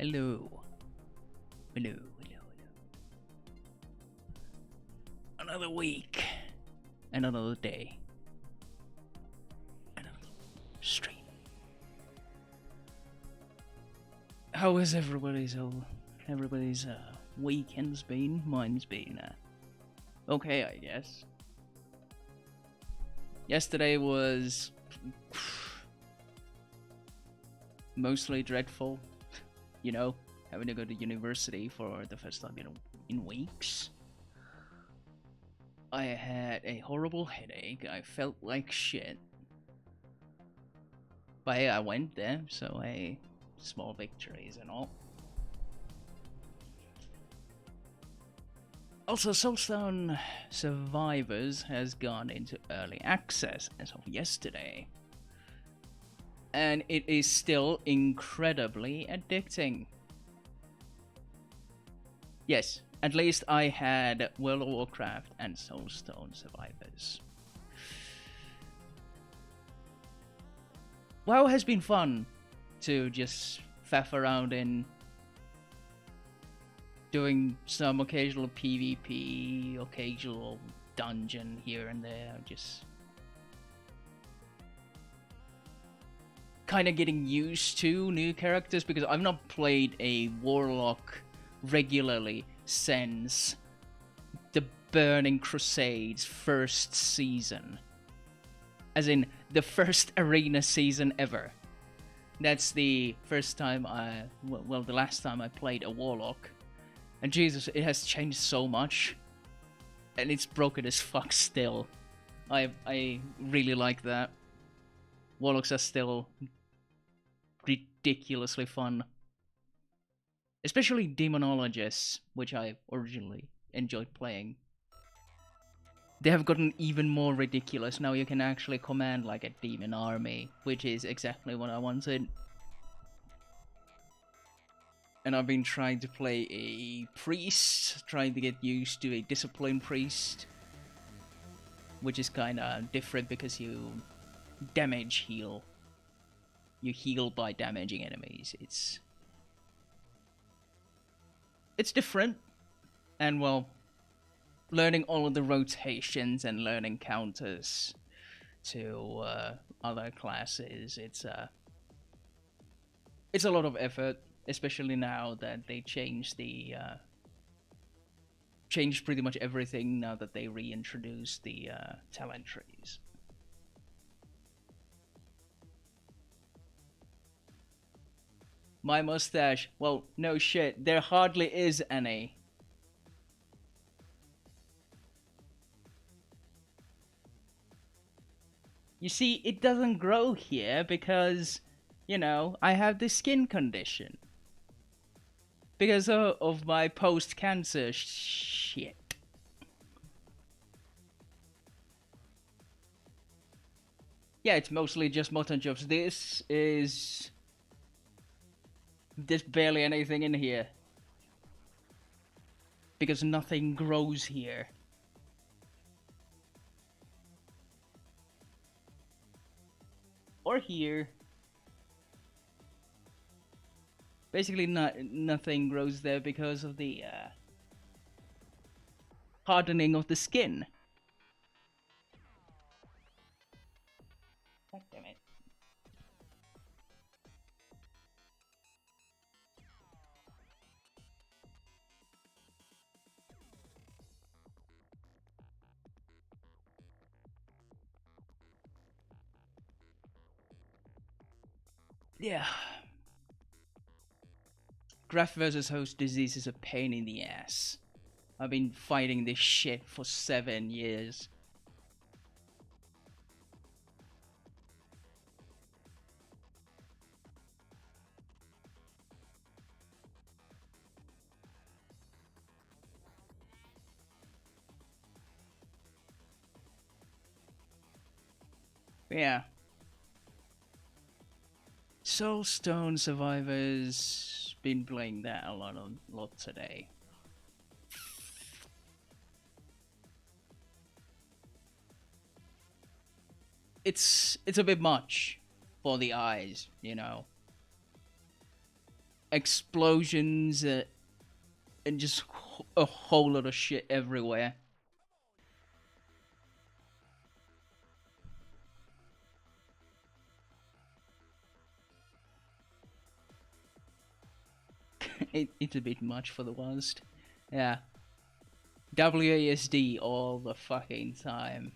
Hello. Hello, hello, hello. Another week. And another day. Another stream. How has everybody's weekends been? Mine's been okay, I guess. Yesterday was mostly dreadful, you know, having to go to university for the first time in weeks. I had a horrible headache. I felt like shit. But hey, I went there, so hey, small victories and all. Also, Soulstone Survivors has gone into early access as of yesterday. And it is still incredibly addicting. Yes, at least I had World of Warcraft and Soulstone Survivors. WoW has been fun to just faff around in, doing some occasional PvP, occasional dungeon here and there, just kind of getting used to new characters because I've not played a Warlock regularly since the Burning Crusades first season. As in, the first arena season ever. That's the first time the last time I played a Warlock. And Jesus, it has changed so much. And it's broken as fuck still. I really like that. Warlocks are still ridiculously fun. Especially Demonologists, which I originally enjoyed playing. They have gotten even more ridiculous. Now you can actually command like a demon army, which is exactly what I wanted. And I've been trying to play a priest, trying to get used to a discipline priest, which is kind of different because you damage heal. You heal by damaging enemies. It's different, and well, learning all of the rotations and learning counters to other classes, it's a lot of effort, especially now that they changed changed pretty much everything now that they reintroduced the talent trees. My mustache, well, no shit, there hardly is any. You see, it doesn't grow here because, you know, I have this skin condition. Because of my post-cancer shit. Yeah, it's mostly just mutton chops. There's barely anything in here. Because nothing grows here. Or here. Basically, nothing grows there because of the hardening of the skin. God damn it. Yeah. Graft versus host disease is a pain in the ass. I've been fighting this shit for 7 years. Yeah. Soulstone Survivors, been playing that a lot today. It's a bit much for the eyes, you know. explosions, and just a whole lot of shit everywhere. It's a bit much for the worst. Yeah. WASD all the fucking time.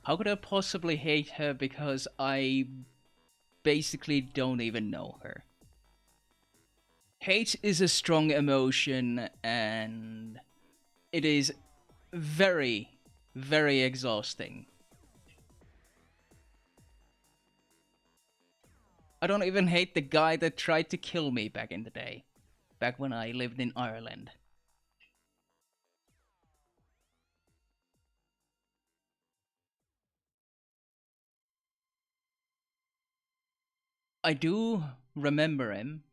How could I possibly hate her because I basically don't even know her? Hate is a strong emotion and it is very, very exhausting. I don't even hate the guy that tried to kill me back in the day. Back when I lived in Ireland. I do remember him.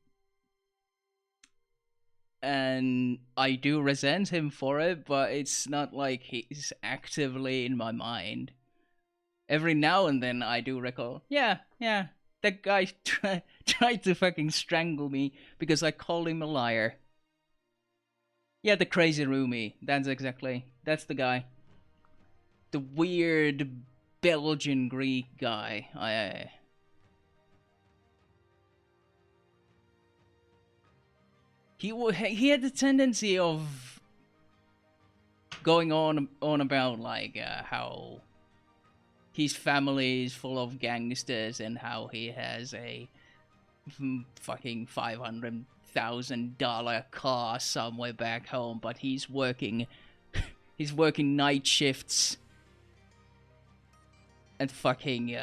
And I do resent him for it, but it's not like he's actively in my mind. Every now and then I do recall, yeah, that guy tried to fucking strangle me because I called him a liar. Yeah, the crazy roomie. That's the guy. The weird Belgian Greek guy. He had the tendency of going on about like how his family is full of gangsters and how he has a fucking $500,000 car somewhere back home, but he's working night shifts and fucking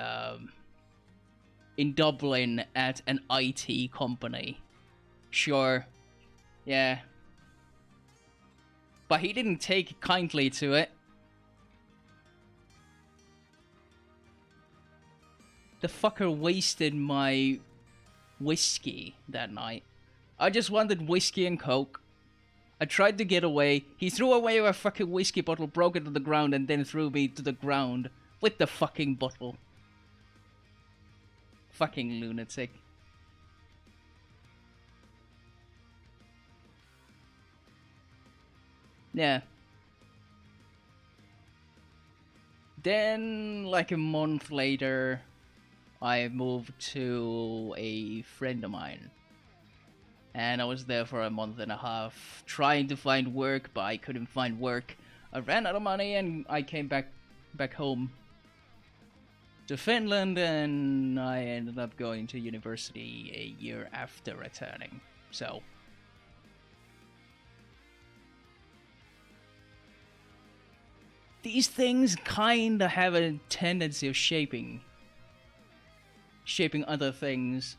in Dublin at an IT company. Sure, yeah, but he didn't take kindly to it. The fucker wasted my whiskey that night. I just wanted whiskey and coke. I tried to get away. He threw away a fucking whiskey bottle, broke it to the ground, and then threw me to the ground with the fucking bottle. Fucking lunatic. Yeah. Then, like a month later, I moved to a friend of mine. And I was there for a month and a half, trying to find work, but I couldn't find work. I ran out of money and I came back home to Finland, and I ended up going to university a year after returning. So these things kinda have a tendency of shaping other things.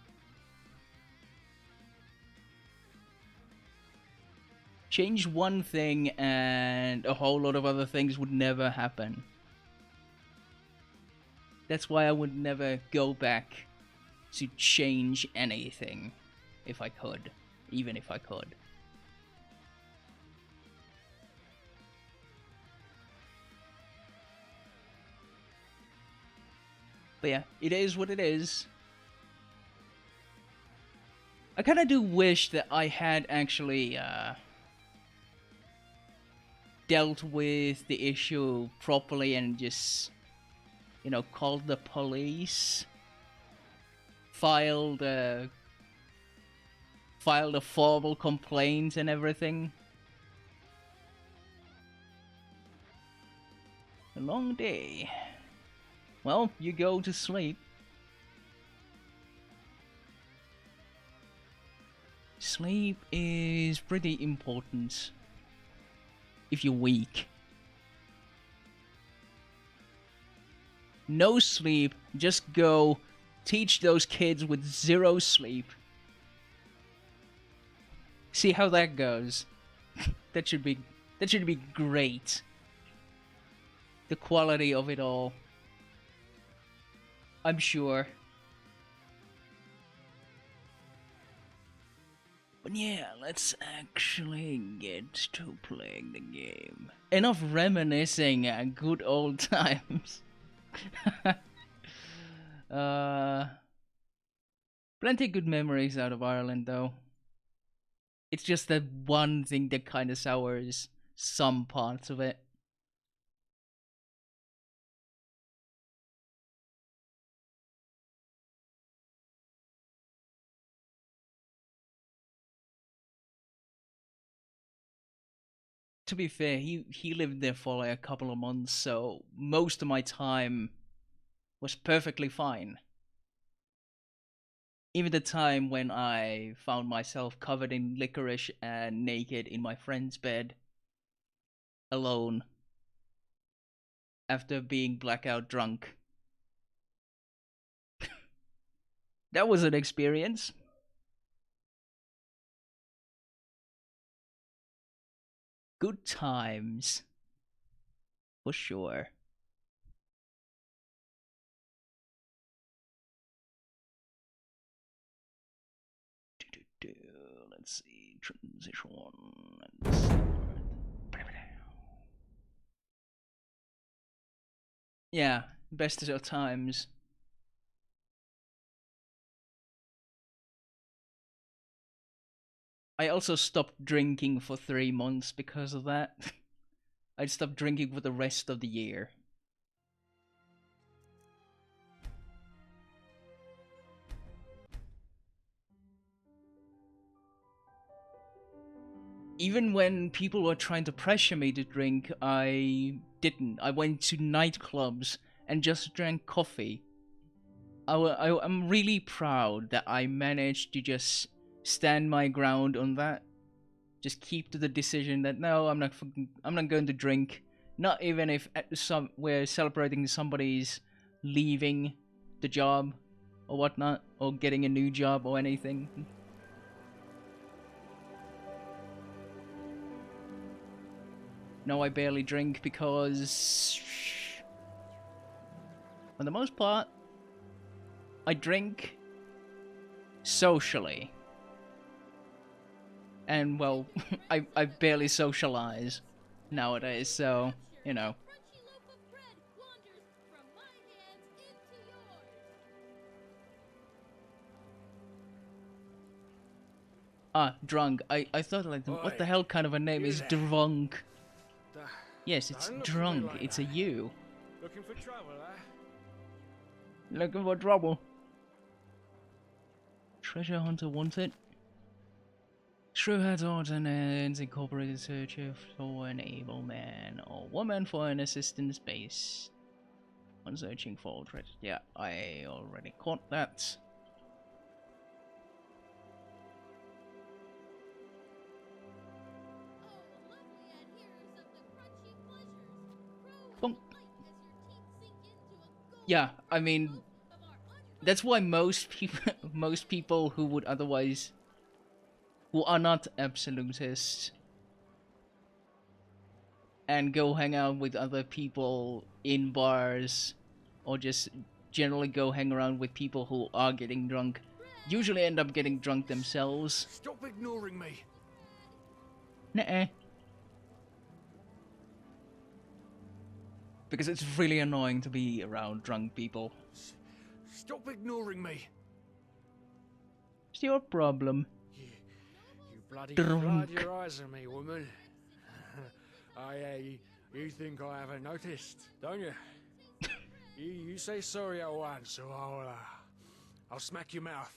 Change one thing and a whole lot of other things would never happen. That's why I would never go back to change anything if I could, even if I could. But yeah, it is what it is. I kinda do wish that I had actually dealt with the issue properly and just, you know, called the police, filed a formal complaint and everything. A long day. Well, you go to sleep. Sleep is pretty important if you're weak. No sleep, just go teach those kids with 0 sleep. See how that goes. That should be great. The quality of it all. I'm sure. But yeah, let's actually get to playing the game. Enough reminiscing good old times. Plenty good memories out of Ireland, though. It's just that one thing that kind of sours some parts of it. To be fair, he lived there for like a couple of months, so most of my time was perfectly fine. Even the time when I found myself covered in licorice and naked in my friend's bed, alone, after being blackout drunk. That was an experience. Good times. For sure. Let's see. Transition 1 and start. Yeah, best of times. I also stopped drinking for 3 months because of that. I stopped drinking for the rest of the year. Even when people were trying to pressure me to drink, I didn't. I went to nightclubs and just drank coffee. I'm really proud that I managed to just stand my ground on that. Just keep to the decision that no, I'm not going to drink. Not even if we're celebrating somebody's leaving the job or whatnot, or getting a new job or anything. No, I barely drink because, for the most part, I drink socially. And, well, I barely socialize nowadays, so, you know. Ah, drunk. I thought, like, what the hell kind of a name is drunk? Yes, it's drunk. It's a U. Looking for trouble, eh? Looking for trouble. Treasure hunter wanted. Shrew Ordinance Incorporated searcher for an able man or woman for an assistance base. On searching for treasure. Yeah, I already caught that. Bonk. Yeah, I mean, that's why most people who would otherwise, who are not absolutists, and go hang out with other people in bars, or just generally go hang around with people who are getting drunk, usually end up getting drunk themselves. Stop ignoring me. Nuh-uh. Because it's really annoying to be around drunk people. Stop ignoring me. It's your problem. You bloody Drunk. flood your eyes on me, woman. You think I haven't noticed, don't you? You say sorry at once, so I'll smack your mouth.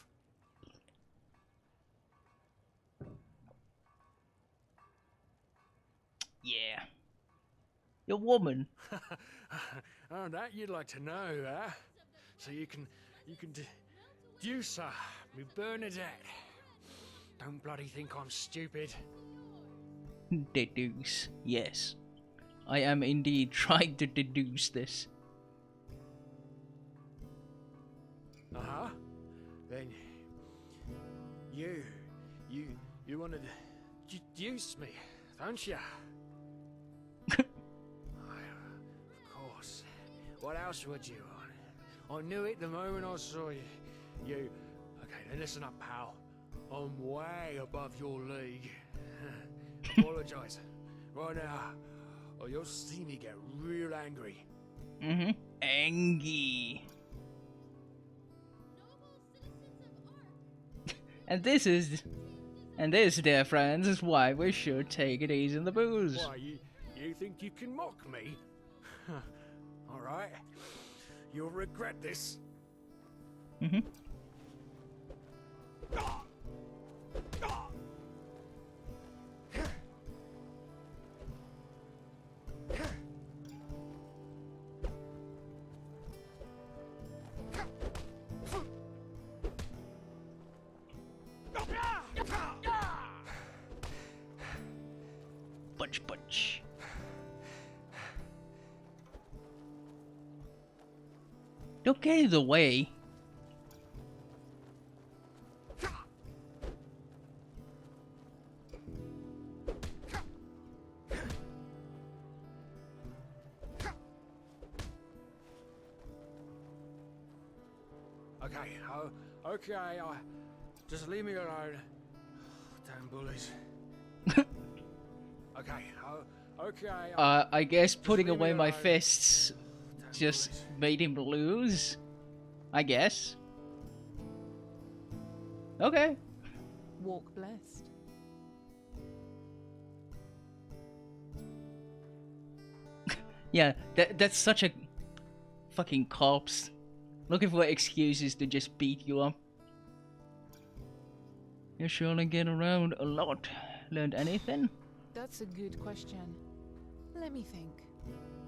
Yeah. You're a woman. Oh, that you'd like to know, huh? So you can deduce her, me Bernadette. Don't bloody think I'm stupid. Deduce. Yes. I am indeed trying to deduce this. Uh-huh. Then you wanted to deduce me, don't you? Of course. What else would you want? I knew it the moment I saw you. Okay, then listen up, pal. I'm way above your league. Apologise. Right now, or you'll see me get real angry. Angie. And this, dear friends, is why we should take it easy in the booze. Why, you think you can mock me? Alright. You'll regret this. Punch. Don't get in the way. Okay, just leave me alone. Damn bullies. Okay, I guess putting leave me away my alone. fists Damn just bullies. made him lose. I guess. Okay. Walk blessed. Yeah, that's such a fucking corpse. Looking for excuses to just beat you up. You surely get around a lot. Learned anything? That's a good question. Let me think.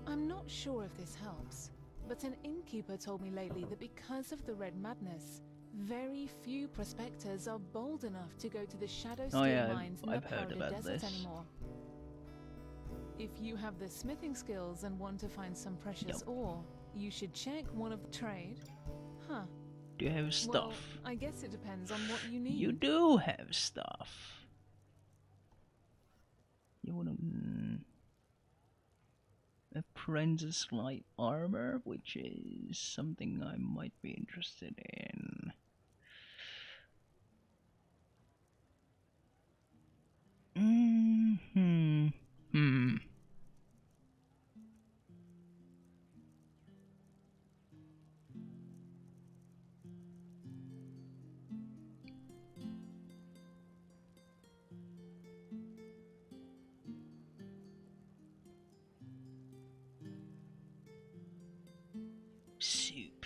I'm not sure if this helps, but an innkeeper told me lately that because of the Red Madness, very few prospectors are bold enough to go to the Shadow Steel mines in the I've heard Powder about Desert this. anymore. If you have the smithing skills and want to find some precious ore, you should check one of the trade. Huh. Do you have stuff? Well, I guess it depends on what you need. You do have stuff. You want apprentice light armor, which is something I might be interested in. Soup.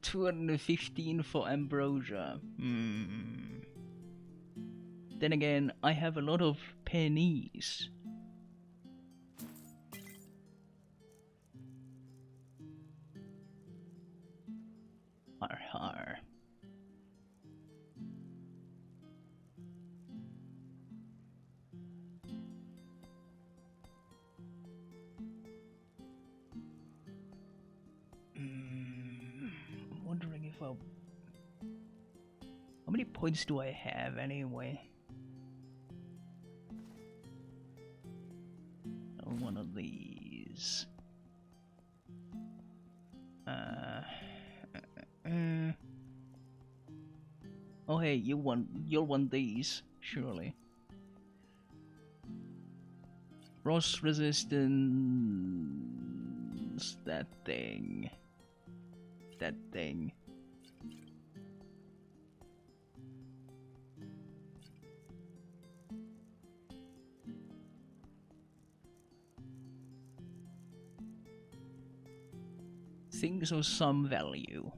215 for ambrosia. Then again, I have a lot of pennies. Har. I'm wondering if I'll... How many points do I have anyway? One of these. Oh hey, you'll want these, surely. Frost resistance, that thing. Things of some value.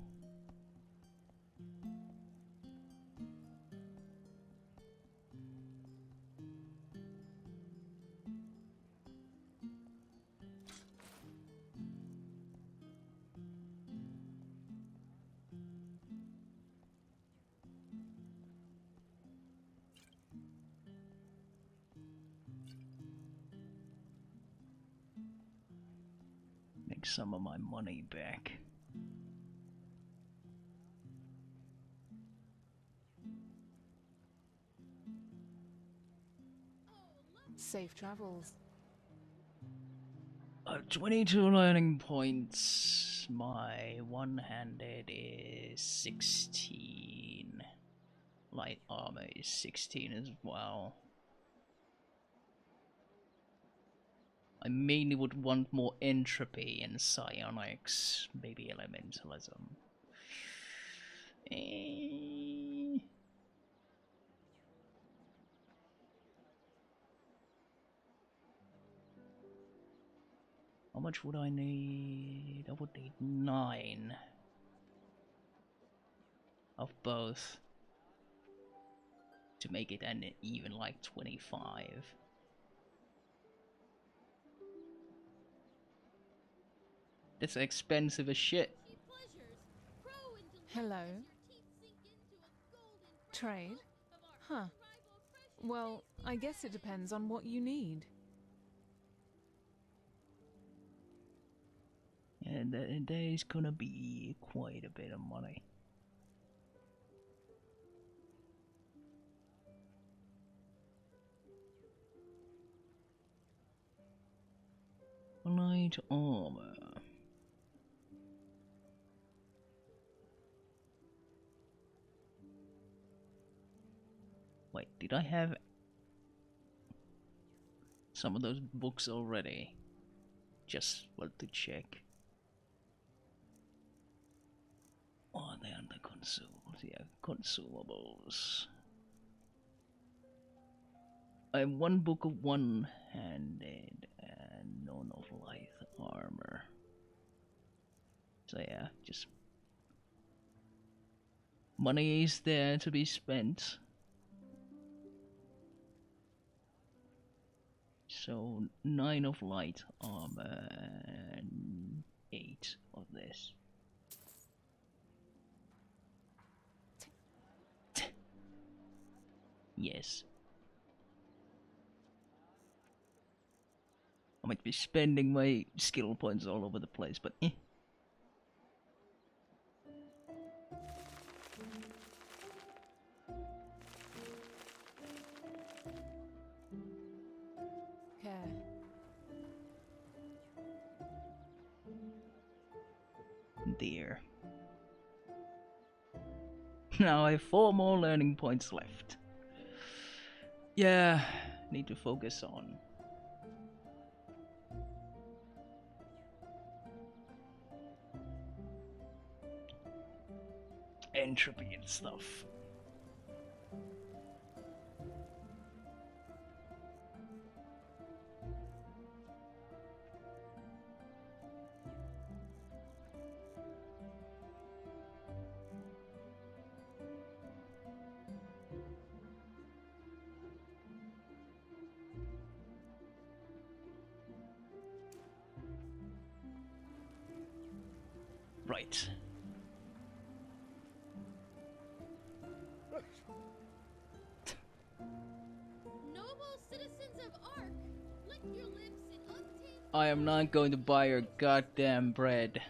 Make some of my money back. Safe travels. 22 learning points. My one-handed is 16. Light armor is 16 as well. I mainly would want more entropy and psionics, maybe elementalism. How much would I need? I would need 9 of both to make it an even like 25. That's expensive as shit. Hello. Trade? Huh. Well, I guess it depends on what you need. And there's gonna be quite a bit of money. Light armor. Wait, did I have some of those books already? Just want to check. Oh, they're under consumables. Yeah, consumables. I have 1 book of one-handed and none of light armor. So yeah, just money is there to be spent. So 9 of light armor and 8 of this. Yes. I might be spending my skill points all over the place, but eh. Care. Dear. Now I have 4 more learning points left. Yeah, need to focus on entropy and stuff. Right. Noble citizens of Ark, lick your lips and obtain. I am not going to buy your goddamn bread.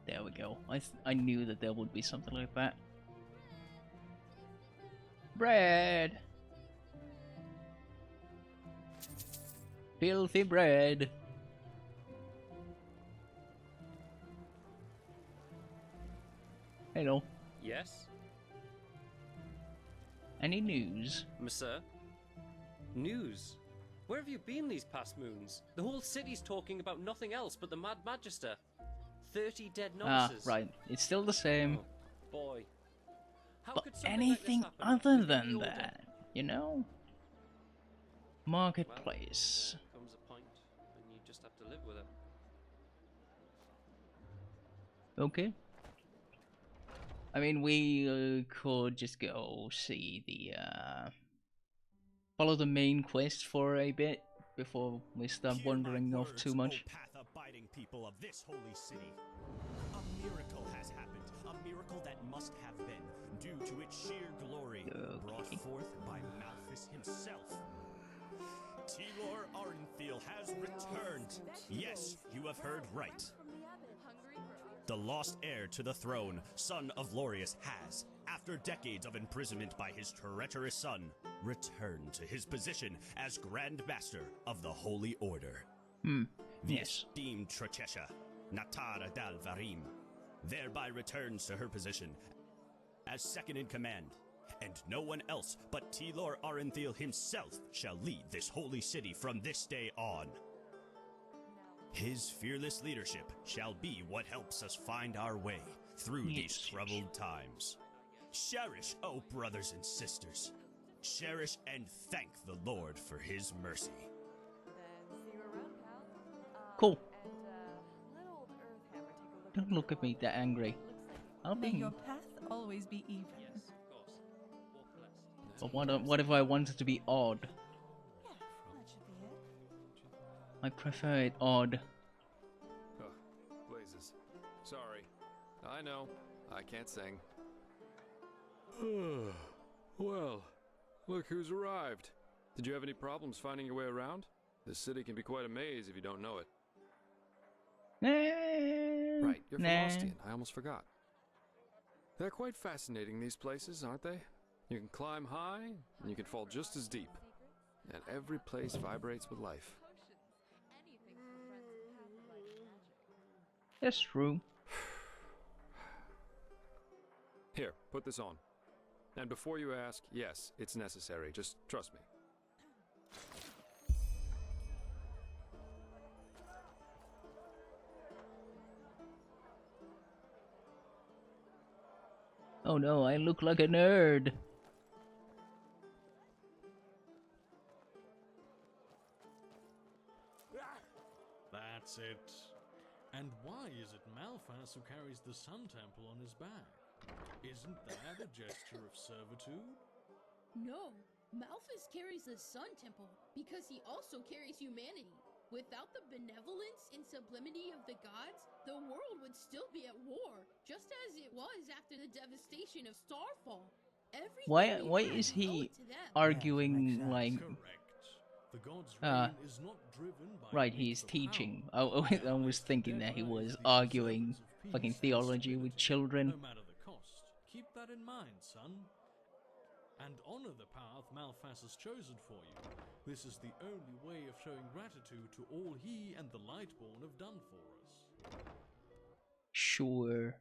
There we go. I knew that there would be something like that. Bread! Filthy bread! Hello. Yes, Any news? monsieur? News? Where have you been these past moons? The whole city's talking about nothing else but the Mad Magister. 30 dead Ah, novices. right. It's still the same. Oh, boy. How But could something anything like this happen other within than the Order? that, you know? Well, Marketplace. there comes a point when you just have to live with it. Okay. I mean, we could just go see the, follow the main quest for a bit before we start wandering off too much. fighting people of this holy city. A miracle has happened, a miracle that must have been, due to its sheer glory, brought forth by Malphus himself. Tilor Arenthil has returned. Yes, you have heard right. The lost heir to the throne, son of Lorius, has, after decades of imprisonment by his treacherous son, returned to his position as Grand Master of the Holy Order. The Yes. esteemed Trakesha, Natara Dal Varim, thereby returns to her position as second in command, and no one else but Tilor Arenthil himself shall lead this holy city from this day on. His fearless leadership shall be what helps us find our way through these troubled times. Cherish, oh brothers and sisters. Cherish and thank the Lord for his mercy. Cool. Don't look at me that angry. I'll May be. your path always be even. Yes, of course. Walk less. But what if I wanted to be odd? Yeah, that should be it. I prefer it odd. Oh, blazes. Sorry. I know. I can't sing. Well, look who's arrived. Did you have any problems finding your way around? This city can be quite a maze if you don't know it. Right, you're from Ostian. I almost forgot. They're quite fascinating, these places, aren't they? You can climb high, and you can fall just as deep. And every place vibrates with life. That's true. Here, put this on. And before you ask, yes, it's necessary. Just trust me. Oh no, I look like a nerd. That's it. And why is it Malphas who carries the Sun Temple on his back? Isn't that a gesture of servitude? No, Malphas carries the Sun Temple because he also carries humanity. Without the benevolence and sublimity of the gods, the world would still be at war, just as it was after the devastation of Starfall. Everything Why we is have, we owe he it to them. arguing like Correct. The god's reign is not driven by right, needs he's for teaching. power. I was thinking that he was arguing fucking theology with children. No matter the cost. Keep that in mind, son. And honor the path Malphas has chosen for you. This is the only way of showing gratitude to all he and the Lightborn have done for us. Sure.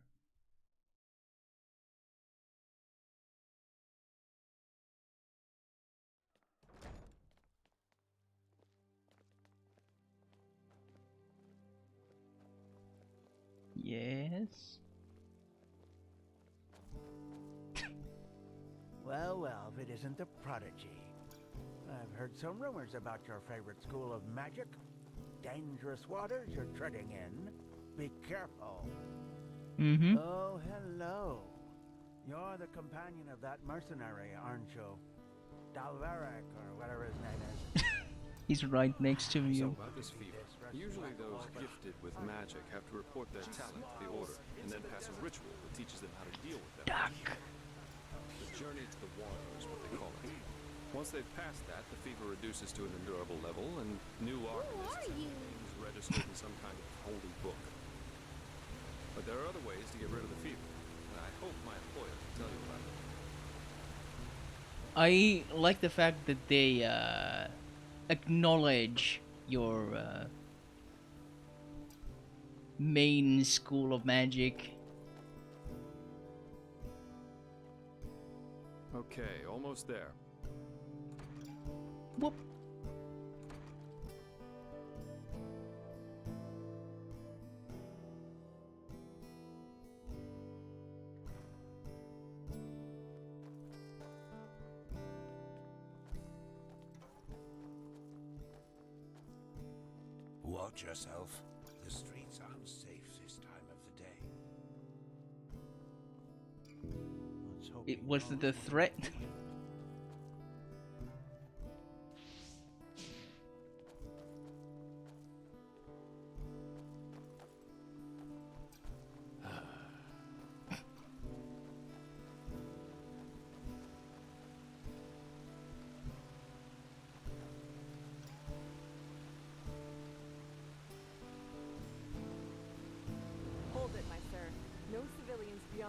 Yes. Well, well, if it isn't the Prodigy. I've heard some rumors about your favorite school of magic. Dangerous waters you're treading in. Be careful. Mm-hmm. Oh, hello. You're the companion of that mercenary, aren't you? Dalvarek, or whatever his name is. He's right next to So you. about this fever. Usually those gifted with magic have to report their talent to the Order, and then pass a ritual that teaches them how to deal with them. Duck. The journey to the water is what they call it. Once they've passed that, the fever reduces to an endurable level, and new alchemists have things registered in some kind of holy book. But there are other ways to get rid of the fever, and I hope my employer can tell you about it. I like the fact that they acknowledge your main school of magic. Okay, almost there. Whoop. Watch yourself. The streets aren't safe this time of the day. Let's hope It you was don't. the threat.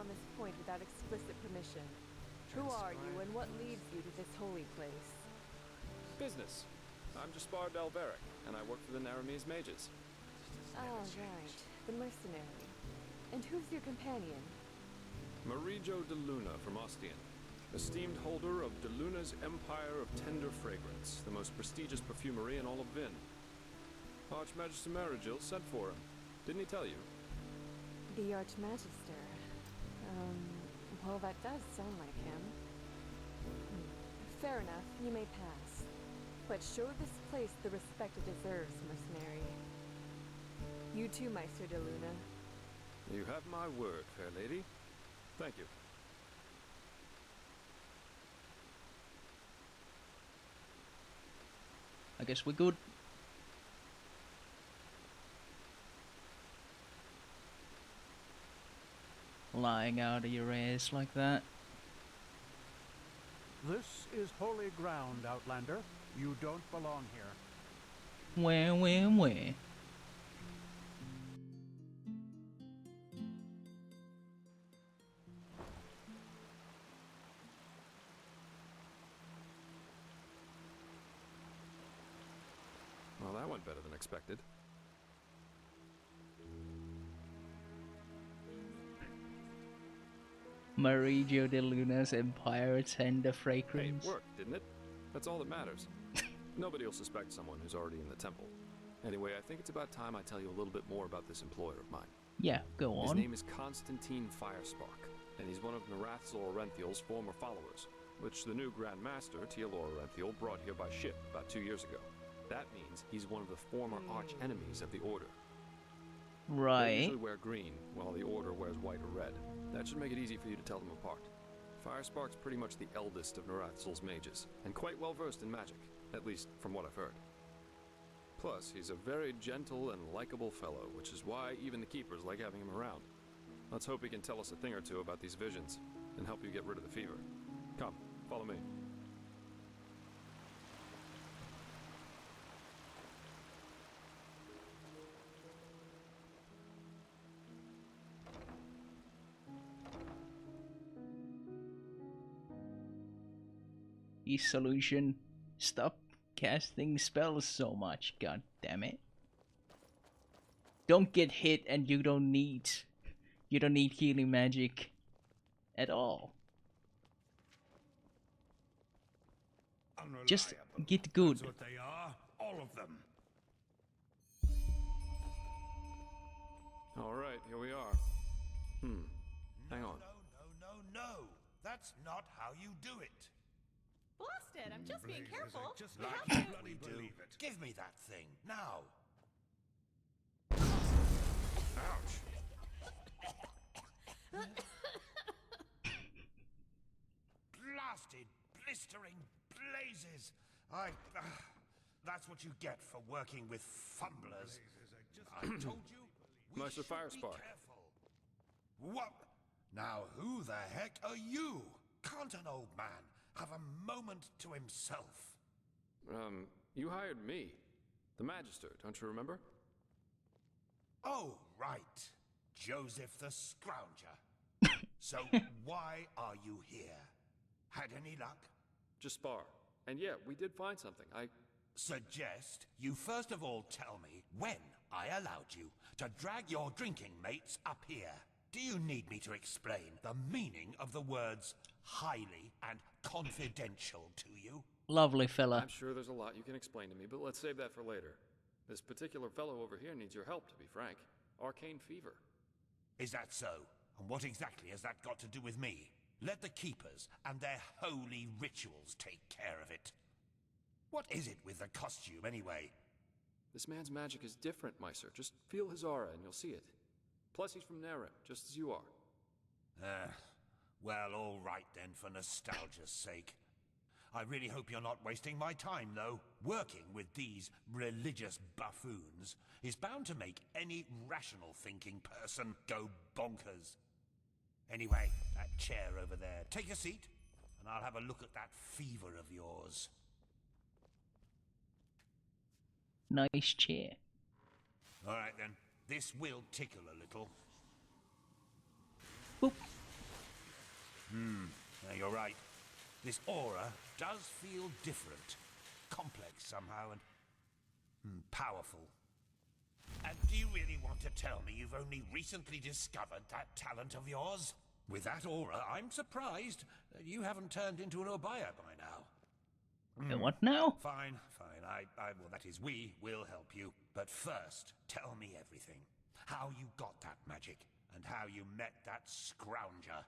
beyond this point without explicit permission. Who are you and what leads you to this holy place? Business. I'm Jaspar Dalveric, and I work for the Naramese mages. Oh, right. The mercenary. And who's your companion? Marijo de Luna from Ostian, esteemed holder of de Luna's Empire of Tender Fragrance, the most prestigious perfumery in all of Vin. Archmagister Marigil sent for him. Didn't he tell you? The Archmagister. Well, that does sound like him. Fair enough, you may pass. But show this place the respect it deserves, mercenary. You too, Meister de Luna. You have my word, fair lady. Thank you. I guess we're good. Lying out of your ass like that. This is holy ground, Outlander. You don't belong here. Where? Well, that went better than expected. Marijo de Luna's Empire Tender Fragrance. Hey, it worked, didn't it? That's all that matters. Nobody will suspect someone who's already in the temple. Anyway, I think it's about time I tell you a little bit more about this employer of mine. Yeah, go on. His name is Constantine Firespark, and he's one of Narathzor Orenthiel's former followers, which the new Grand Master, Tealor Orenthiel, brought here by ship about 2 years ago. That means he's one of the former arch-enemies of the Order. Right. They usually wear green, while the Order wears white or red. That should make it easy for you to tell them apart. Firespark's pretty much the eldest of Narathzul's mages, and quite well versed in magic, at least from what I've heard. Plus, he's a very gentle and likable fellow, which is why even the Keepers like having him around. Let's hope he can tell us a thing or two about these visions, and help you get rid of the fever. Come, follow me. Solution. Stop casting spells so much, god damn it. Don't get hit and you don't need healing magic at all. Unreliable. Just get good. That's what they are, all of them. Alright, here we are. Hang on. No. That's not how you do it. Blast it! I'm just being careful. Just You like have you to. bloody believe it. Give me that thing, now. Ouch. Blasted, blistering blazes. That's what you get for working with fumblers. I told you, we Meister should be Firespark. careful. What? Now who the heck are you? Can't an old man have a moment to himself? You hired me. The Magister, don't you remember? Oh, right. Joseph the Scrounger. So why are you here? Had any luck? Just spar. And yeah, we did find something. Suggest you first of all tell me when I allowed you to drag your drinking mates up here. Do you need me to explain the meaning of the words highly and confidential to you? Lovely fella. I'm sure there's a lot you can explain to me, but let's save that for later. This particular fellow over here needs your help, to be frank. Arcane fever. Is that so? And what exactly has that got to do with me? Let the Keepers and their holy rituals take care of it. What is it with the costume, anyway? This man's magic is different, Meister. Just feel his aura and you'll see it. Plus, he's from Naram, just as you are. Well, all right then, for nostalgia's sake. I really hope you're not wasting my time, though. Working with these religious buffoons is bound to make any rational thinking person go bonkers. Anyway, that chair over there. Take a seat, and I'll have a look at that fever of yours. Nice chair. All right then. This will tickle a little. Boop. Yeah, you're right. This aura does feel different. Complex somehow and powerful. And do you really want to tell me you've only recently discovered that talent of yours? With that aura, I'm surprised that you haven't turned into an Obaya by now. And what now? Fine, fine. Well, that is, we will help you. But first, tell me everything. How you got that magic, and how you met that scrounger.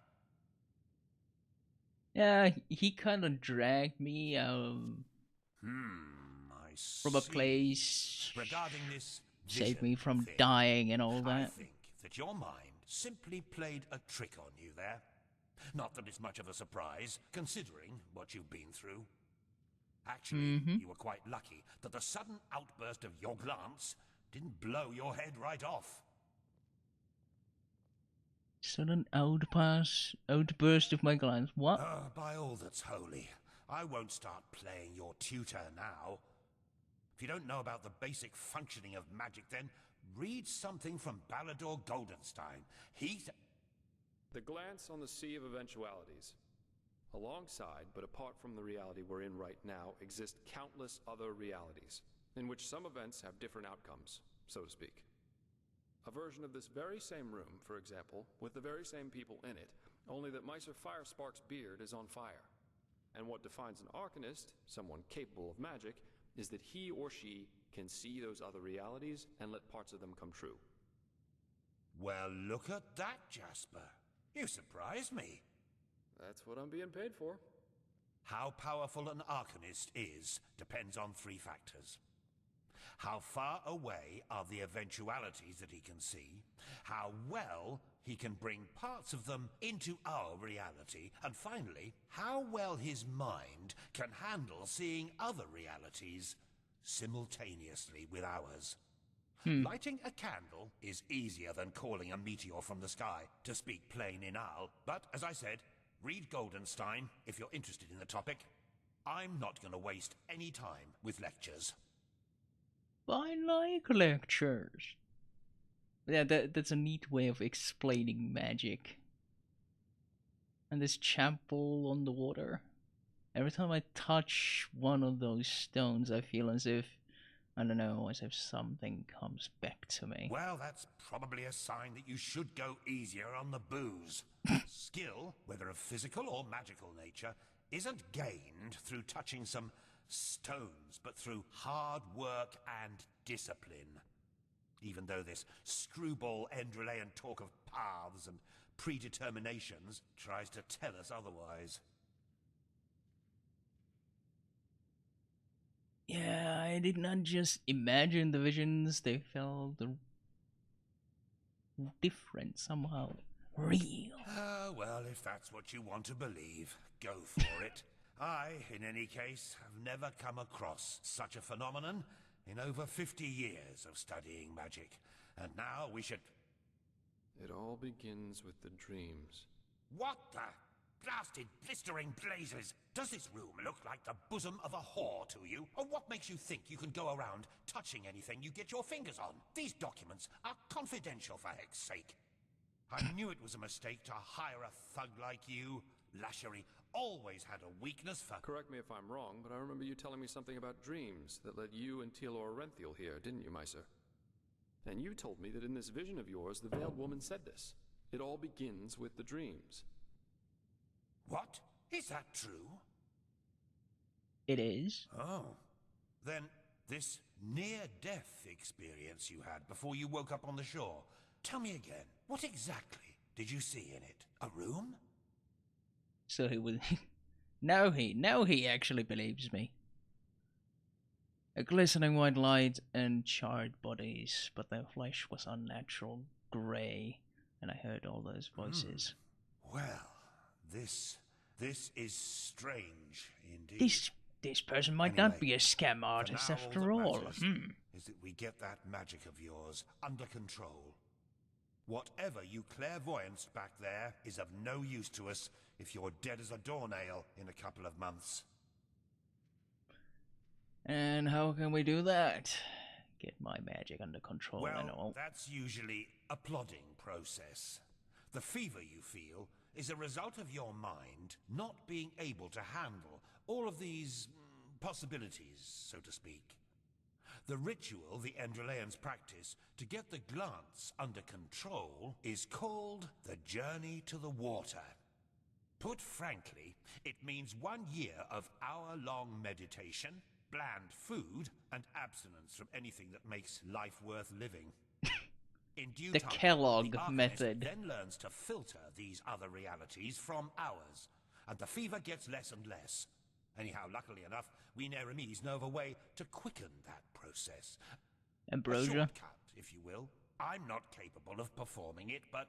Yeah, he kind of dragged me I from a see. place, Regarding this saved me vision from thing, dying and all I that. think that your mind simply played a trick on you there. Not that it's much of a surprise, considering what you've been through. Actually, you were quite lucky that the sudden outburst of your glance didn't blow your head right off. Sudden outburst of my glance. What? By all that's holy, I won't start playing your tutor now. If you don't know about the basic functioning of magic, then read something from Balador Goldenstein. The glance on the sea of eventualities. Alongside, but apart from the reality we're in right now, exist countless other realities, in which some events have different outcomes, so to speak. A version of this very same room, for example, with the very same people in it, only that Meister Firespark's beard is on fire. And what defines an Arcanist, someone capable of magic, is that he or she can see those other realities and let parts of them come true. Well, look at that, Jasper. You surprised me. That's what I'm being paid for. How powerful an Arcanist is depends on 3 factors. How far away are the eventualities that he can see, how well he can bring parts of them into our reality, and finally, how well his mind can handle seeing other realities simultaneously with ours. Lighting a candle is easier than calling a meteor from the sky, to speak plain Inal, but as I said, read Goldenstein if you're interested in the topic. I'm not going to waste any time with lectures. I like lectures. Yeah, that's a neat way of explaining magic. And this chapel on the water. Every time I touch one of those stones, I feel as if, I don't know, as if something comes back to me. Well, that's probably a sign that you should go easier on the booze. Skill, whether of physical or magical nature, isn't gained through touching some stones, but through hard work and discipline. Even though this screwball Enderalian talk of paths and predeterminations tries to tell us otherwise. Yeah, I did not just imagine the visions, they felt different somehow. Real. Well, if that's what you want to believe, go for it. I, in any case, have never come across such a phenomenon in over 50 years of studying magic. And now we should... It all begins with the dreams. What the blasted blistering blazes? Does this room look like the bosom of a whore to you? Or what makes you think you can go around touching anything you get your fingers on? These documents are confidential, for heck's sake. I knew it was a mistake to hire a thug like you. Lashery always had a weakness for... Correct me if I'm wrong, but I remember you telling me something about dreams that led you and Tealor Renthiel here, didn't you, Meiser? And you told me that in this vision of yours, the Veiled Woman said this. It all begins with the dreams. What? Is that true? It is. Oh. Then this near-death experience you had before you woke up on the shore. Tell me again, what exactly did you see in it? A room? So he was... now he actually believes me. A glistening white light and charred bodies, but their flesh was unnatural grey, and I heard all those voices. Well, this is strange indeed. This person might Anyway, not be a scam artist now after all. all. That matters is that we get that magic of yours under control. Whatever you clairvoyanced back there is of no use to us if you're dead as a doornail in a couple of months. And how can we do that? Get my magic under control and all. Well, that's usually a plodding process. The fever you feel is a result of your mind not being able to handle all of these possibilities, so to speak. The ritual the Enderalians practice to get the glance under control is called the Journey to the Water. Put frankly, it means 1 year of hour-long meditation, bland food, and abstinence from anything that makes life worth living. In due The time, Kellogg the Arcanist method. then learns to filter these other realities from ours, and the fever gets less and less. Anyhow, luckily enough, we Neramis know of a way to quicken that process. A Ambrosia. shortcut, if you will. I'm not capable of performing it, but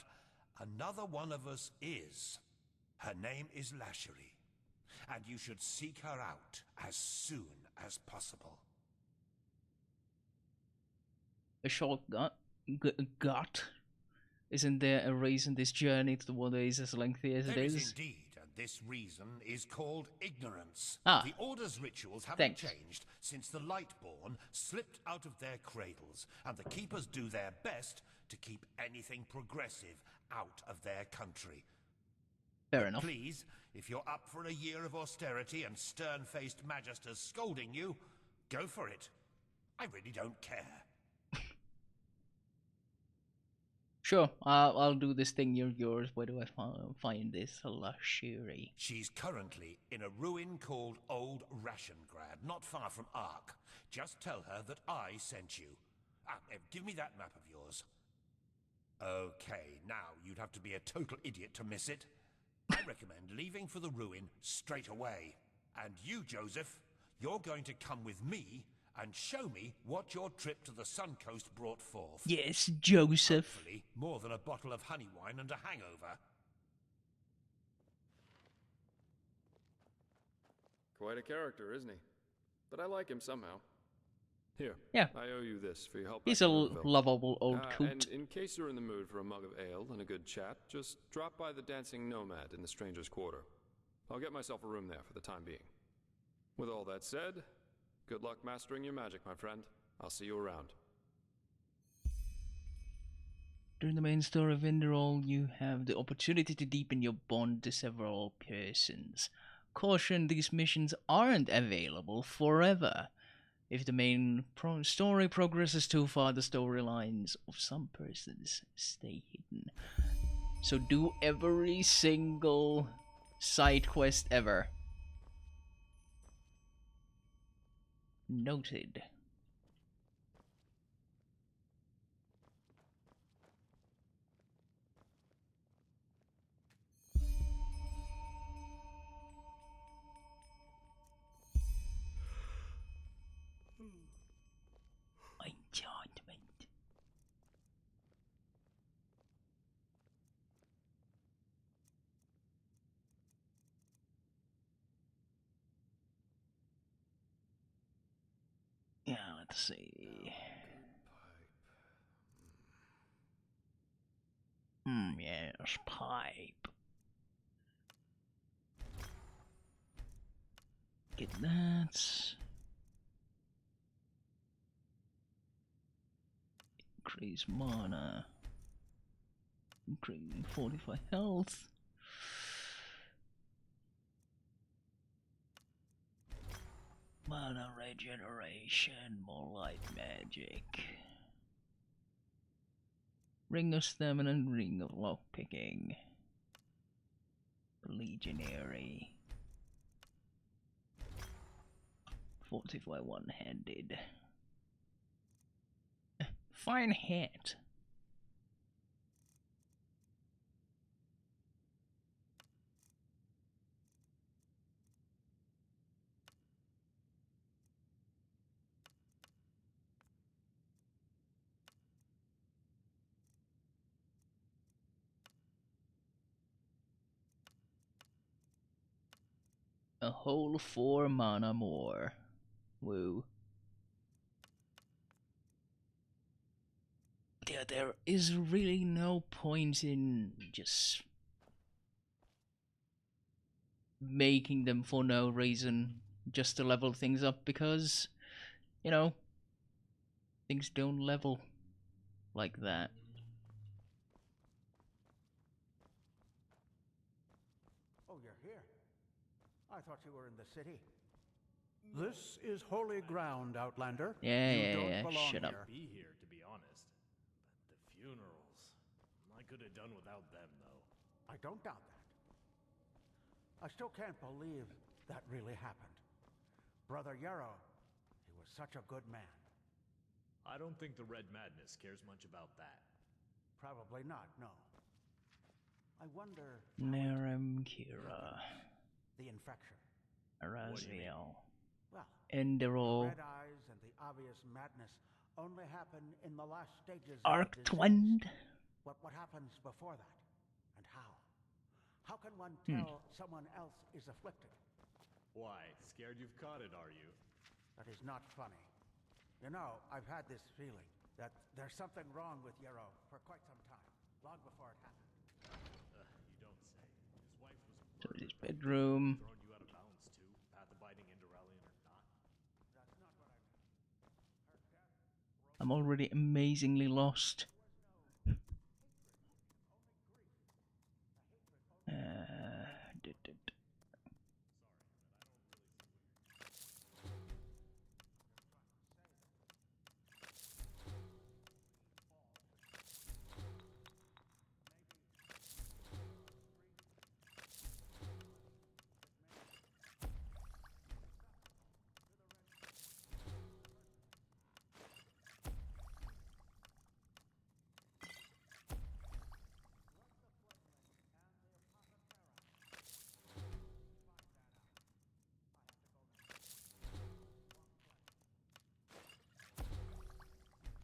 another one of us is. Her name is Lashery, and you should seek her out as soon as possible. A shortcut? Gut? Isn't there a reason this journey to the water is as lengthy as it There is is? indeed, and this reason is called ignorance. Ah. The Order's rituals haven't Thanks. changed since the Lightborn slipped out of their cradles, and the Keepers do their best to keep anything progressive out of their country. Fair enough. Please, if you're up for a year of austerity and stern-faced magisters scolding you, go for it. I really don't care. Sure, I'll do this thing. You're yours. Where do I find this Lashery? She's currently in a ruin called Old Rationgrad, not far from Ark. Just tell her that I sent you. Give me that map of yours. Okay, now you'd have to be a total idiot to miss it. I recommend leaving for the ruin straight away. And you, Joseph, you're going to come with me and show me what your trip to the Sun Coast brought forth. Yes, Joseph. Hopefully, more than a bottle of honey wine and a hangover. Quite a character, isn't he? But I like him somehow. Here, Yeah. I owe you this for your help. He's back a in Louisville. lovable old coot. And in case you're in the mood for a mug of ale and a good chat, just drop by the Dancing Nomad in the Stranger's Quarter. I'll get myself a room there for the time being. With all that said, good luck mastering your magic, my friend. I'll see you around. During the main story of Enderal, you have the opportunity to deepen your bond to several persons. Caution, these missions aren't available forever. If the main story progresses too far, the storylines of some persons stay hidden. So do every single side quest ever. Noted. Enchantment. Yeah, let's see. Yes, pipe. Get that. Increase mana. Increase 45 health. Mana regeneration, more light magic. Ring of stamina and ring of lockpicking. Legionary. Fortify one-handed. Fine hat. A whole 4 mana more. Woo. Yeah, there is really no point in just making them for no reason, just to level things up, because, you know, things don't level like that. I thought you were in the city. This is holy ground, Outlander. Yeah, you yeah, don't yeah. belong Shut up. here. Be here, to be honest. But the funerals. I could have done without them, though. I don't doubt that. I still can't believe that really happened. Brother Yarrow, he was such a good man. I don't think the Red Madness cares much about that. Probably not, no. I wonder... Nerem Kira. The infection. Araziel. Well, Enderal. red eyes and the obvious madness only happen in the last stages of the disease. Arctwend. What happens before that? And how? How can one tell someone else is afflicted? Why, scared you've caught it, are you? That is not funny. You know, I've had this feeling that there's something wrong with Yarrow for quite some time, long before it happened. You don't say. His wife was To his bedroom. throwing you out of bounds too, path-abiding Enderalian or not. That's not what I meant. Her death I'm already amazingly lost.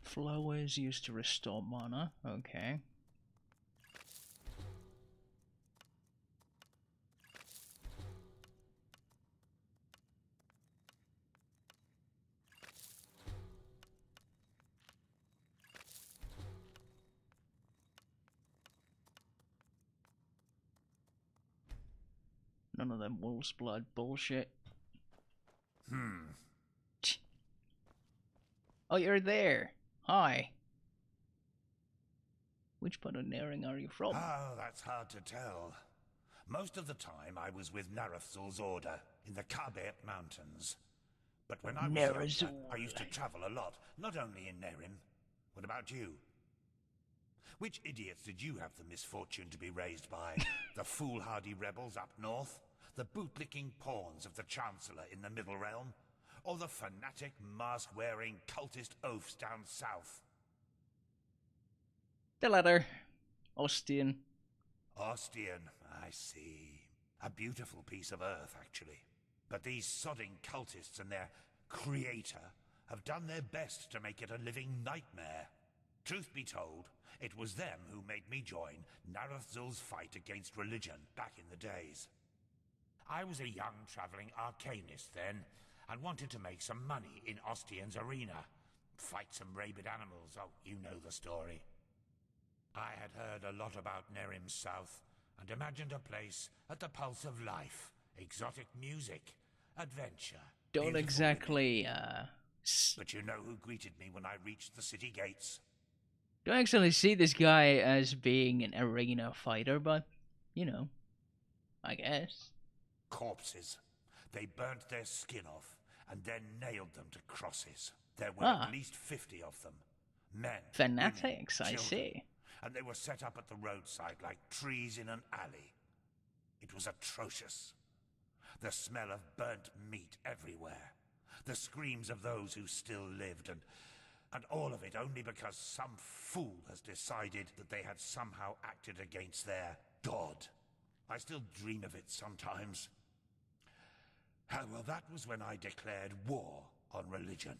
Flowers used to restore mana. Okay. None of them wolf's blood bullshit. Oh, you're there. Hi. Which part of Nering are you from? Oh, that's hard to tell. Most of the time I was with Narethzul's order in the Kabet Mountains. But when I was younger, I used to travel a lot, not only in Nerim. What about you? Which idiots did you have the misfortune to be raised by? The foolhardy rebels up north? The bootlicking pawns of the Chancellor in the Middle Realm? Or the fanatic, mask-wearing cultist oafs down south? The latter. Ostian. Ostian, I see. A beautiful piece of earth, actually. But these sodding cultists and their creator have done their best to make it a living nightmare. Truth be told, it was them who made me join Narethzul's fight against religion back in the days. I was a young traveling arcanist then, and wanted to make some money in Ostian's arena. Fight some rabid animals, oh, you know the story. I had heard a lot about Nerim's south, and imagined a place at the pulse of life. Exotic music, adventure. Don't exactly, But you know who greeted me when I reached the city gates? don't actually see this guy as being an arena fighter, but, you know, I guess. Corpses. They burnt their skin off, and then nailed them to crosses. There were at least 50 of them. Men, Fanatics, women, I see. And they were set up at the roadside like trees in an alley. It was atrocious. The smell of burnt meat everywhere. The screams of those who still lived, and all of it only because some fool has decided that they had somehow acted against their god. I still dream of it sometimes. Well, that was when I declared war on religion.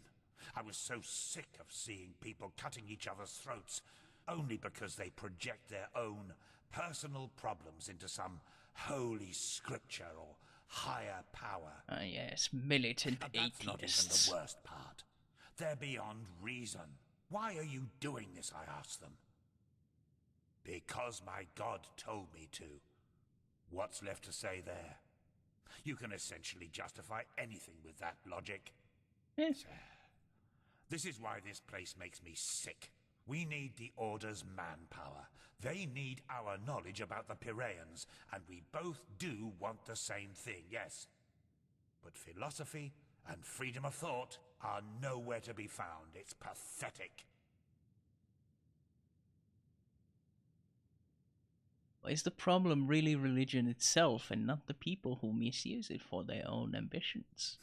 I was so sick of seeing people cutting each other's throats only because they project their own personal problems into some holy scripture or higher power. Yes, militant And that's not even atheists. the worst part. They're beyond reason. Why are you doing this, I ask them. Because my God told me to. What's left to say there? You can essentially justify anything with that logic. Yes. This is why this place makes me sick. We need the Order's manpower. They need our knowledge about the Piraeans, and we both do want the same thing, yes. But philosophy and freedom of thought are nowhere to be found. It's pathetic. Is the problem really religion itself and not the people who misuse it for their own ambitions?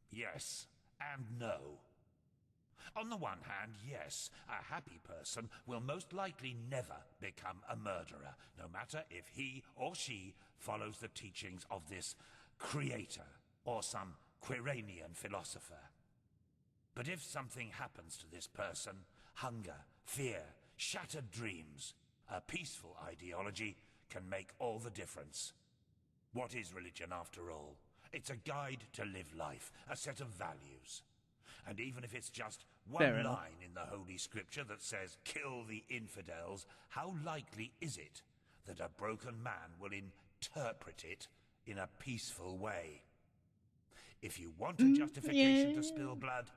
Yes and no. On the one hand, yes, a happy person will most likely never become a murderer, no matter if he or she follows the teachings of this creator or some Quiranian philosopher. But if something happens to this person, hunger, fear, shattered dreams, a peaceful ideology can make all the difference. What is religion after all? It's a guide to live life, a set of values. And even if it's just one line in the Holy Scripture that says, kill the infidels, how likely is it that a broken man will interpret it in a peaceful way? If you want a justification to spill blood,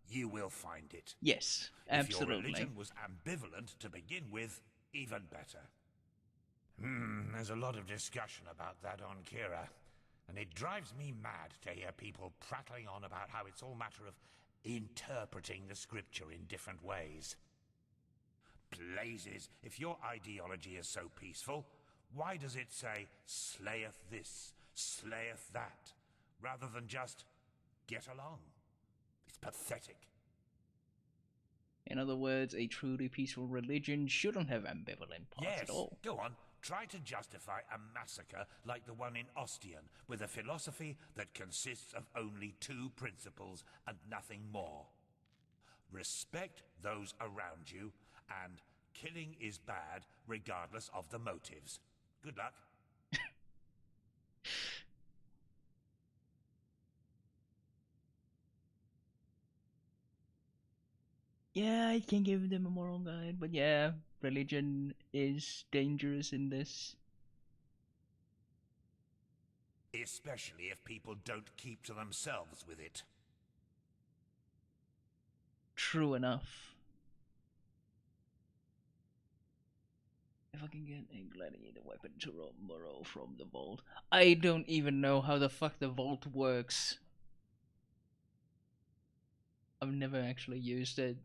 you will find it. Yes, absolutely. If your religion was ambivalent to begin with, even better. There's a lot of discussion about that on Kira, and it drives me mad to hear people prattling on about how it's all a matter of interpreting the scripture in different ways. Blazes, if your ideology is so peaceful, why does it say, slayeth this, slayeth that, rather than just get along? It's pathetic. In other words, a truly peaceful religion shouldn't have ambivalent parts at all. Go on. Try to justify a massacre like the one in Ostian, with a philosophy that consists of only two principles and nothing more. Respect those around you, and killing is bad regardless of the motives. Good luck. Yeah, I can give them a moral guide, but yeah, religion is dangerous in this. Especially if people don't keep to themselves with it. True enough. If I can get a gladiator weapon tomorrow from the vault. I don't even know how the fuck the vault works. I've never actually used it.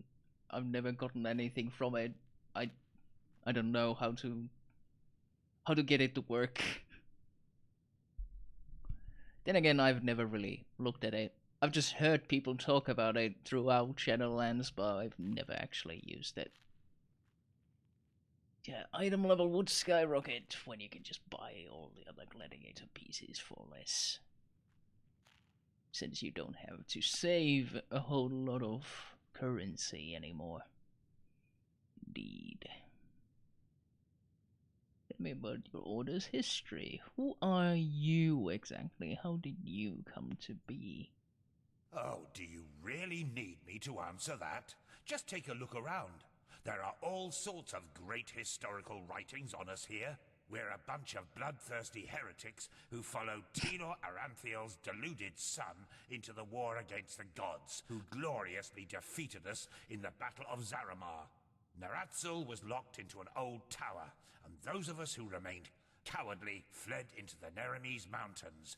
I've never gotten anything from it. I don't know how to get it to work. Then again, I've never really looked at it. I've just heard people talk about it throughout Shadowlands, but I've never actually used it. Yeah, item level would skyrocket when you can just buy all the other gladiator pieces for less. Since you don't have to save a whole lot of currency anymore. Indeed. Tell me about your order's history. Who are you exactly? How did you come to be? Oh, do you really need me to answer that? Just take a look around. There are all sorts of great historical writings on us here. We're a bunch of bloodthirsty heretics who followed Tenor Aranthiel's deluded son into the war against the gods, who gloriously defeated us in the Battle of Zaramar. Naratzul was locked into an old tower, and those of us who remained cowardly fled into the Neremes Mountains,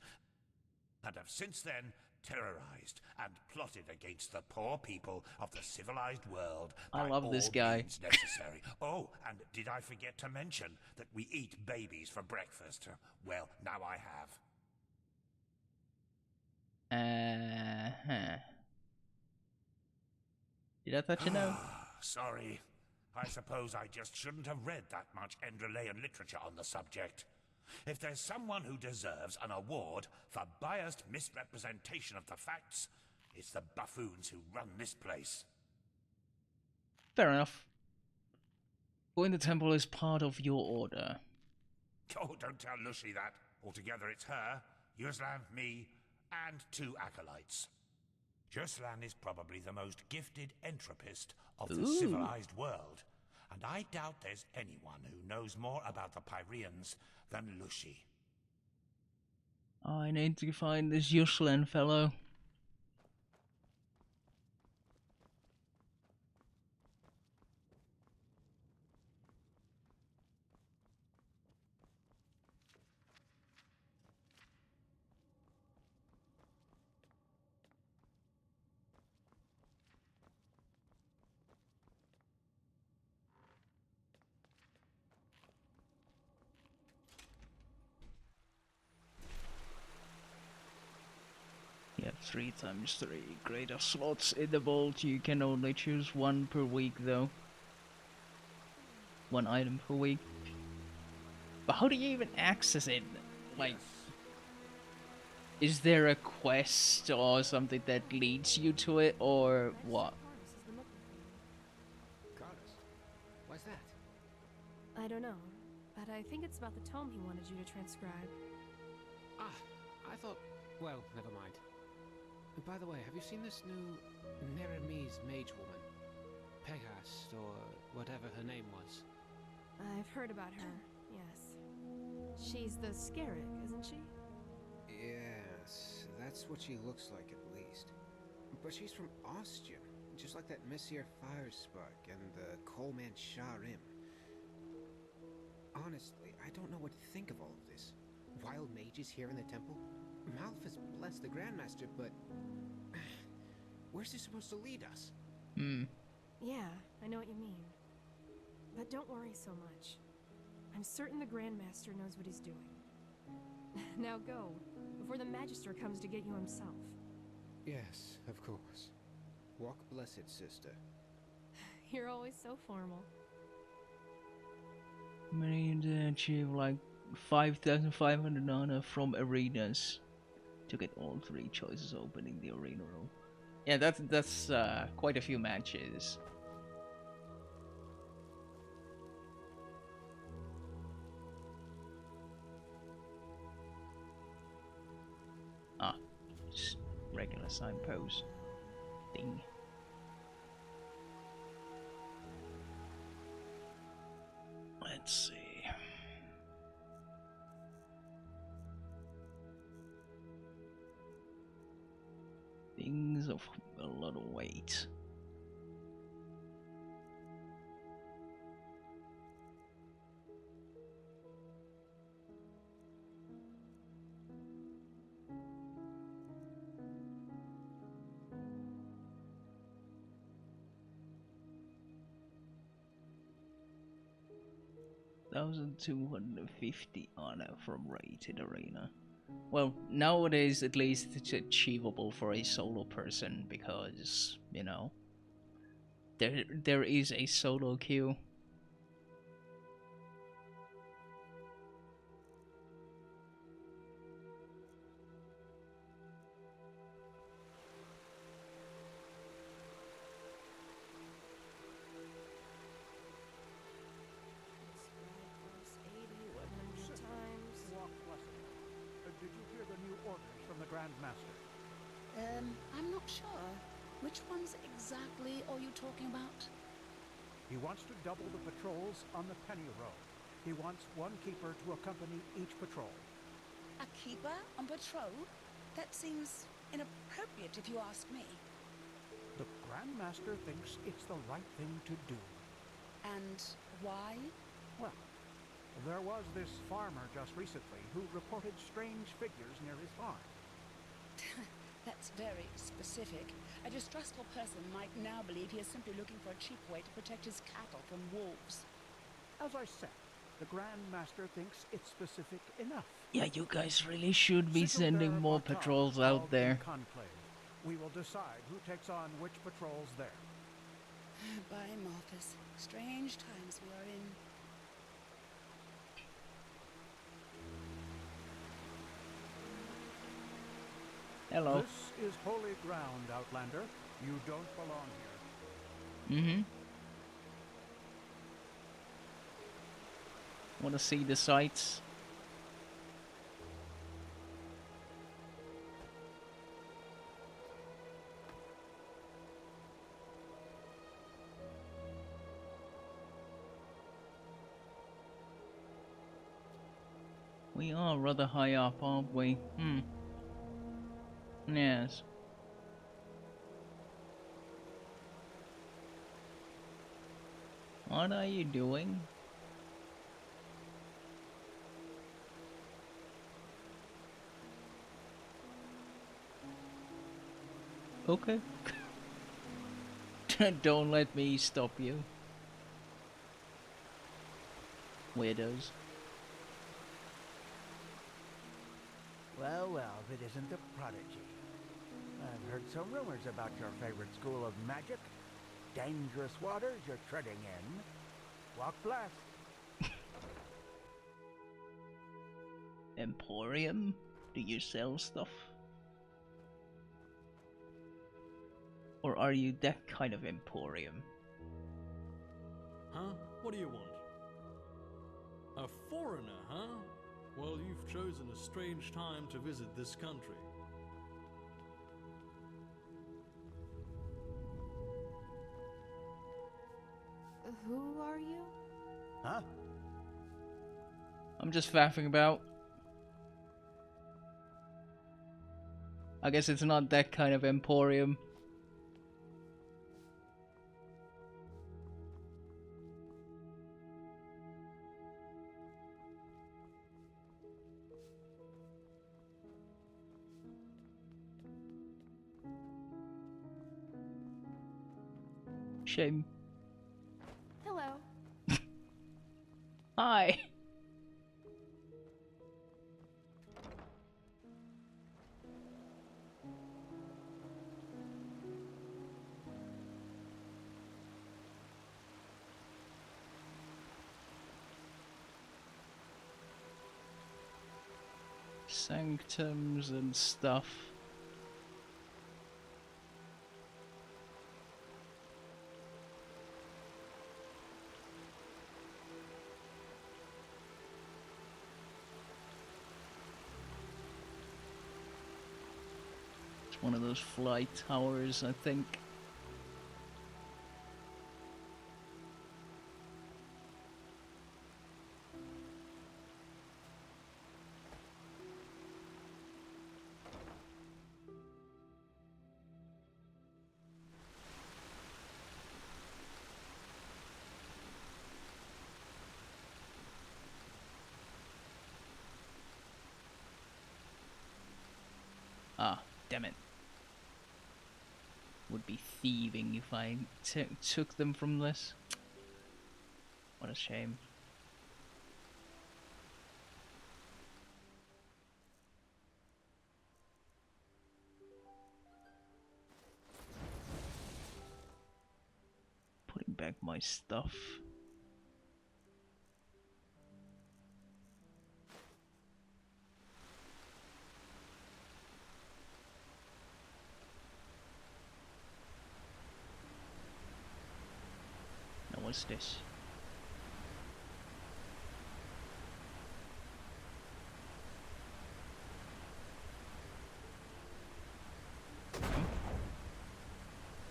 and have since then terrorized and plotted against the poor people of the civilized world. I love this guy. Means necessary. Oh, and did I forget to mention that we eat babies for breakfast? Well, now I have. Did I touch a note? Sorry. I suppose I just shouldn't have read that much Enderalian literature on the subject. If there's someone who deserves an award for biased misrepresentation of the facts, it's the buffoons who run this place. Fair enough. Going to the temple is part of your order. Oh, don't tell Lucy that. Altogether it's her, Yuslan, me, and 2 acolytes. Yuslan is probably the most gifted entropist of the civilized world, and I doubt there's anyone who knows more about the Pyreans than Lucy. I need to find this Yuslan fellow. 3 times 3 greater slots in the vault. You can only choose one per week though. One item per week. But how do you even access it? Like, is there a quest or something that leads you to it, or what? Carlos, what's that? I don't know, but I think it's about the tome he wanted you to transcribe. Ah, I thought... Well, never mind. And by the way, have you seen this new Neremise mage woman? Pegas, or whatever her name was. I've heard about her, yes. She's the Scarab, isn't she? Yes, that's what she looks like at least. But she's from Ostia, just like that Messier Firespark and the Coalman Sharim. Honestly, I don't know what to think of all of this. Wild mages here in the temple? Malphas bless the Grandmaster, but... where's this supposed to lead us? Yeah, I know what you mean. But don't worry so much. I'm certain the Grandmaster knows what he's doing. Now go, before the Magister comes to get you himself. Yes, of course. Walk blessed, sister. You're always so formal. Many to achieve like 5,500 honor from arenas to get all 3 choices open in the arena room. Yeah, that's quite a few matches. Ah, just regular signpost thing. Let's see. Things of a lot of weight. $1,250 honor from rated arena. Well, nowadays at least it's achievable for a solo person because, you know, there is a solo queue. Did you hear the new orders from the Grand Master? I'm not sure. Which ones exactly are you talking about? He wants to double the patrols on the Penny Row. He wants one keeper to accompany each patrol. A keeper on patrol? That seems inappropriate if you ask me. The Grand Master thinks it's the right thing to do. And why? Well, there was this farmer just recently who reported strange figures near his farm. That's very specific. A distrustful person might now believe he is simply looking for a cheap way to protect his cattle from wolves. As I said, the Grand Master thinks it's specific enough. Yeah, you guys really should be sending more patrols out there. Conclave. We will decide who takes on which patrols there. By Malphas, strange times we are in. Hello. This is holy ground, Outlander. You don't belong here. Mm-hmm. Want to see the sights? We are rather high up, aren't we? Yes. What are you doing? Okay. Don't let me stop you. Weirdos. Well, well, if it isn't the prodigy. I've heard some rumors about your favorite school of magic. Dangerous waters you're treading in. Walk blessed. Emporium? Do you sell stuff? Or are you that kind of emporium? Huh? What do you want? A foreigner, huh? Well, you've chosen a strange time to visit this country. Who are you? Huh? I'm just faffing about. I guess it's not that kind of emporium. Shame. Hello. Hi. Sanctums and stuff. It's one of those flight towers, I think. Ah, damn it. Would be thieving if I took them from this. What a shame. Putting back my stuff. Now what's this?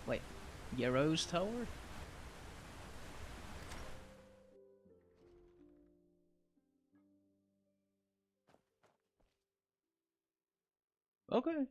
Wait, Yarrow's tower? Okay.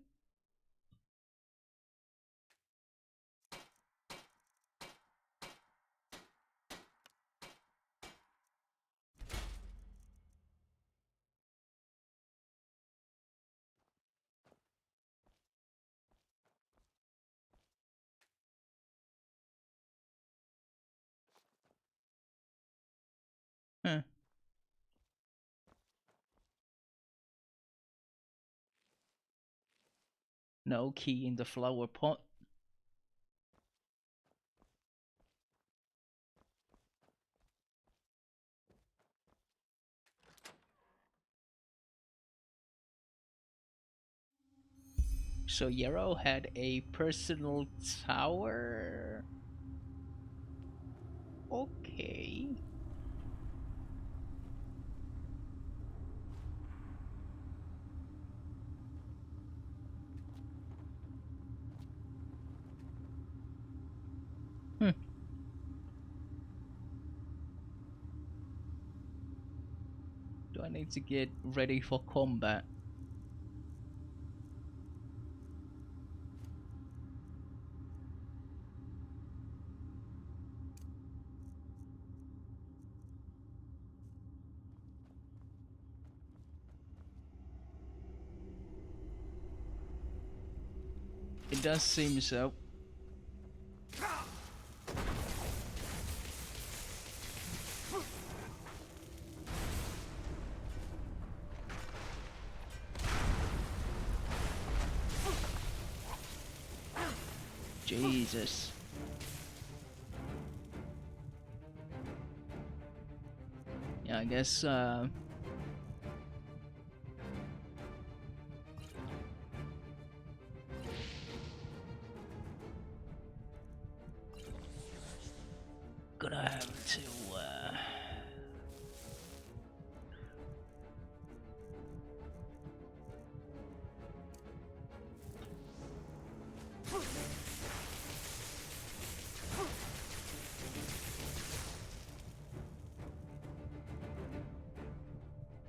Huh. No key in the flower pot. So Yarrow had a personal tower? Okay. Do I need to get ready for combat? It does seem so. Jesus. Yeah, I guess, gonna have to,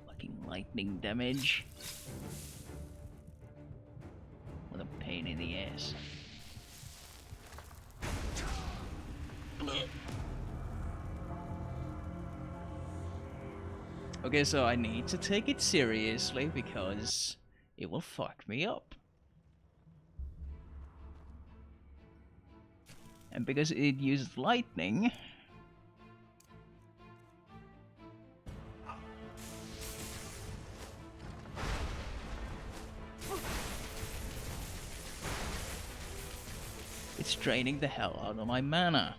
fucking lightning damage. What a pain in the ass. Okay, so I need to take it seriously because it will fuck me up. And because it used lightning, it's draining the hell out of my mana.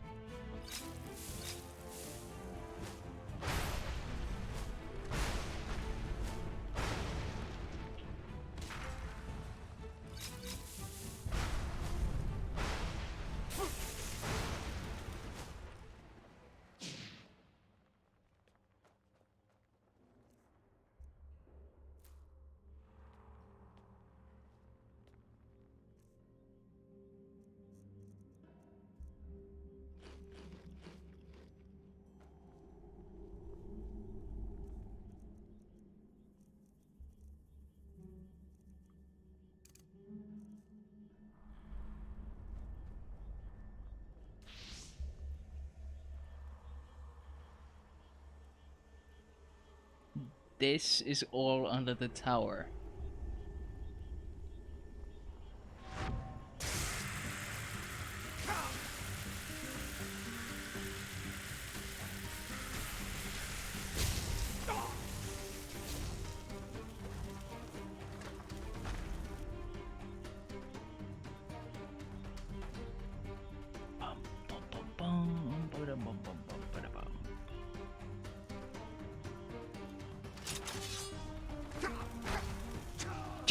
This is all under the tower.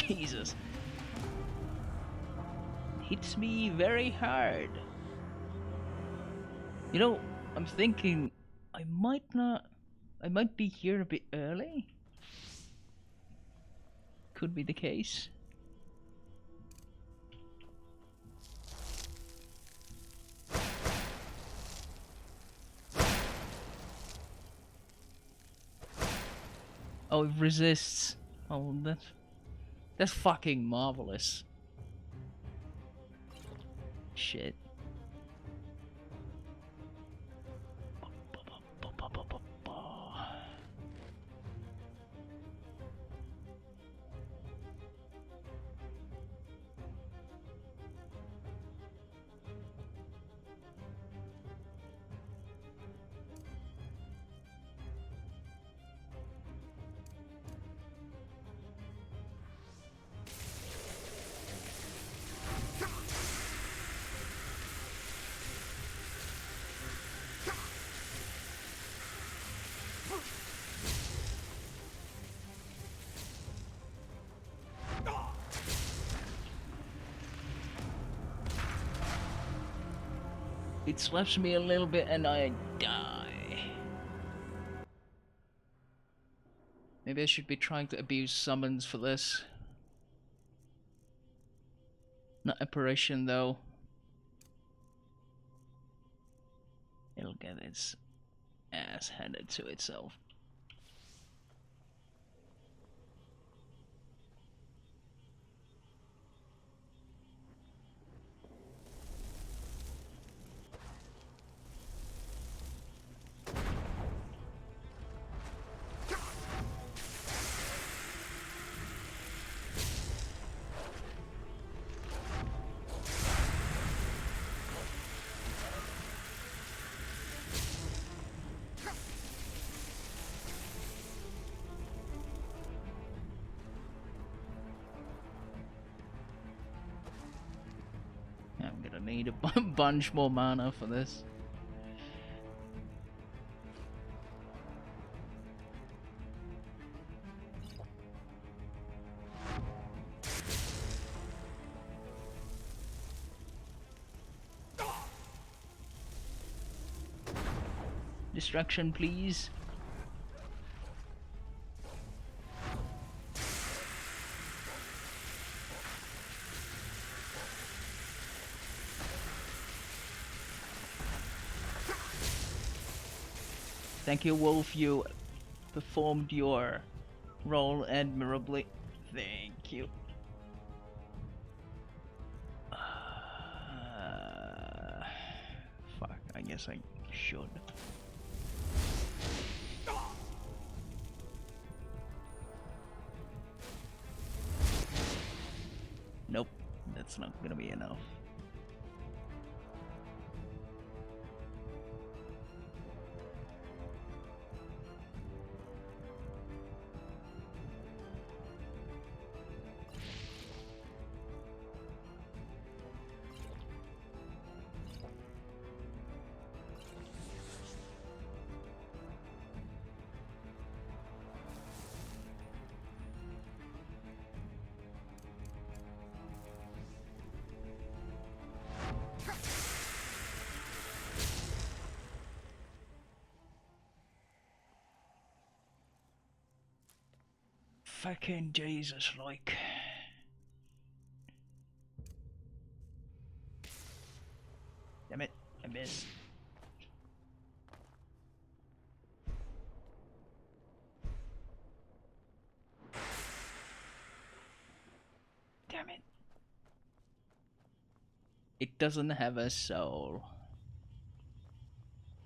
Jesus. Hits me very hard. You know, I'm thinking I might be here a bit early. Could be the case. Oh, it resists. Oh, that's fucking marvelous. Shit. It slaps me a little bit and I die. Maybe I should be trying to abuse summons for this. Not apparition though. It'll get its ass handed to itself. need a bunch more mana for this. Distraction, please. Thank you, Wolf. You performed your role admirably. Thank you. Fuck, I guess I should. Nope, that's not gonna be enough. Fucking Jesus, like. Damn it, I missed. Damn it. It doesn't have a soul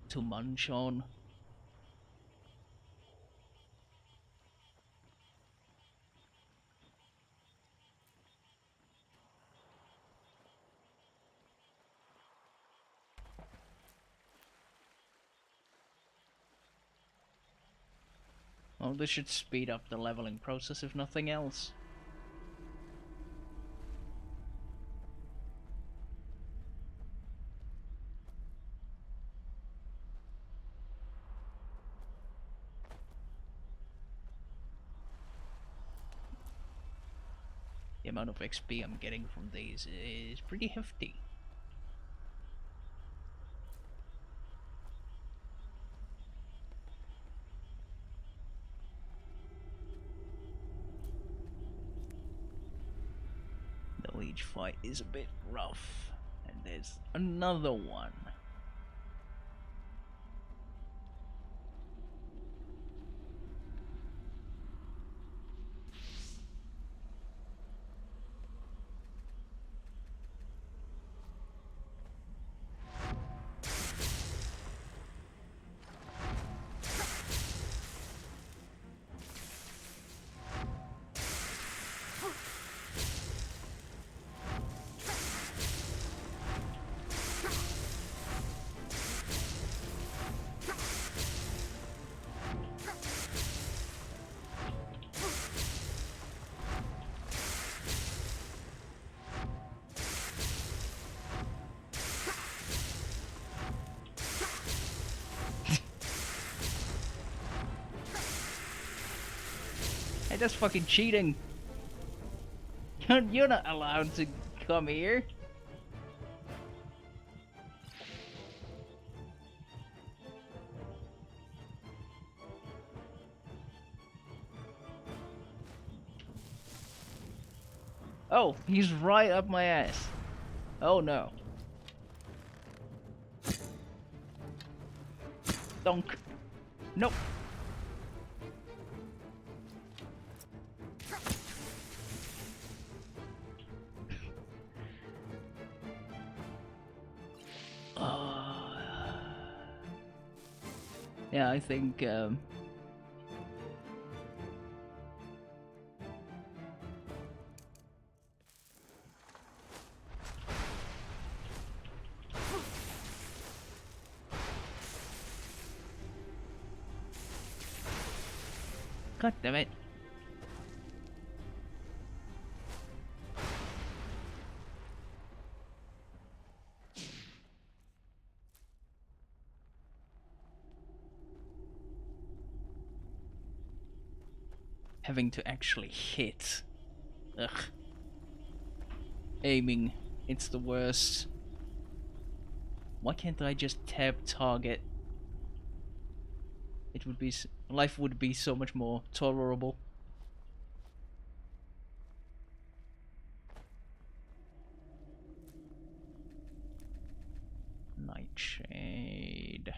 to munch on. Well, this should speed up the leveling process if nothing else. The amount of XP I'm getting from these is pretty hefty. The leech fight is a bit rough, and there's another one. Hey, that's fucking cheating. You're not allowed to come here. Oh, he's right up my ass. Oh no. Donk. Nope. Yeah, I think God damn it. having to actually hit. Ugh. Aiming, it's the worst. Why can't I just tab target? It would be life would be so much more tolerable. Nightshade.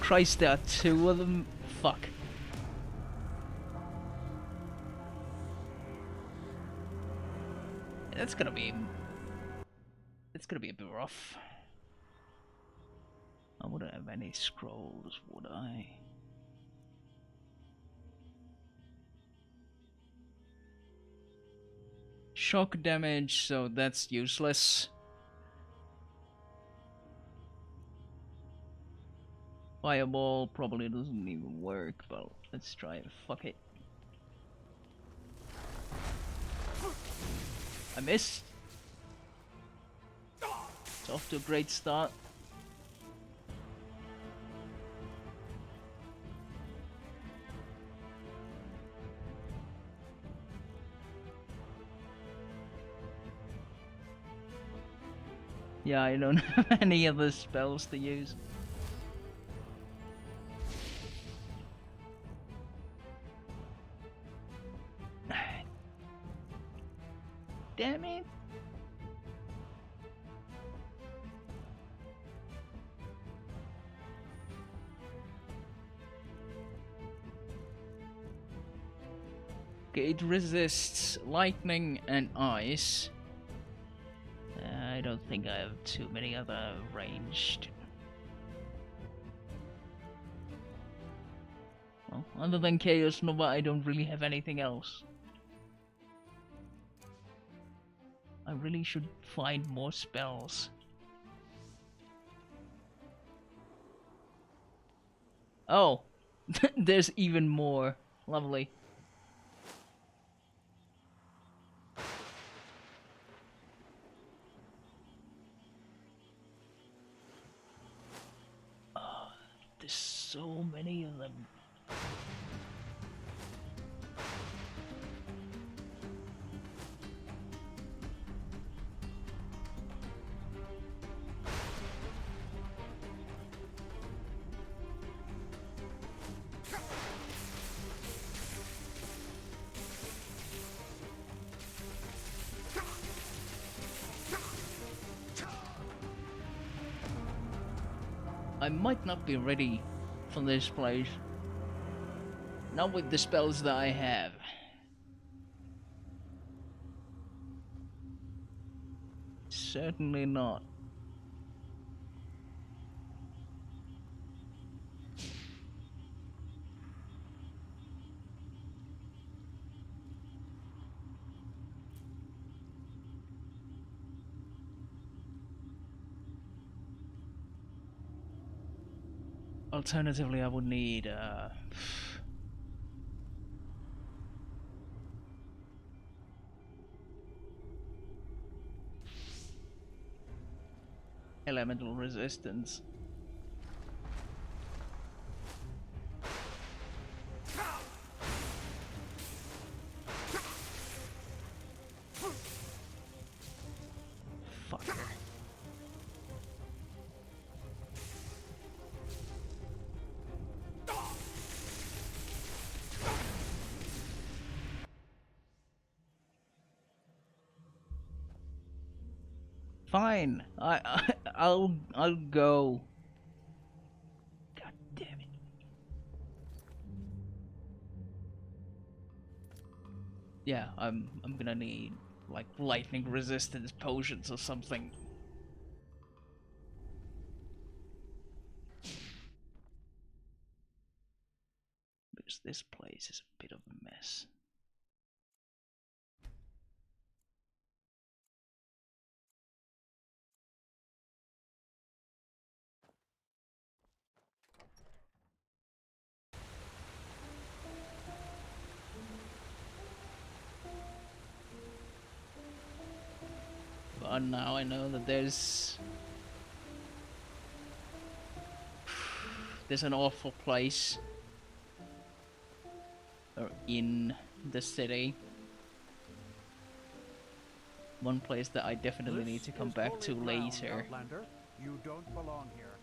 Christ, there are two of them. Fuck. That's gonna be a bit rough. I wouldn't have any scrolls, would I? Shock damage, so that's useless. Fireball probably doesn't even work, but let's try it. Fuck it. I missed. It's off to a great start. Yeah, I don't have any other spells to use. Damn it. Okay, it resists lightning and ice. I don't think I have too many other ranged. Well, other than Chaos Nova, I don't really have anything else. I really should find more spells. Oh, there's even more. Lovely. Oh, there's so many of them. I might not be ready for this place. Not with the spells that I have. Certainly not. Alternatively, I would need elemental resistance. Fucker. Fine. I'll go. God damn it. Yeah, I'm gonna need like lightning resistance potions or something. Because this place is a bit of a mess. one now. I know that there's an awful place in the city. One place that I definitely need to come back to later. Outlander. You don't belong here.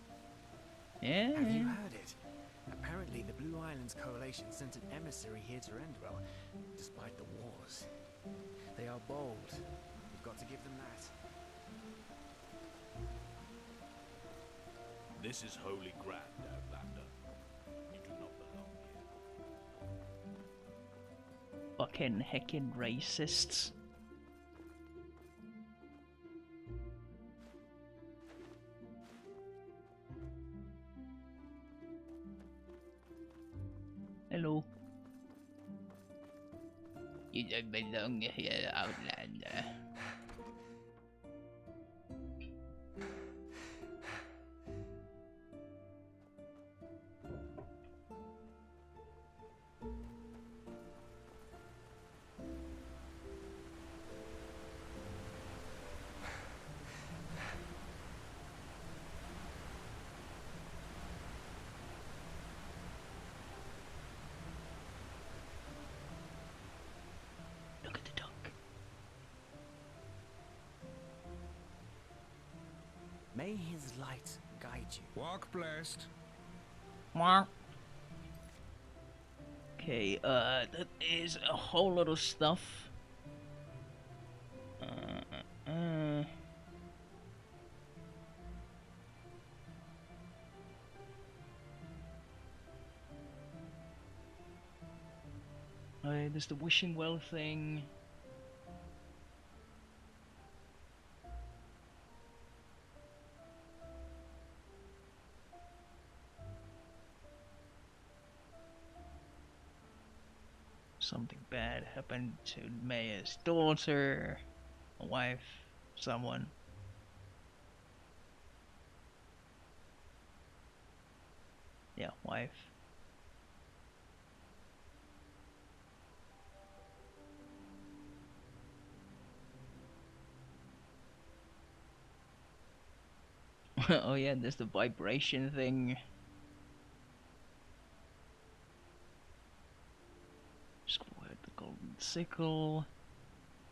Yeah. Have you heard it? Apparently the Blue Islands Coalition sent an emissary here to Enderal, despite the wars. They are bold. We've got to give them that. This is holy ground, Outlander. You do not belong here. Fucking heckin' racists. Hello. You don't belong here, Outlander. May his light guide you. Walk blessed. Okay, that is a whole lot of stuff. There's the wishing well thing. Something bad happened to Maya's daughter, a wife, someone. Yeah, wife. Oh yeah, there's the vibration thing. Squared the golden sickle.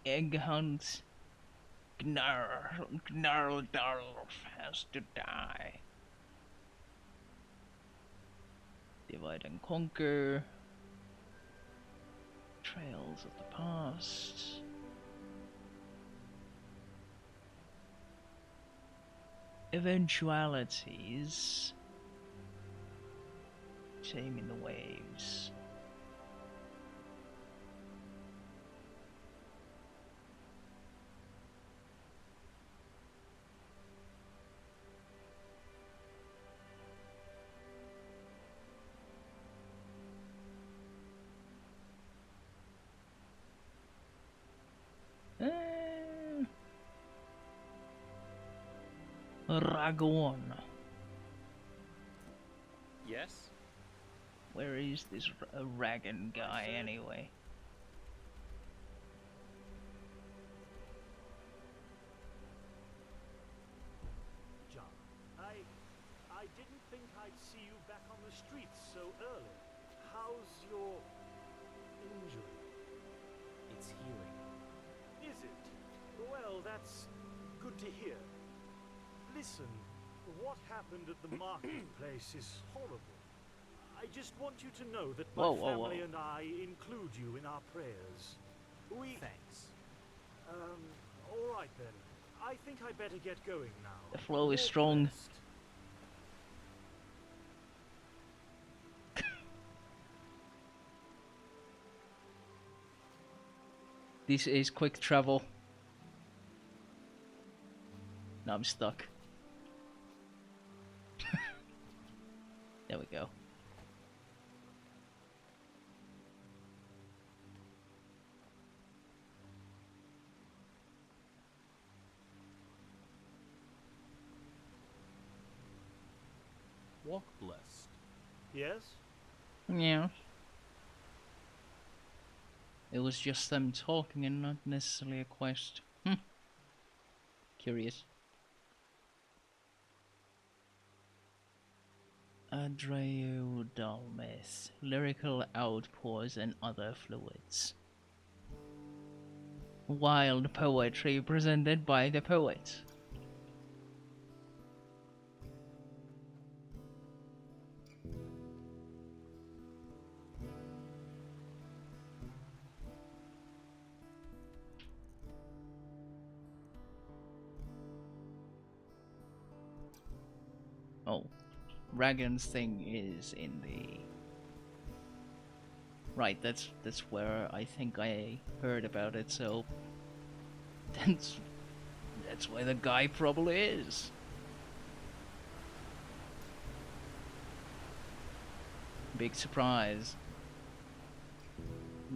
Egg hunt. Gnarldorf has to die. Divide and conquer. Trails of the past. Eventualities. Taming the waves. Ragon. Yes? Where is this Ragon guy anyway? John, I didn't think I'd see you back on the streets so early. How's your injury? It's healing. Is it? Well, that's good to hear. Listen, what happened at the marketplace is horrible. I just want you to know that my family and I include you in our prayers. Thanks. All right then. I think I better get going now. The flow is strong. This is quick travel. Now I'm stuck. There we go. Walk blessed. Yes? Yeah. It was just them talking and not necessarily a quest. Curious. Adreodalmeth, lyrical outpours and other fluids. Wild poetry presented by the poet. Oh, Ragon's thing is in the... Right, that's where I think I heard about it, so... That's where the guy probably is. Big surprise.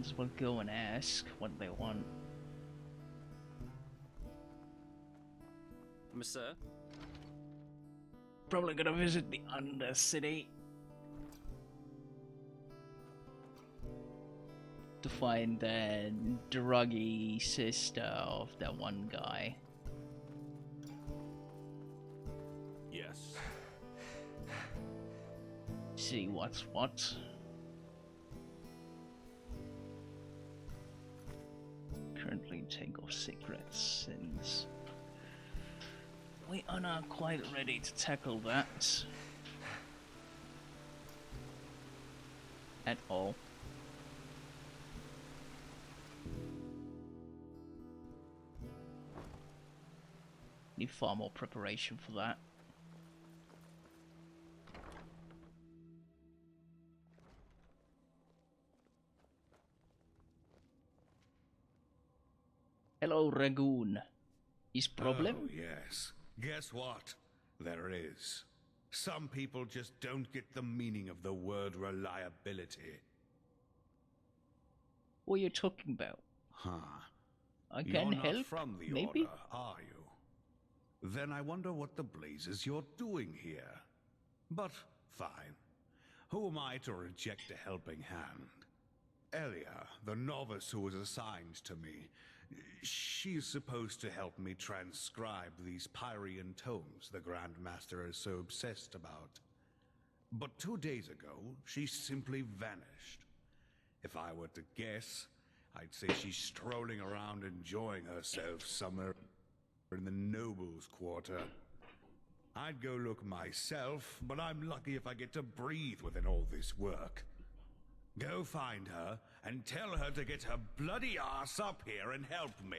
Just will go and ask what they want. Monsieur? Probably gonna visit the Undercity to find the druggy sister of that one guy. Yes. See what's what. Currently take off secrets since we are not quite ready to tackle that at all. Need far more preparation for that. Hello, Ragoon. Is problem? Oh, yes. Guess what? There is. Some people just don't get the meaning of the word reliability. What are you talking about? Huh. I can You're help, not from the maybe? Order, are you? Then I wonder what the blazes you're doing here. But, fine. Who am I to reject a helping hand? Elia, the novice who was assigned to me, she's supposed to help me transcribe these Pyrian tomes the Grand Master is so obsessed about. But 2 days ago, she simply vanished. If I were to guess, I'd say she's strolling around enjoying herself somewhere in the nobles' quarter. I'd go look myself, but I'm lucky if I get to breathe within all this work. Go find her and tell her to get her bloody ass up here and help me.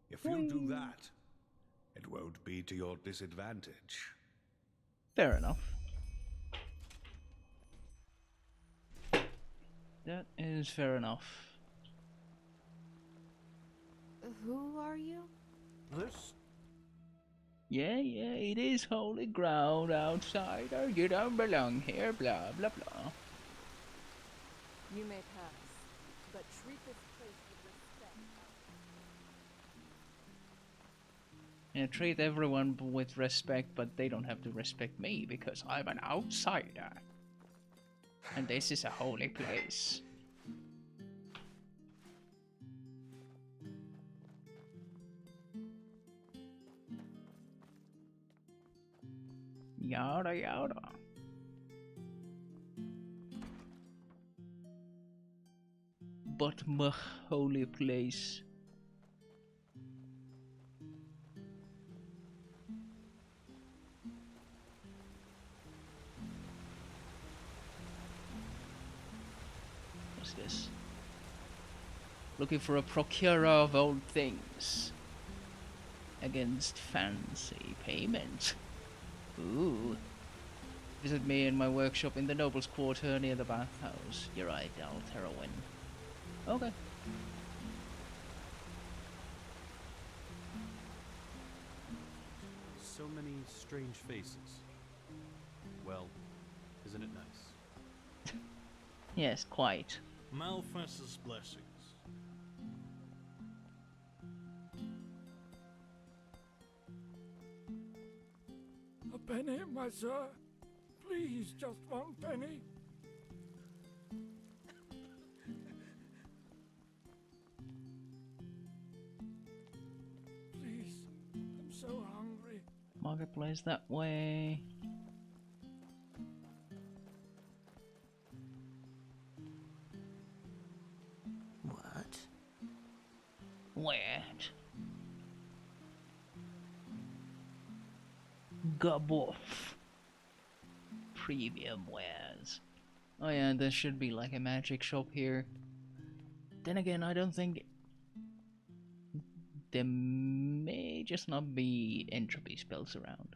If you do that, it won't be to your disadvantage. Fair enough. That is fair enough. Who are you? This? Yeah, it is holy ground, outsider. You don't belong here, blah, blah, blah. You may pass, but treat this place with respect. Yeah, treat everyone with respect, but they don't have to respect me because I'm an outsider. And this is a holy place. Yada yada. But my holy place. What's this? Looking for a procurer of old things. Against fancy payment. Ooh. Visit me in my workshop in the Nobles Quarter near the bathhouse. You're right, Alterowin. Okay. So many strange faces. Well, isn't it nice? Yes, quite. Malphas's blessings. A penny, my sir? Please, just 1 penny. Please, marketplace that way. What? What? Gaboff. Premium wares. Oh yeah, there should be like a magic shop here. Then again, I don't think there may just not be entropy spells around.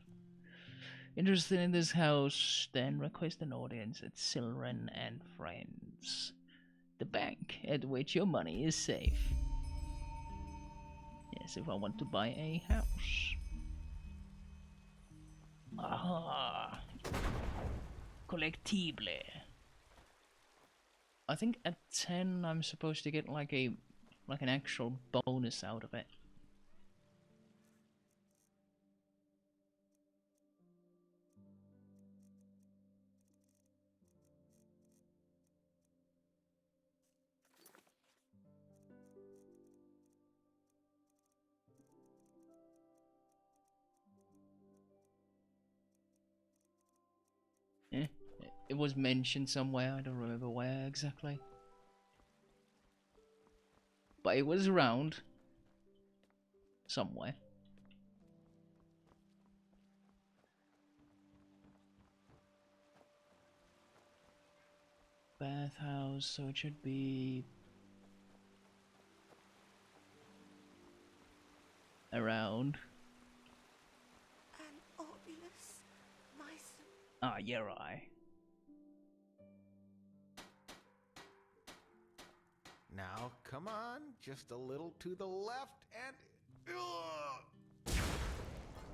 Interested in this house? Then request an audience at Silren and Friends, the bank at which your money is safe. Yes, if I want to buy a house. Aha! Collectible. I think at 10 I'm supposed to get like an actual bonus out of it. It was mentioned somewhere, I don't remember where exactly. But it was around somewhere. Bathhouse, so it should be around. An obvious mice. Ah, yeah, right. Now, come on, just a little to the left and...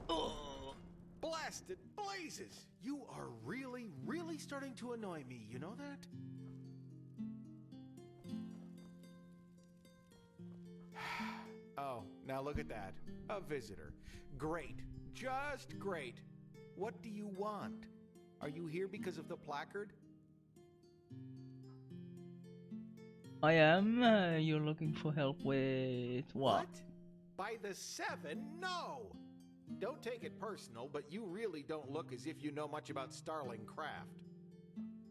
Oh. Blasted blazes! You are really, really starting to annoy me, you know that? Oh, now look at that. A visitor. Great. Just great. What do you want? Are you here because of the placard? I am. You're looking for help with what? By the 7? No! Don't take it personal, but you really don't look as if you know much about Starling craft.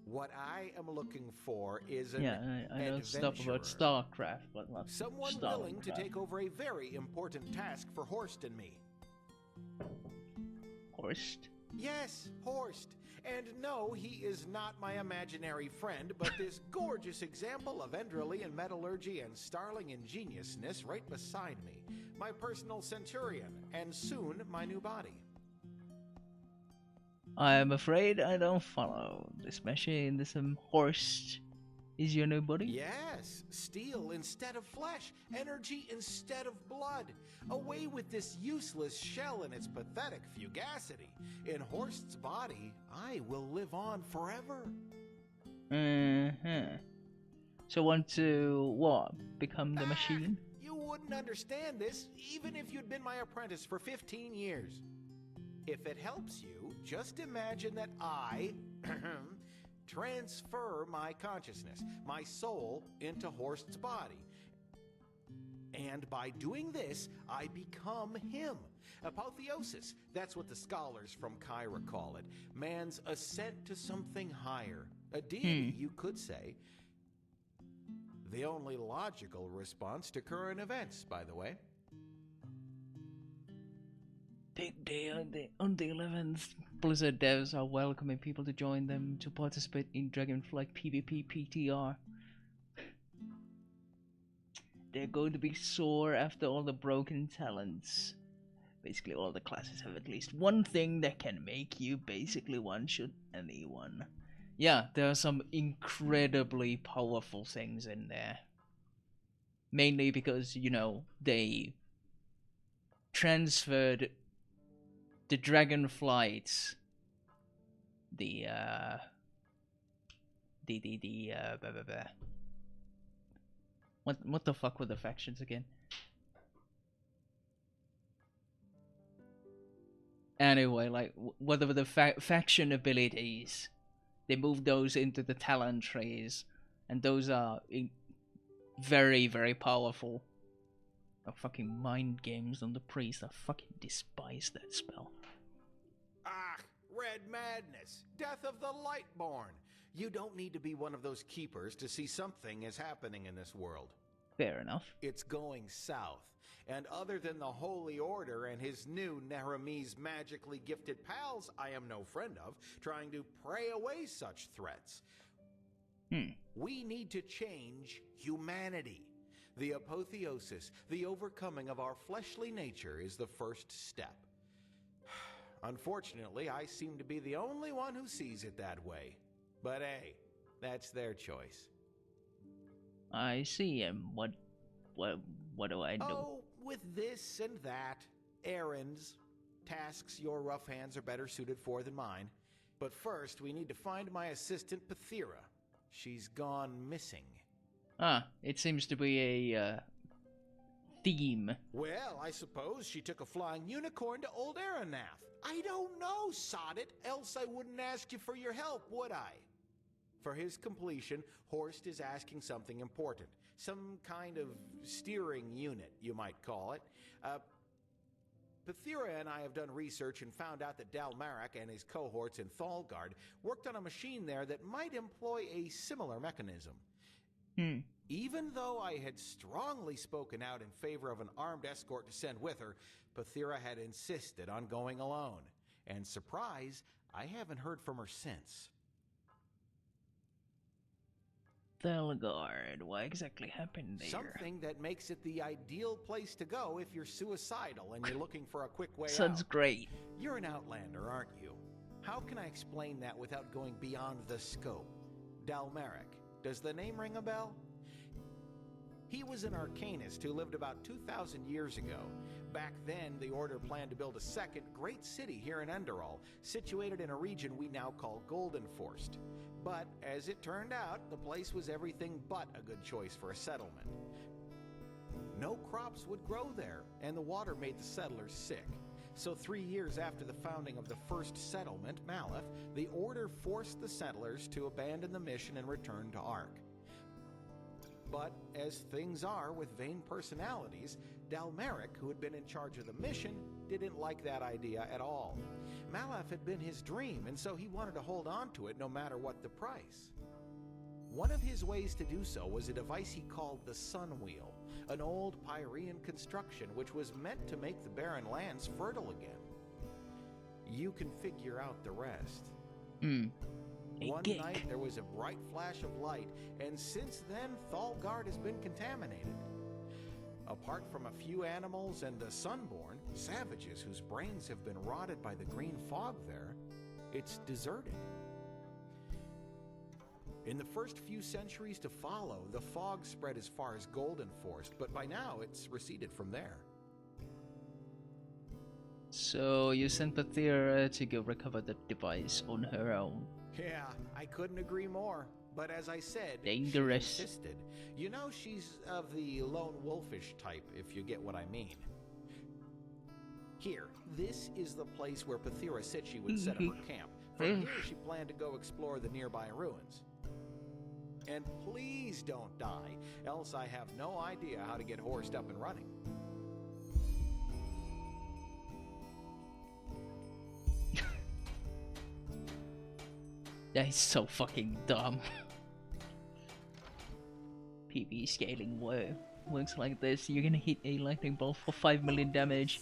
What I am looking for is an I know stuff about StarCraft, but not someone willing to take over a very important task for Horst and me. Horst? Yes, Horst. And no, he is not my imaginary friend, but this gorgeous example of Enderalian metallurgy and Starling ingeniousness right beside me. My personal centurion, and soon my new body. I am afraid I don't follow this machine. This Horst is your new buddy? Yes, steel instead of flesh, energy instead of blood. Away with this useless shell and its pathetic fugacity. In Horst's body, I will live on forever. So want to, what, become the machine? You wouldn't understand this, even if you'd been my apprentice for 15 years. If it helps you, just imagine that I transfer my consciousness, my soul, into Horst's body. And by doing this, I become him. Apotheosis, that's what the scholars from Kyra call it. Man's ascent to something higher. A deity, you could say. The only logical response to current events, by the way. Big day on the 11th. Blizzard devs are welcoming people to join them to participate in Dragonflight PvP PTR. They're going to be sore after all the broken talents. Basically all the classes have at least one thing that can make you basically one-shot anyone. Yeah, there are some incredibly powerful things in there. Mainly because, you know, they transferred the Dragonflights, what the fuck were the factions again? Anyway, like whatever the faction abilities, they moved those into the talent trees, and those are very, very powerful. Oh, fucking mind games on the priest. I fucking despise that spell. Ah, red madness, death of the Lightborn. You don't need to be one of those keepers to see something is happening in this world. Fair enough. It's going south. And other than the Holy Order and his new Naramese magically gifted pals I am no friend of, trying to pray away such threats. We need to change humanity. The apotheosis, the overcoming of our fleshly nature, is the first step. Unfortunately, I seem to be the only one who sees it that way. But hey, that's their choice. I see. And what do I do? Oh, with this and that, errands, tasks your rough hands are better suited for than mine. But first, we need to find my assistant, Pathira. She's gone missing. Ah, it seems to be a theme. Well, I suppose she took a flying unicorn to Old Aranath. I don't know, sod it, else I wouldn't ask you for your help, would I? For his completion, Horst is asking something important. Some kind of steering unit, you might call it. Pathira and I have done research and found out that Dalmaric and his cohorts in Thalgard worked on a machine there that might employ a similar mechanism. Even though I had strongly spoken out in favor of an armed escort to send with her, Pathira had insisted on going alone. And surprise, I haven't heard from her since. Thalgard, what exactly happened there? Something that makes it the ideal place to go if you're suicidal and you're looking for a quick way Sounds out. great. You're an outlander, aren't you? How can I explain that without going beyond the scope? Dalmaric, does the name ring a bell? He was an arcanist who lived about 2,000 years ago. Back then, the Order planned to build a second great city here in Enderal, situated in a region we now call Goldenforst. But, as it turned out, the place was everything but a good choice for a settlement. No crops would grow there, and the water made the settlers sick. So 3 years after the founding of the first settlement, Malif, the Order forced the settlers to abandon the mission and return to Ark. But, as things are with vain personalities, Dalmaric, who had been in charge of the mission, didn't like that idea at all. Malif had been his dream, and so he wanted to hold on to it no matter what the price. One of his ways to do so was a device he called the Sun Wheel, an old Pyrean construction which was meant to make the barren lands fertile again. You can figure out the rest. One night there was a bright flash of light, and since then Thalgard has been contaminated. Apart from a few animals and the Sunborn, savages whose brains have been rotted by the green fog there, it's deserted. In the first few centuries to follow, the fog spread as far as Goldenforst, but by now it's receded from there. So you sent Pathira to go recover the device on her own. Yeah, I couldn't agree more. But as I said, dangerous. She insisted. You know, she's of the lone wolfish type, if you get what I mean. Here, this is the place where Pathira said she would set up her camp. From here, she planned to go explore the nearby ruins. And please don't die, else I have no idea how to get Horst up and running. That is so fucking dumb. PvE scaling works like this. You're gonna hit a lightning bolt for 5 million damage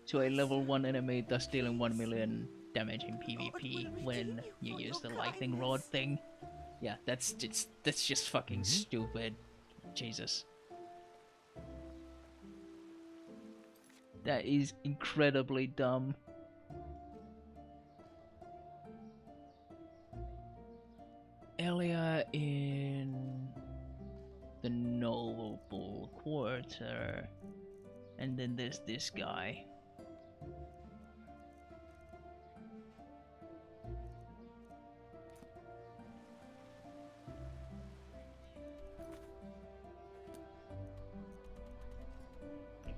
to a level 1 enemy, thus dealing 1 million damage in PvP when you use the lightning rod thing. Yeah, that's just fucking stupid. Jesus. That is incredibly dumb. Elia in the Noble Quarter, and then there's this guy.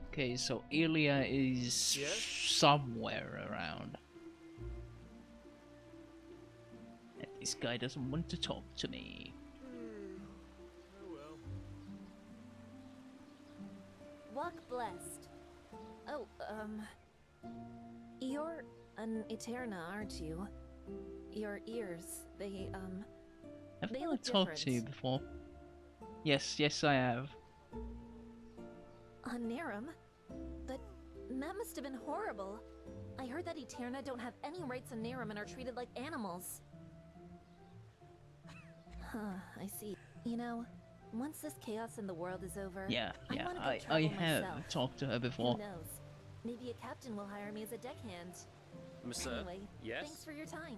Okay, so Elia is somewhere around. And this guy doesn't want to talk to me. Oh well. Walk blessed. Oh, you're an Eterna, aren't you? Your ears, they Have they I look talked to you different. before? Yes, I have. On Narum? That must have been horrible. I heard that Eterna don't have any rights in Narum and are treated like animals. Huh, I see. You know, once this chaos in the world is over, Yeah, I wanna go I travel have myself. talked to her before. Who knows? Maybe a captain will hire me as a deckhand. Monsieur? Anyway, Yes? thanks for your time.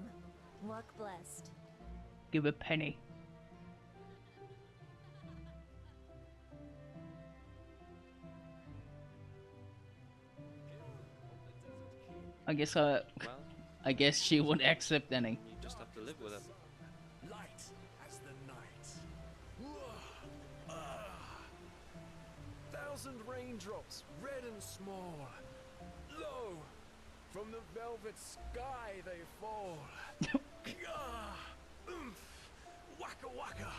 Walk blessed. Give a penny. I guess she would accept any. You just have to live with it. Light as the night. Thousand raindrops, red and small. Lo, from the velvet sky they fall. Waka waka.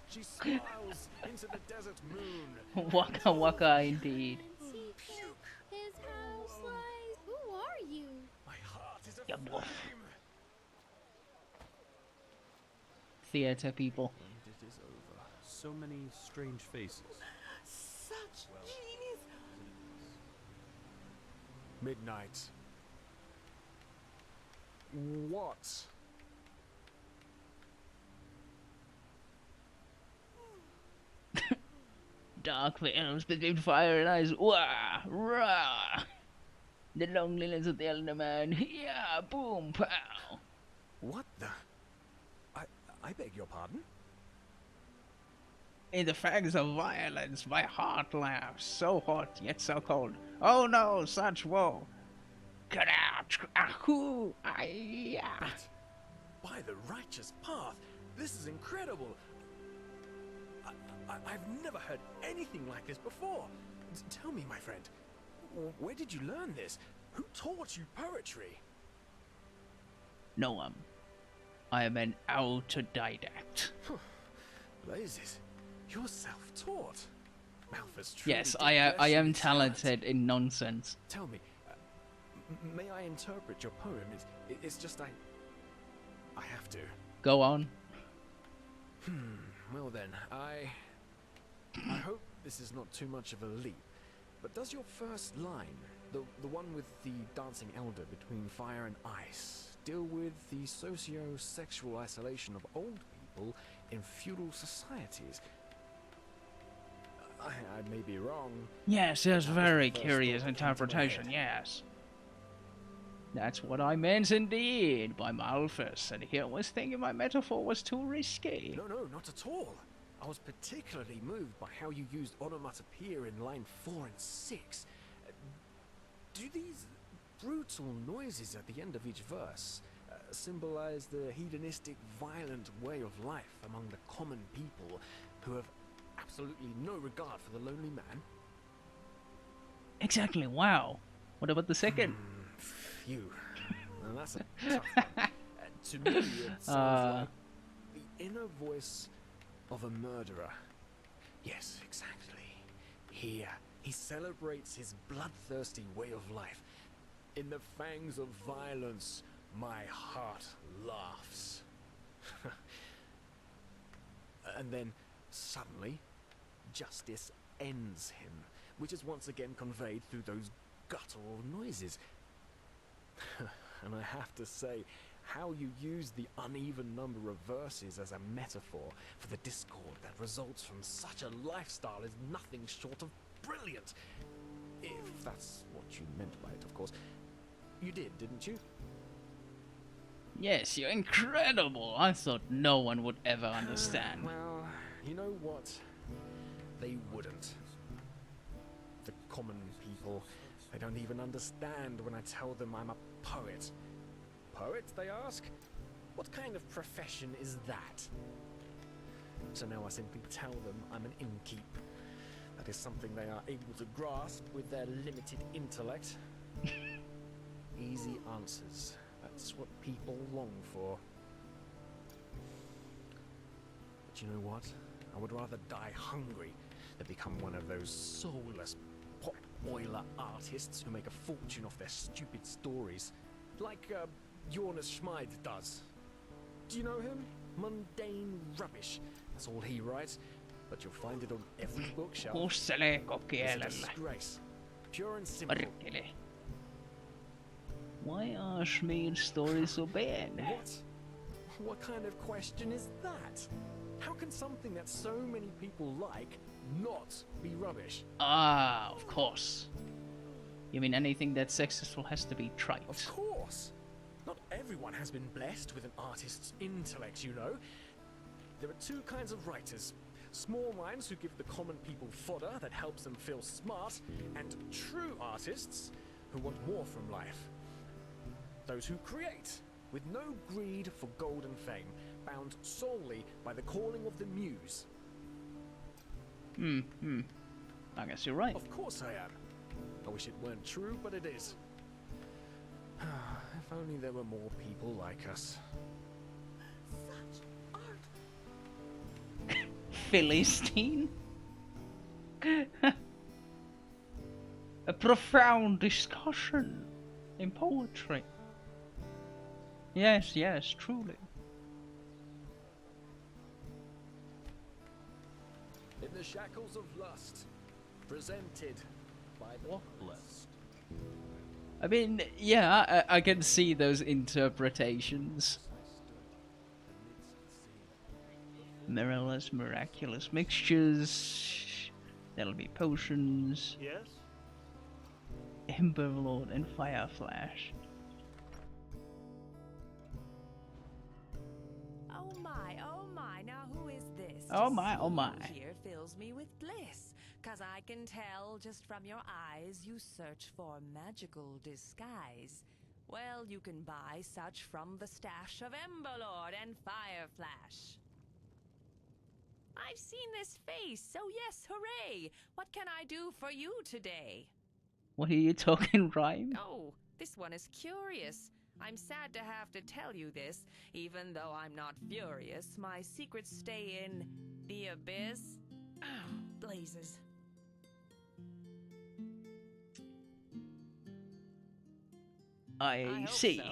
She smiles into the desert moon. Waka waka indeed. His house lies. Who are you? My heart is Yeah, aflame. Theater people. And it is over. So many strange faces. Such genius. Midnight. What? Dark veils between fire and ice. Wah! Rah! The loneliness of the elder man. Yeah! Boom! Pow! What the? I beg your pardon? In the fangs of violence, my heart laughs. So hot, yet so cold. Oh no, such woe! Cut out! Ahoo! Yeah! By the righteous path, this is incredible. I've never heard anything like this before. Tell me, my friend, where did you learn this? Who taught you poetry? No one. I am an autodidact. Blazes, you're self-taught. Malthus truly Yes, did I bless you am with talented in nonsense. Tell me, may I interpret your poem? It's just I have to. Go on. Well then, I hope this is not too much of a leap, but does your first line, the one with the dancing elder between fire and ice, deal with the socio-sexual isolation of old people in feudal societies? I may be wrong. Yes, that's but that was very the first curious thought that came to my interpretation, head. yes. That's what I meant indeed by Malthus, and he was thinking my metaphor was too risky. No, not at all. I was particularly moved by how you used onomatopoeia in line 4 and 6. Do these brutal noises at the end of each verse symbolize the hedonistic, violent way of life among the common people who have absolutely no regard for the lonely man? Exactly, wow. What about the second? Phew. And that's a tough one. To me, it sounds like the inner voice of a murderer. Yes, exactly. Here, he celebrates his bloodthirsty way of life. In the fangs of violence, my heart laughs. And then, suddenly, justice ends him, which is once again conveyed through those guttural noises. And I have to say, how you use the uneven number of verses as a metaphor for the discord that results from such a lifestyle is nothing short of brilliant. If that's what you meant by it, of course. You did, didn't you? Yes, you're incredible. I thought no one would ever understand. Well, you know what? They wouldn't. The common people, they don't even understand when I tell them I'm a poet. Poet, they ask? What kind of profession is that? So now I simply tell them I'm an innkeep. That is something they are able to grasp with their limited intellect. Easy answers. That's what people long for. But you know what? I would rather die hungry than become one of those soulless oiler artists who make a fortune off their stupid stories. Like, Jonas Schmid does. Do you know him? Mundane rubbish. That's all he writes. But you'll find it on every bookshelf. It's a disgrace. Pure and simple. Why are Schmid's stories so bad? What kind of question is that? How can something that so many people like not be rubbish? Ah, of course. You mean anything that's successful has to be trite? Of course. Not everyone has been blessed with an artist's intellect, you know. There are two kinds of writers. Small minds who give the common people fodder that helps them feel smart, and true artists who want more from life. Those who create, with no greed for gold and fame, bound solely by the calling of the muse. I guess you're right. Of course I am. I wish it weren't true, but it is. If only there were more people like us. Such art. Philistine? A profound discussion in poetry. Yes, yes, truly. In the shackles of lust, presented by the blessed. I mean, yeah, I can see those interpretations. Mirrorless, miraculous mixtures. There'll be potions. Yes? Emberlord and Fire Flash. Oh my, now who is this? Oh my, oh my. Here fills me with bliss, 'cause I can tell just from your eyes you search for magical disguise. Well, you can buy such from the stash of Emberlord and Fire Flash. I've seen this face, so yes, hooray! What can I do for you today? What are you talking, rhyme? Oh, this one is curious. I'm sad to have to tell you this, even though I'm not furious. My secrets stay in the abyss. Blazes. I see. So.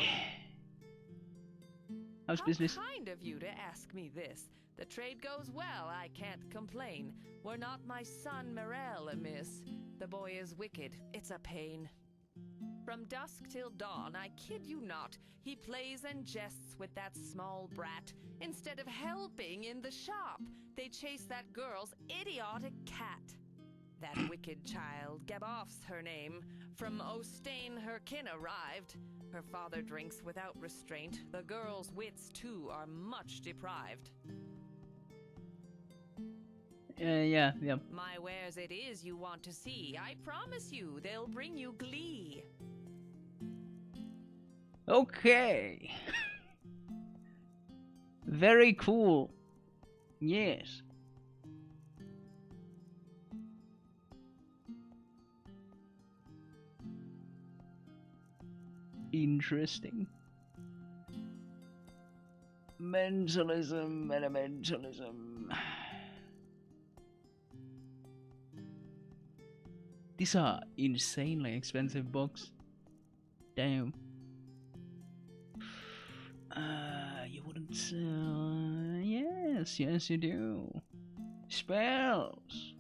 How's business? How kind of you to ask me this. The trade goes well, I can't complain. Were not my son Morel amiss. The boy is wicked, it's a pain. From dusk till dawn, I kid you not, he plays and jests with that small brat. Instead of helping in the shop, they chase that girl's idiotic cat. That wicked child, Gaboff's her name, from Ostain her kin arrived. Her father drinks without restraint, the girl's wits too are much deprived. Yeah. My wares it is you want to see, I promise you they'll bring you glee. Okay. Very cool. Yes. Interesting. Mentalism, elementalism. These are insanely expensive books. Damn. You wouldn't yes you do. Spells.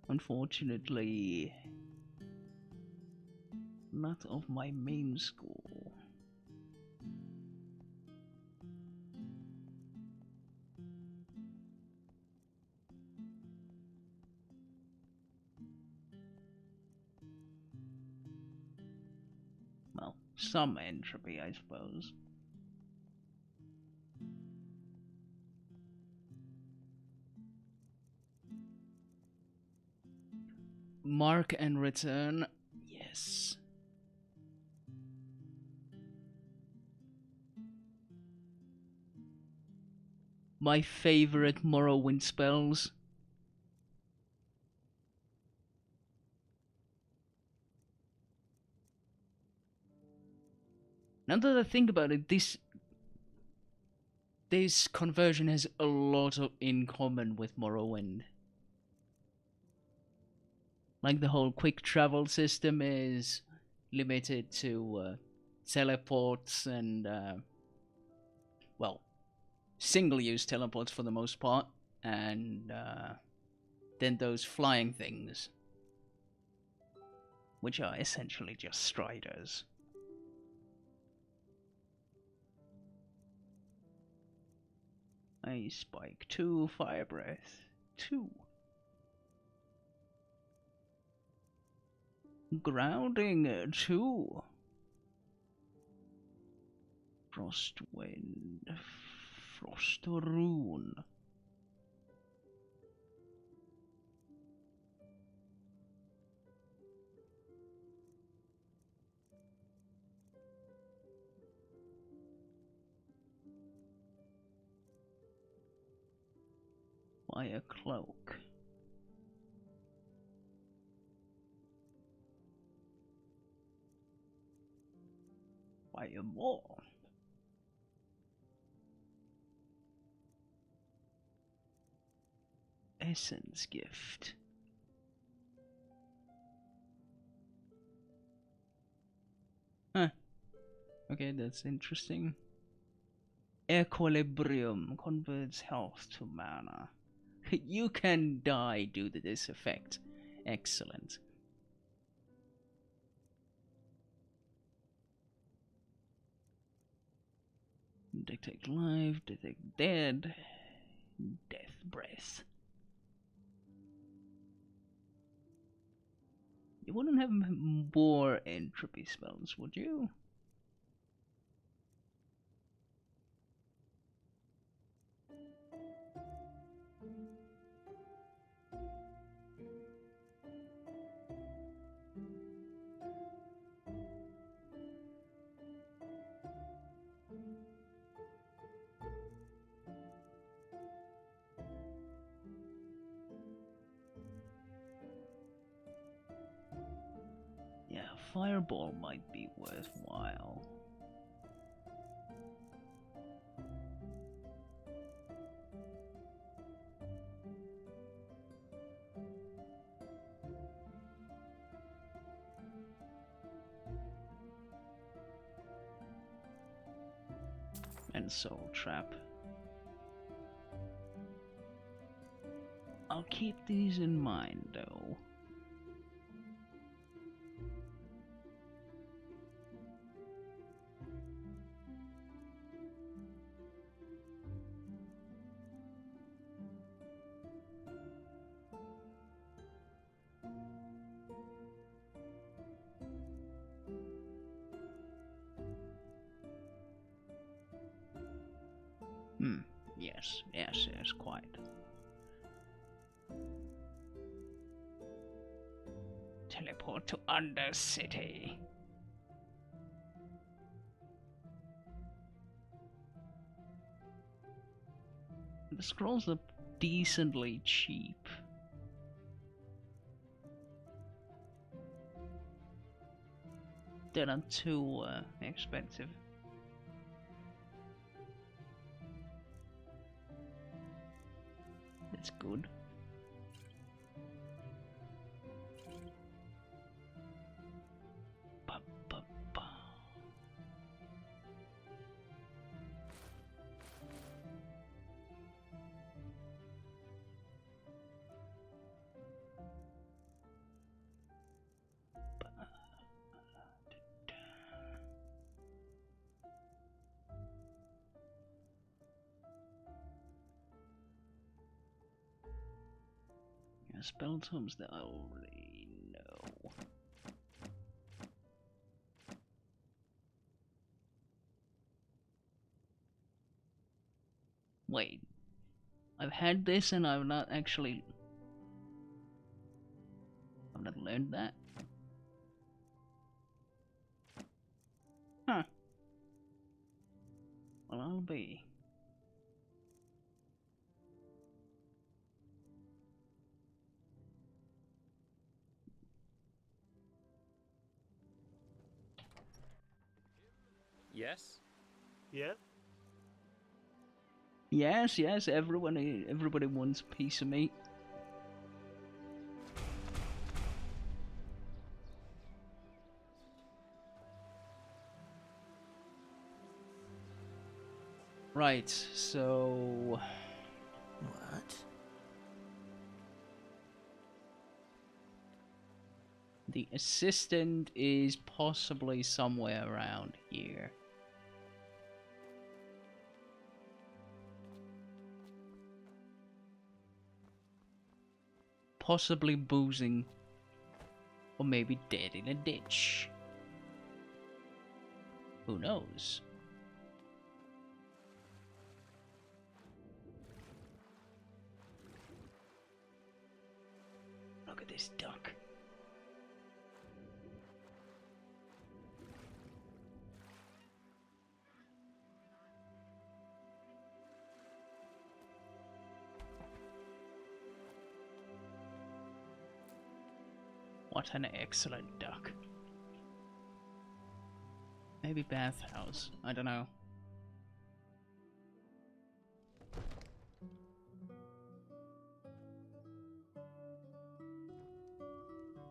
Unfortunately, not of my main school. Well, some entropy, I suppose. Mark and return. Yes. My favorite Morrowind spells. Now that I think about it, this conversion has a lot in common with Morrowind. Like the whole quick travel system is limited to teleports and, well, single-use teleports for the most part, and then those flying things, which are essentially just striders. Ice Spike 2, Fire Breath 2. Grounding 2. Frostwind, Frost Rune. Fire Cloak. Fire Mort. Essence Gift. Huh. Okay, that's interesting. Equilibrium converts health to mana. You can die due to this effect. Excellent. Detect life, detect dead, death breath. You wouldn't have more entropy spells, would you? Yeah, Fireball might be worthwhile. And Soul Trap. I'll keep these in mind, though. Yes, quite. Teleport to Undercity. The scrolls are decently cheap. They're not too expensive. That's good. Spell tomes that I already know. Wait, I've had this and I've not learned that? Huh. Well, I'll be. Yes? Yeah? Yes, everybody wants a piece of meat. Right, so... What? The assistant is possibly somewhere around here. Possibly boozing. Or maybe dead in a ditch. Who knows? Look at this duck. What an excellent duck. Maybe bathhouse. I don't know.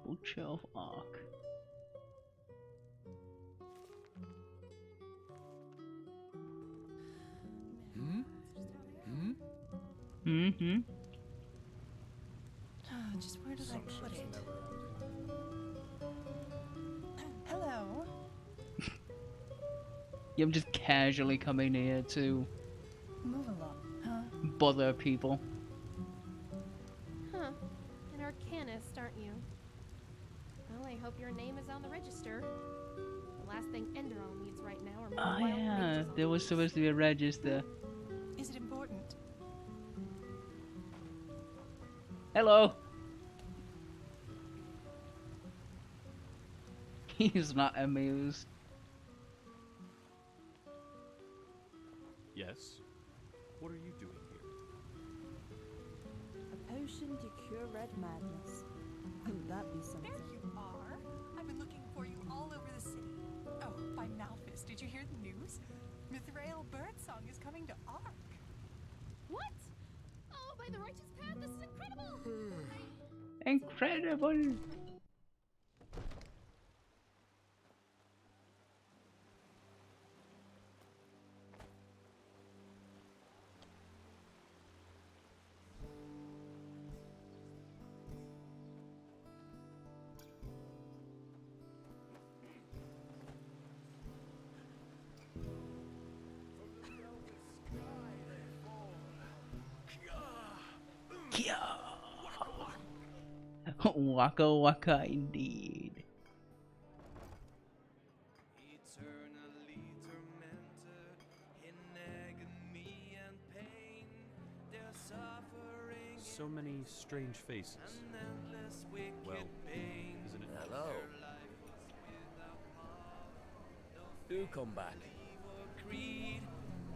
Bookshelf Arc. Mm-hmm. Oh, just where did I put it? Hello. Yeah, I'm just casually coming here to Move along, huh? bother people. Huh. An arcanist, aren't you? Well, I hope your name is on the register. The last thing Enderal needs right now are more Oh wild yeah, creatures on there was supposed to be a register. Is it important? Hello! He's not amused. Yes? What are you doing here? A potion to cure red madness. Wouldn't that be something? There you are. I've been looking for you all over the city. Oh, by Malphas, did you hear the news? Mithril Birdsong is coming to Ark. What? Oh, by the righteous path, this is incredible! Incredible! Waka waka indeed. Eternally tormented in agony and pain, their suffering. So many strange faces. Well, isn't it? Hello. Do come back. Creed,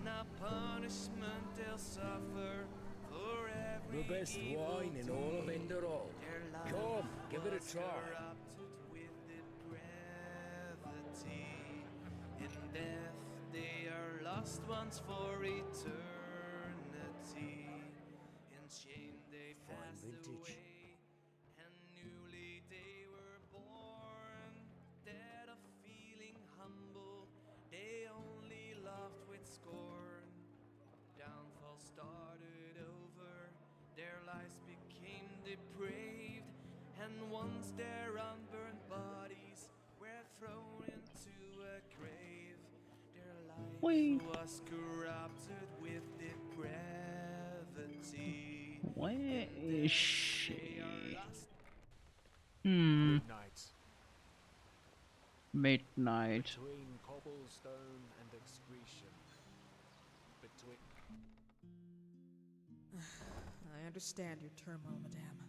not punishment they'll suffer for every The best evil wine in all of doing. Enderal. Their Come, life give it a was try. corrupted with depravity. In death they are lost once for eternity. In shame they passed away, and newly they were born. Dead of feeling humble, they only laughed with scorn. Downfall started over, their lives became depraved, and once their unburned bodies were thrown into a grave, their life was corrupted with depravity. Where is she? Midnight. Midnight. Between cobblestone and excretion. Between... I understand your turmoil, madame.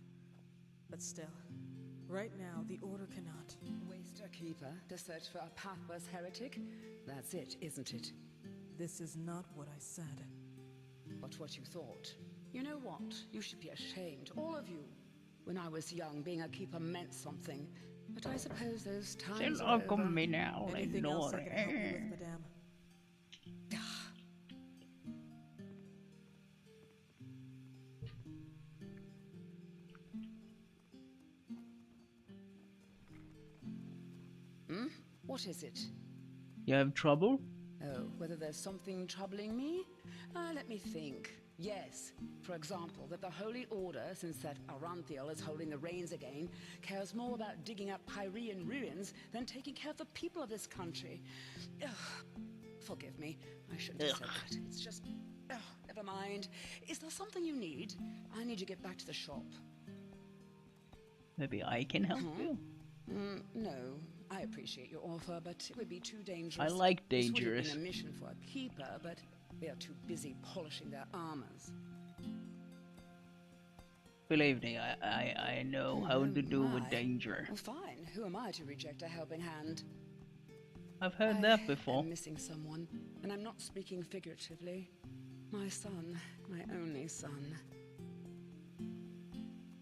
But still, right now, the Order cannot. Waste a keeper to search for a pathless heretic? That's it, isn't it? This is not what I said. But what you thought. You know what? You should be ashamed, all of you. When I was young, being a keeper meant something. But I suppose those times are over. Anything else I can help you with, madame? Hmm? What is it? You have trouble? Oh, whether there's something troubling me? Let me think. Yes, for example, that the Holy Order, since that Aranthiel is holding the reins again, cares more about digging up Pyrean ruins than taking care of the people of this country. Ugh. Forgive me, I shouldn't have said that. It's just... never mind. Is there something you need? I need to get back to the shop. Maybe I can help you? No, I appreciate your offer, but it would be too dangerous. I like This would dangerous. have been a mission for a keeper, but they are too busy polishing their armors. Believe me, I know how to do with danger. Well, fine. Who am I to reject a helping hand? I've heard that before. I'm missing someone, and I'm not speaking figuratively. My son, my only son.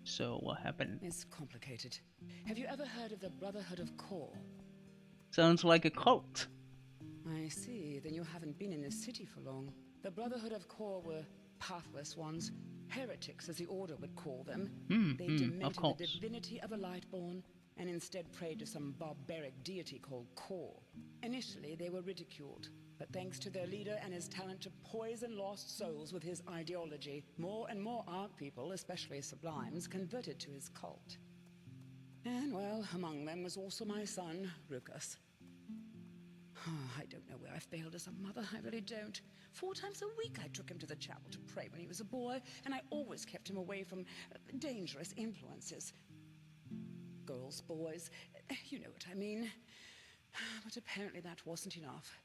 So what happened? It's complicated. Have you ever heard of the Brotherhood of Kor? Sounds like a cult. I see. Then you haven't been in this city for long. The Brotherhood of Kor were pathless ones. Heretics, as the Order would call them. They demented the divinity of the Lightborn and instead prayed to some barbaric deity called Kor. Initially, they were ridiculed, but thanks to their leader and his talent to poison lost souls with his ideology, more and more Ark people, especially Sublimes, converted to his cult. And, well, among them was also my son, Rukas. I don't know where I failed as a mother, I really don't. 4 times a week I took him to the chapel to pray when he was a boy, and I always kept him away from dangerous influences. Girls, boys, you know what I mean. But apparently that wasn't enough.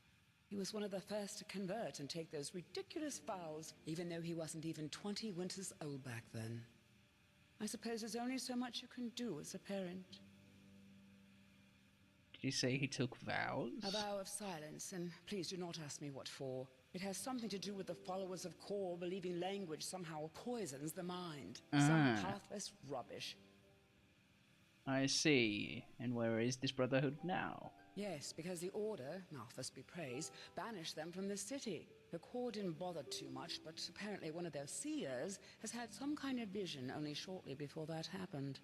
He was one of the first to convert and take those ridiculous vows, even though he wasn't even 20 winters old back then. I suppose there's only so much you can do as a parent. Did you say he took vows? A vow of silence, and please do not ask me what for. It has something to do with the followers of Kor believing language somehow poisons the mind. Some pathless rubbish. I see. And where is this Brotherhood now? Yes, because the Order, Malthus be praised, banished them from the city. The Kor didn't bother too much, but apparently one of their seers has had some kind of vision only shortly before that happened.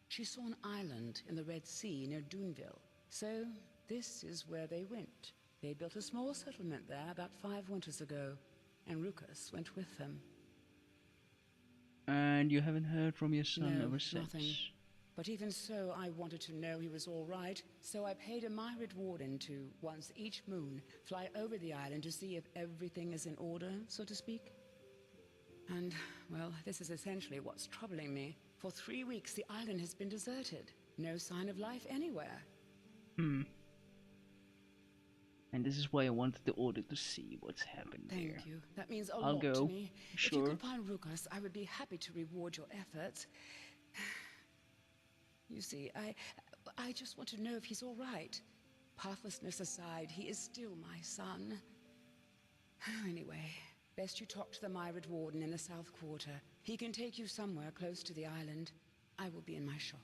She saw an island in the Red Sea near Duneville. So, this is where they went. They built a small settlement there about 5 winters ago, and Rukas went with them. And you haven't heard from your son ever since? Nothing. But even so, I wanted to know he was all right, so I paid a myriad warden to, once each moon, fly over the island to see if everything is in order, so to speak. And, well, this is essentially what's troubling me. For 3 weeks, the island has been deserted. No sign of life anywhere. And this is why I wanted the Order to see what's happened there. Thank you. That means a I'll lot go. to me. Sure. If you could find Rukas, I would be happy to reward your efforts. You see, I just want to know if he's all right. Pathlessness aside, he is still my son. Anyway, best you talk to the myriad warden in the South Quarter. He can take you somewhere close to the island. I will be in my shop.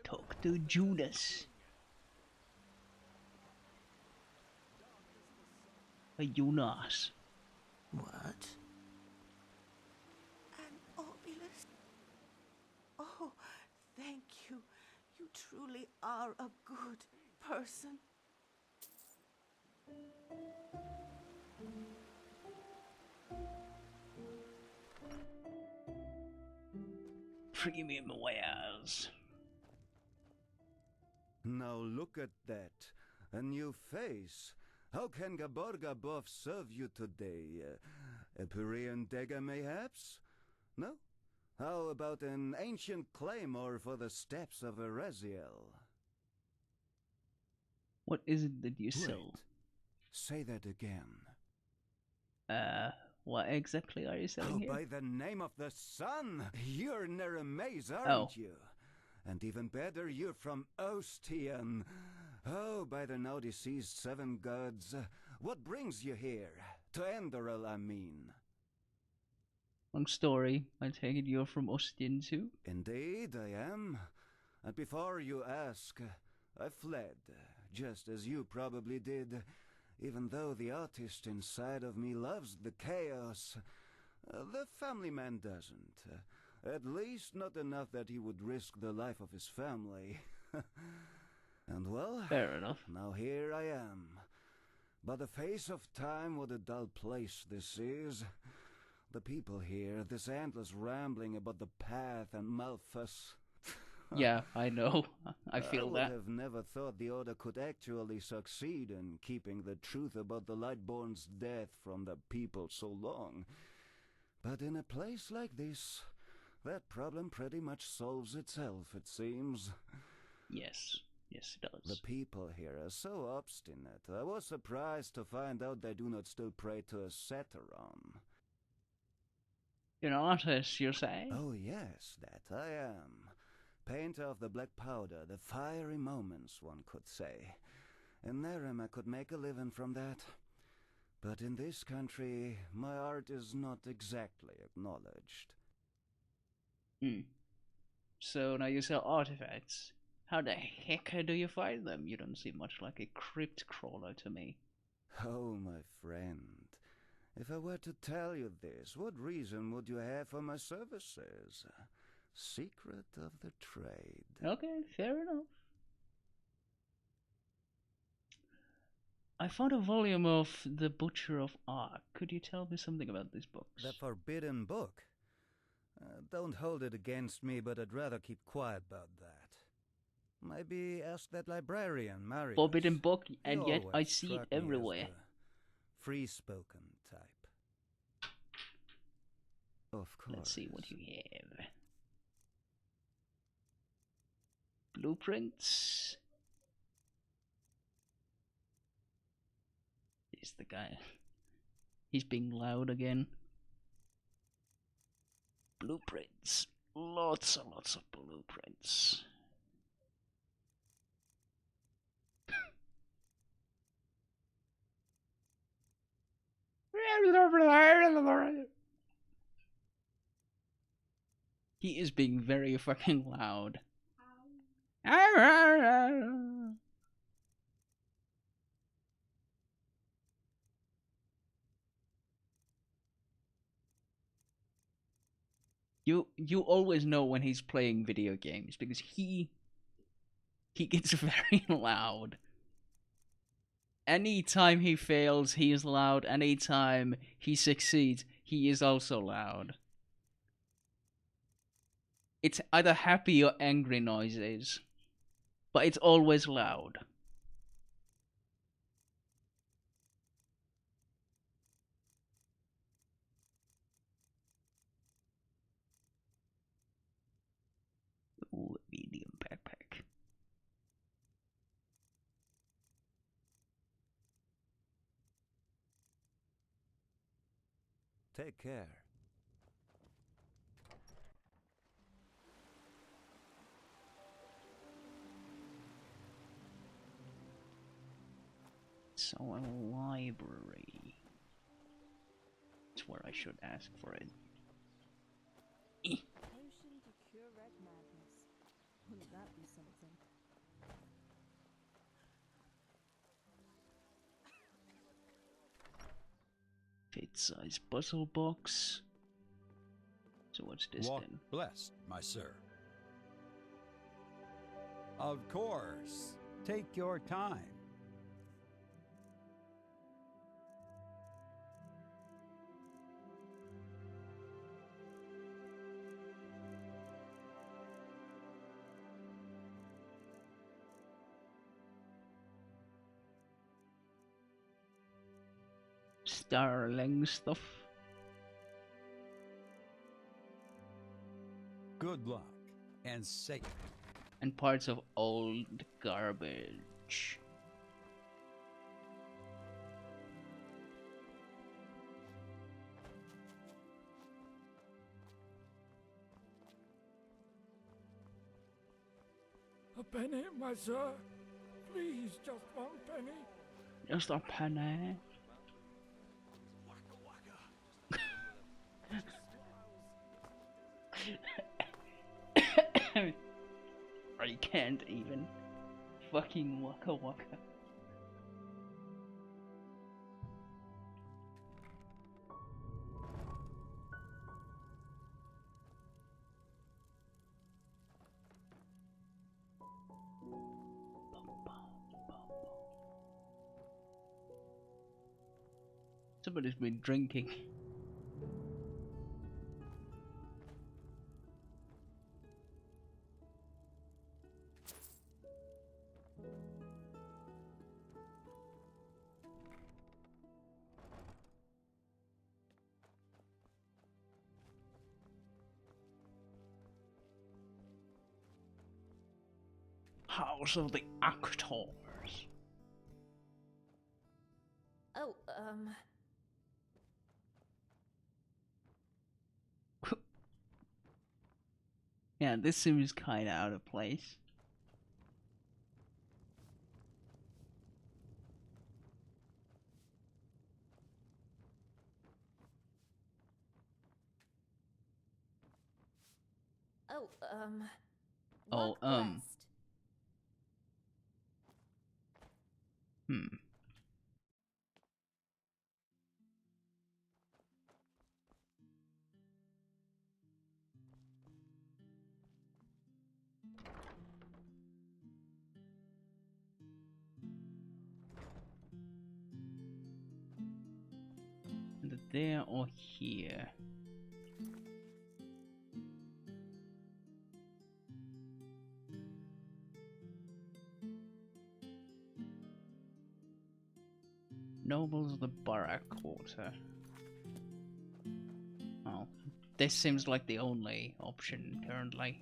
Talk to Judas. Jonas. What? An obelisk? Oh, thank you. You truly are a good person. Premium wares. Now look at that. A new face. How can Gaborga Boff serve you today? A Pyrean dagger, mayhaps? No? How about an ancient claymore for the steps of Eraziel? What is it that you sell? Say that again. What exactly are you selling here? By the name of the sun! You're Neremaze, aren't you? And even better, you're from Ostian. Oh, by the now deceased 7 gods. What brings you here? To Enderal, I mean. Long story. I take it you're from Ostian too? Indeed, I am. And before you ask, I fled, just as you probably did. Even though the artist inside of me loves the chaos, the family man doesn't. At least not enough that he would risk the life of his family. And well, fair enough. Now here I am. By the face of time, what a dull place this is. The people here, this endless rambling about the path and Malthus. Yeah, I know. I feel that. I would have never thought the Order could actually succeed in keeping the truth about the Lightborn's death from the people so long. But in a place like this, that problem pretty much solves itself, it seems. Yes. Yes, it does. The people here are so obstinate. I was surprised to find out they do not still pray to a Satyron. You're an artist, you're saying? Oh yes, that I am. Painter of the black powder, the fiery moments, one could say. In Nehrim I could make a living from that. But in this country, my art is not exactly acknowledged. So now you sell artifacts. How the heck do you find them? You don't seem much like a crypt crawler to me. Oh, my friend. If I were to tell you this, what reason would you have for my services? Secret of the trade. Okay, fair enough. I found a volume of The Butcher of Ark. Could you tell me something about these books? The forbidden book? Don't hold it against me, but I'd rather keep quiet about that. Maybe ask that librarian, Marius. Forbidden book, and He yet I always see it struck me as everywhere. the free-spoken type. Of course. Let's see what you have. Blueprints. He's the guy. He's being loud again. Blueprints. Lots and lots of blueprints. He is being very fucking loud. You always know when he's playing video games because he gets very loud. Anytime he fails, he is loud. Anytime he succeeds, he is also loud. It's either happy or angry noises, but it's always loud. Ooh, medium backpack. Take care. So a library. That's where I should ask for it. Potion to cure red madness. Wouldn't that be something? Fit-size puzzle box. So what's this Walk then? blessed, my sir. Of course. Take your time. Starling stuff. Good luck and safe. And parts of old garbage. A penny, my sir. Please, just one penny. Just a penny. I can't even. Fucking waka waka. Somebody's been drinking. House of the Actors. Oh, Yeah, this seems kinda out of place. oh, Oh, walk west. Hmm. Either there or here. Nobles of the Barrack Quarter. Oh, this seems like the only option currently.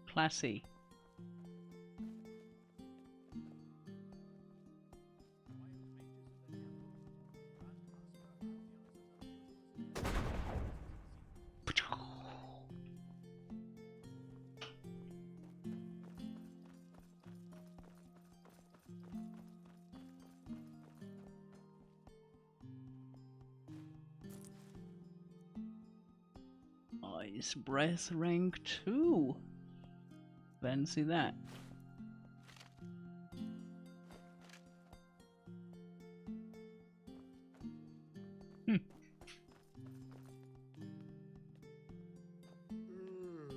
Classy. Ice Breath rank 2. Fancy that.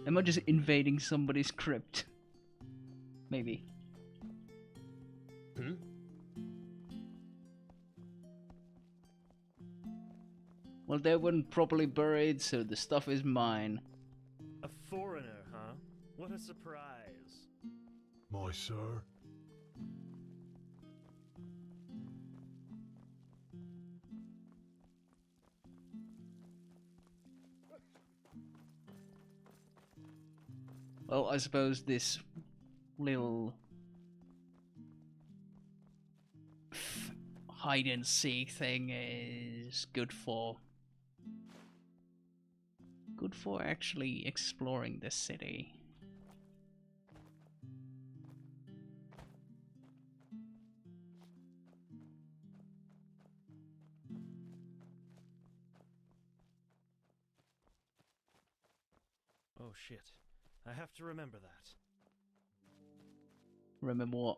Am I just invading somebody's crypt? Maybe. Well, they weren't properly buried, so the stuff is mine. A foreigner, huh? What a surprise. My sir? Well, I suppose this little hide and seek thing is good for actually exploring this city. Oh shit. I have to remember that. Remember what?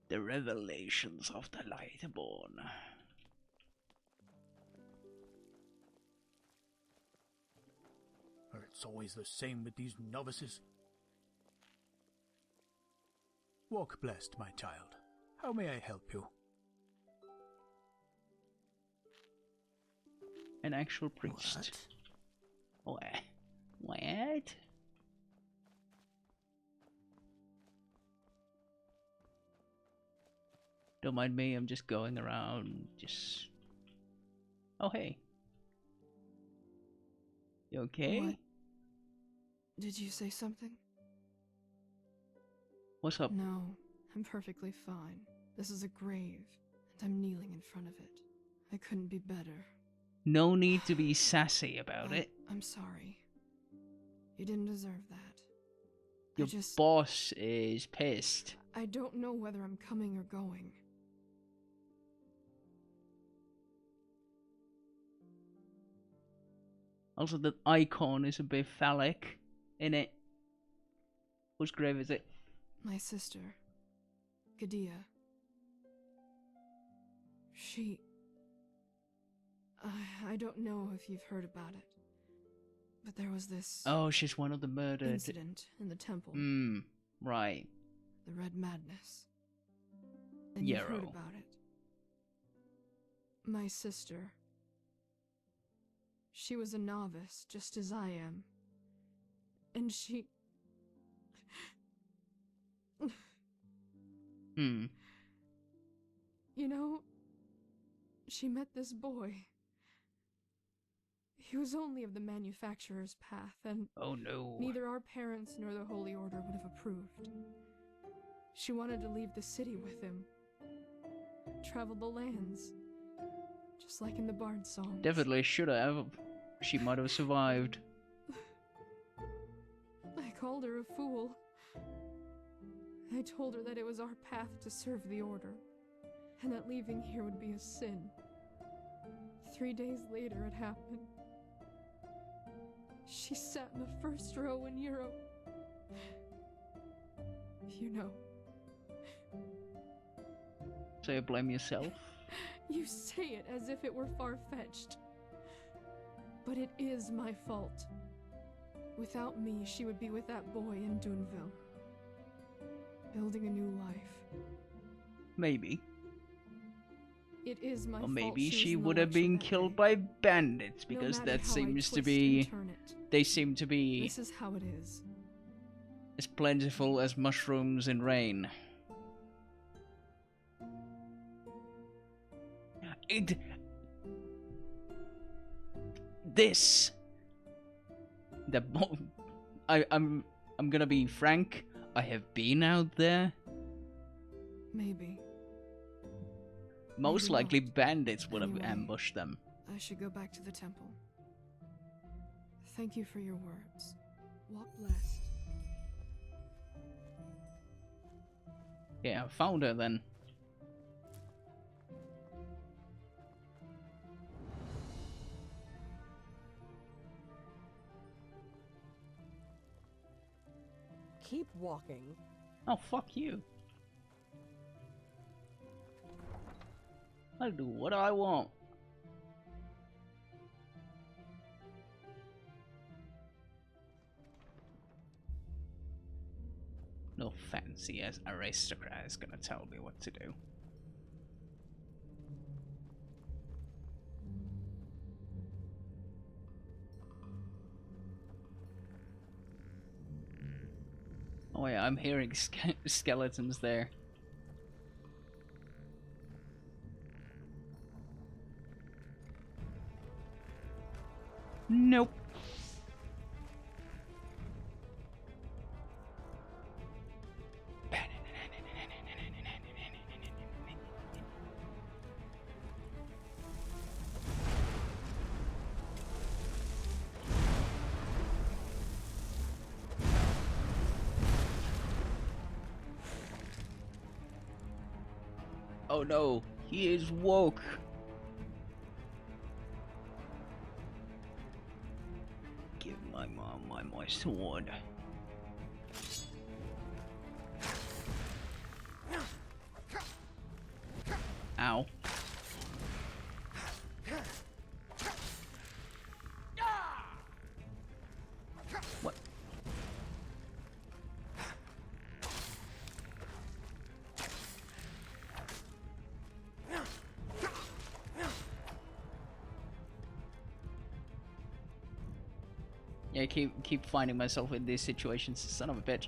The revelations of the Lightborn. It's always the same with these novices. Walk blessed, my child. How may I help you? An actual priest. What? What? Don't mind me, I'm just going around, just... Oh, hey. You okay? What? Did you say something? What's up? No, I'm perfectly fine. This is a grave, and I'm kneeling in front of it. I couldn't be better. No need to be sassy about it. I'm sorry. You didn't deserve that. Your boss is pissed. I don't know whether I'm coming or going. Also, the icon is a bit phallic, in it. Whose grave is it? My sister, Gadia. She... I don't know if you've heard about it, but there was this... Oh, she's one of the murdered... incident in the temple. Right. The Red Madness. And you've heard about it. My sister... She was a novice, just as I am. And she... You know, she met this boy. He was only of the manufacturer's path, and oh no, neither our parents nor the Holy Order would have approved. She wanted to leave the city with him, travel the lands, just like in the Bard songs. Definitely should have. She might have survived. I called her a fool. I told her that it was our path to serve the Order, and that leaving here would be a sin. 3 days later it happened. She sat in the first row in Europe. You know. So you blame yourself? You say it as if it were far-fetched. But it is my fault. Without me, she would be with that boy in Dunville. Building a new life. Maybe. It is my or maybe fault she would have been killed by bandits, because that seems to be... They seem to be... This is how it is. As plentiful as mushrooms in rain. This... I'm gonna be frank. I have been out there. Maybe. Most likely bandits would have ambushed them. I should go back to the temple. Thank you for your words. Walk blessed. Yeah, I found her then. Keep walking. Oh, fuck you. I'll do what I want. No fancy as aristocrat is gonna tell me what to do. Oh yeah, I'm hearing skeletons there. Nope. Oh no, he is woke. Give my mom my sword. Ow. What? Yeah, I keep finding myself in these situations, son of a bitch.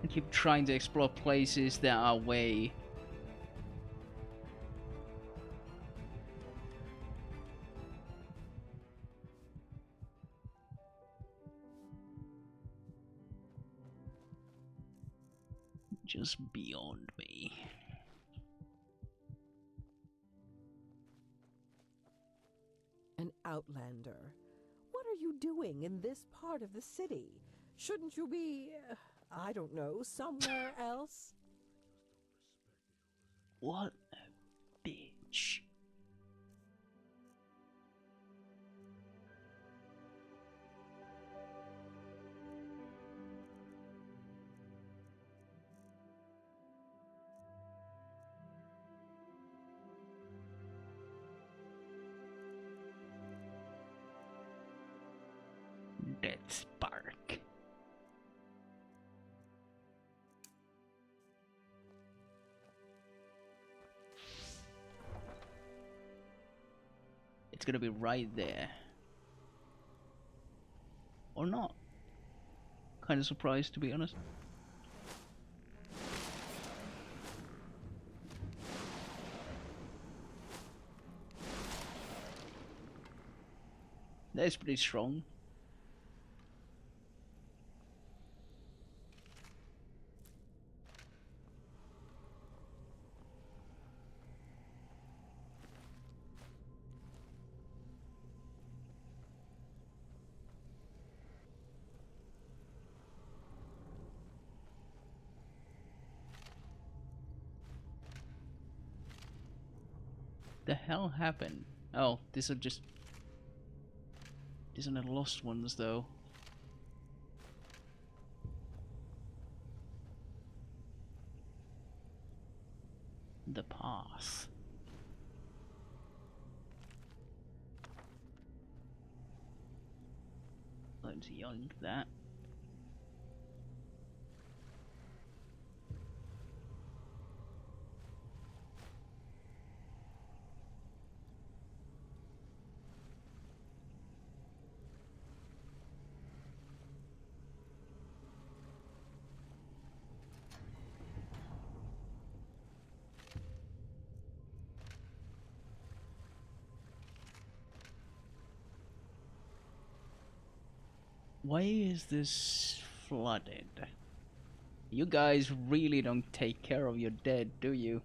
I keep trying to explore places that are way... just beyond me. outlander. What are you doing in this part of the city? Shouldn't you be, I don't know, somewhere else? What a bitch. Death Spark. It's gonna be right there. Or not. Kind of surprised, to be honest. That's pretty strong. The hell happened? Oh, these are just... These are the lost ones, though. The path. Let's yoink that. Why is this flooded? You guys really don't take care of your dead, do you?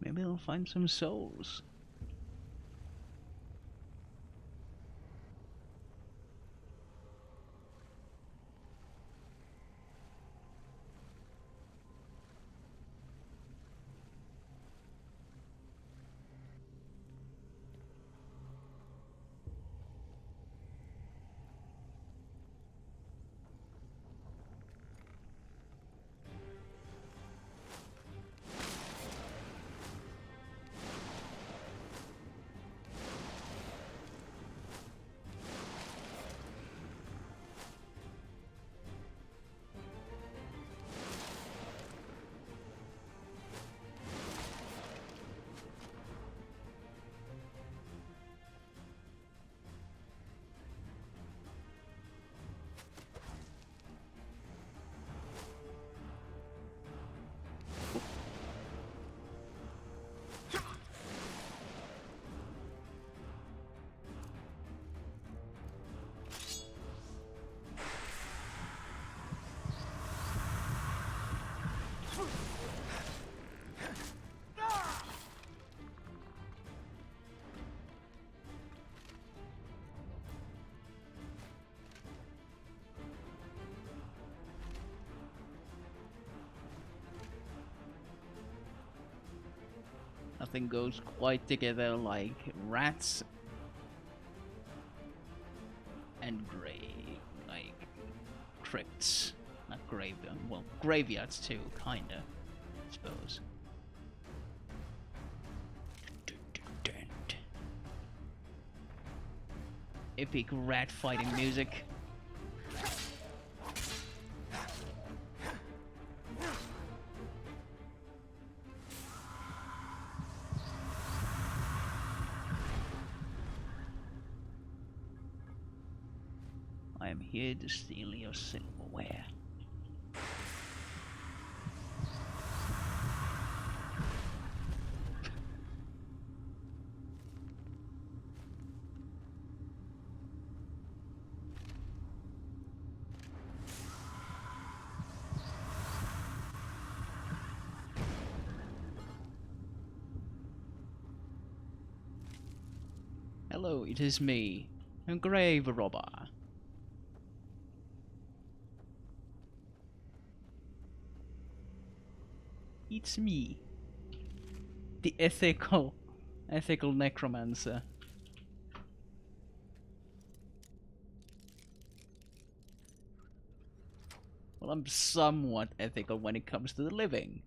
Maybe I'll find some souls. Nothing goes quite together like rats and crypts. Not graveyard. Well, graveyards too, kinda, I suppose. Epic rat fighting music. I am here to steal your silverware. Hello, it is me, a grave robber. It's me, the ethical necromancer. Well, I'm somewhat ethical when it comes to the living.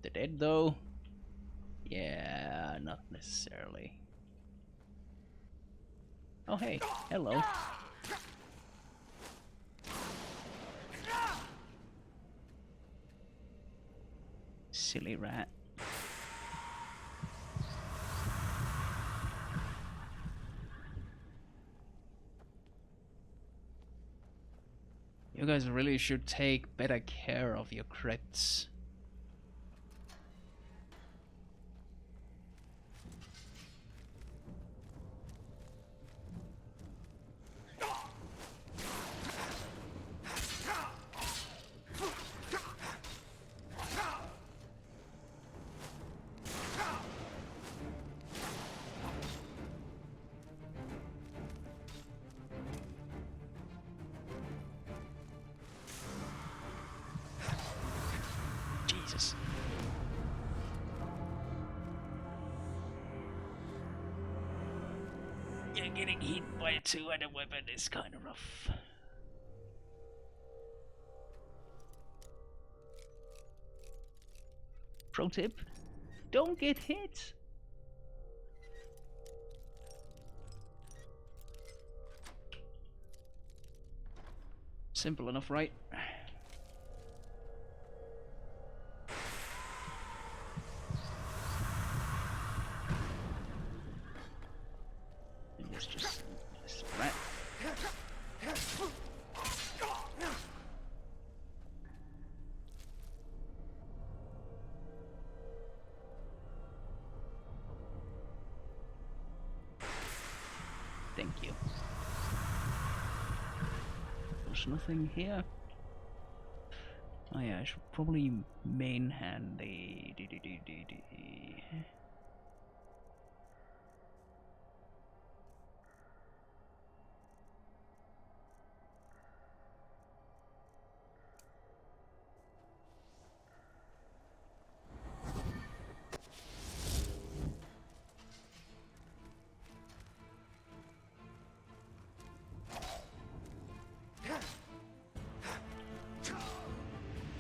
The dead, though? Yeah, not necessarily. Oh, hey. Hello. Silly rat. You guys really should take better care of your crits. Jesus. Yeah, getting hit by a two-handed weapon is kind of rough. Pro tip, don't get hit. Simple enough, right? And it's just rat. Thank you. There's nothing here. Oh yeah, I should probably main hand the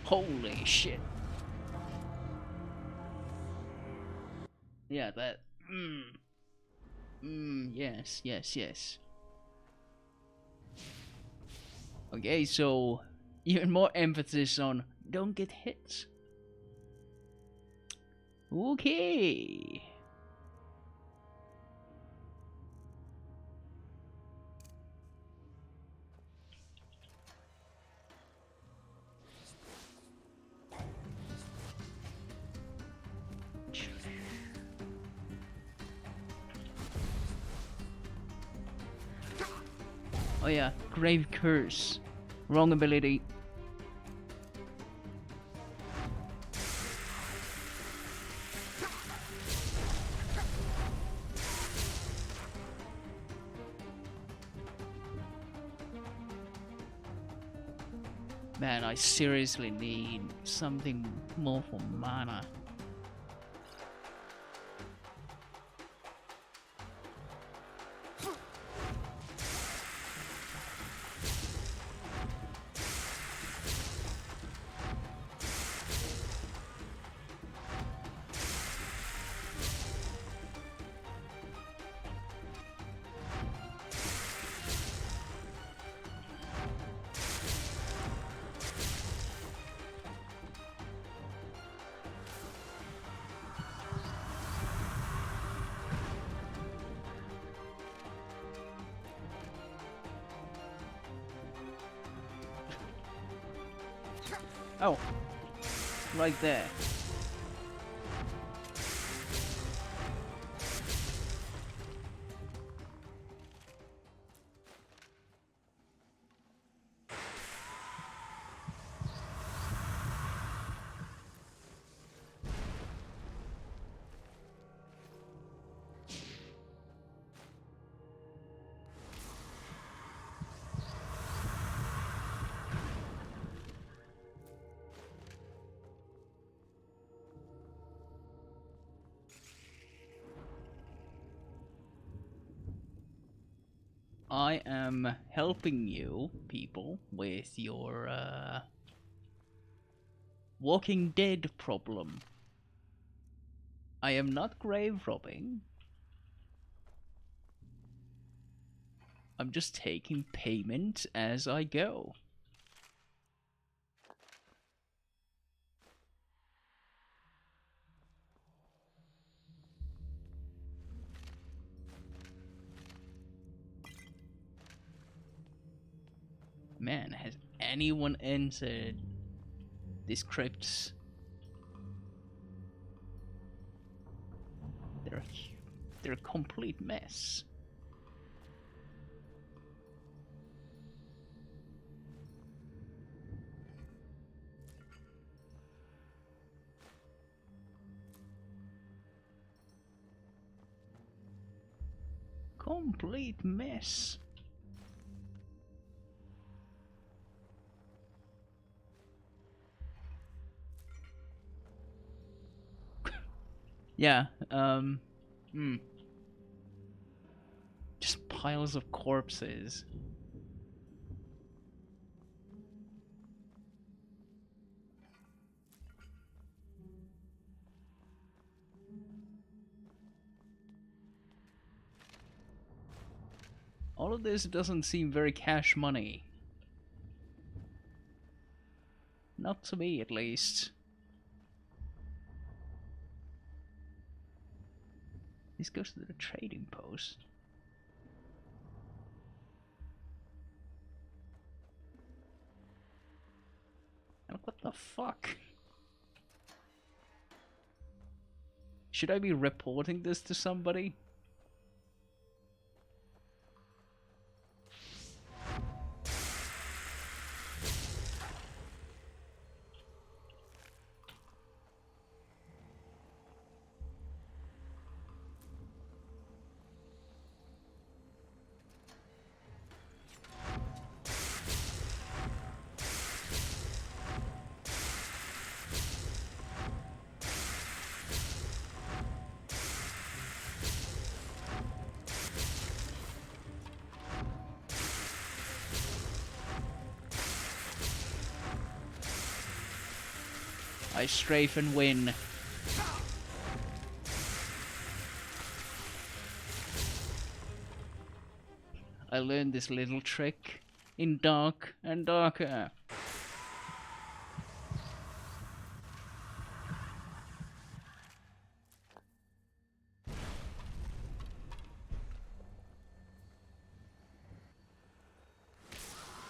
Holy shit. Yeah, that. Yes, yes, yes. Okay, so even more emphasis on don't get hit. Okay. Oh yeah, Grave Curse. Wrong ability. Man, I seriously need something more for mana. Oh, right there. I am helping you, people, with your Walking Dead problem. I am not grave robbing. I'm just taking payment as I go. Man, has anyone entered these crypts? They're a complete mess. Complete mess. Yeah, just piles of corpses. All of this doesn't seem very cash money. Not to me, at least. This goes to the trading post. And what the fuck? Should I be reporting this to somebody? I strafe and win. I learned this little trick in Dark and Darker.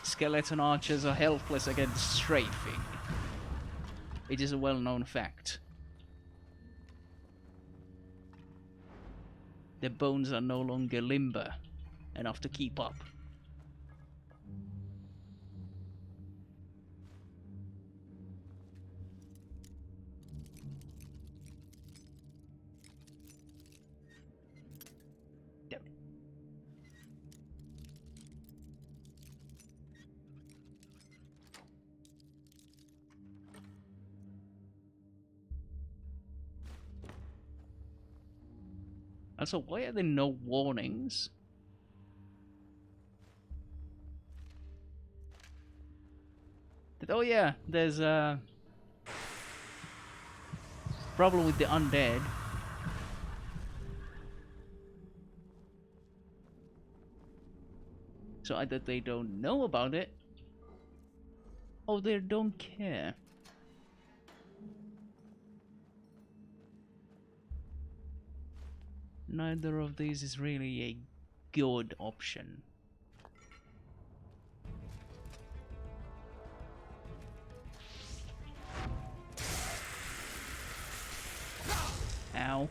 Skeleton archers are helpless against strafing. It is a well-known fact. Their bones are no longer limber enough to keep up. Also, why are there no warnings? Oh yeah, there's a problem with the undead. So either they don't know about it, or they don't care. Neither of these is really a good option. Ow.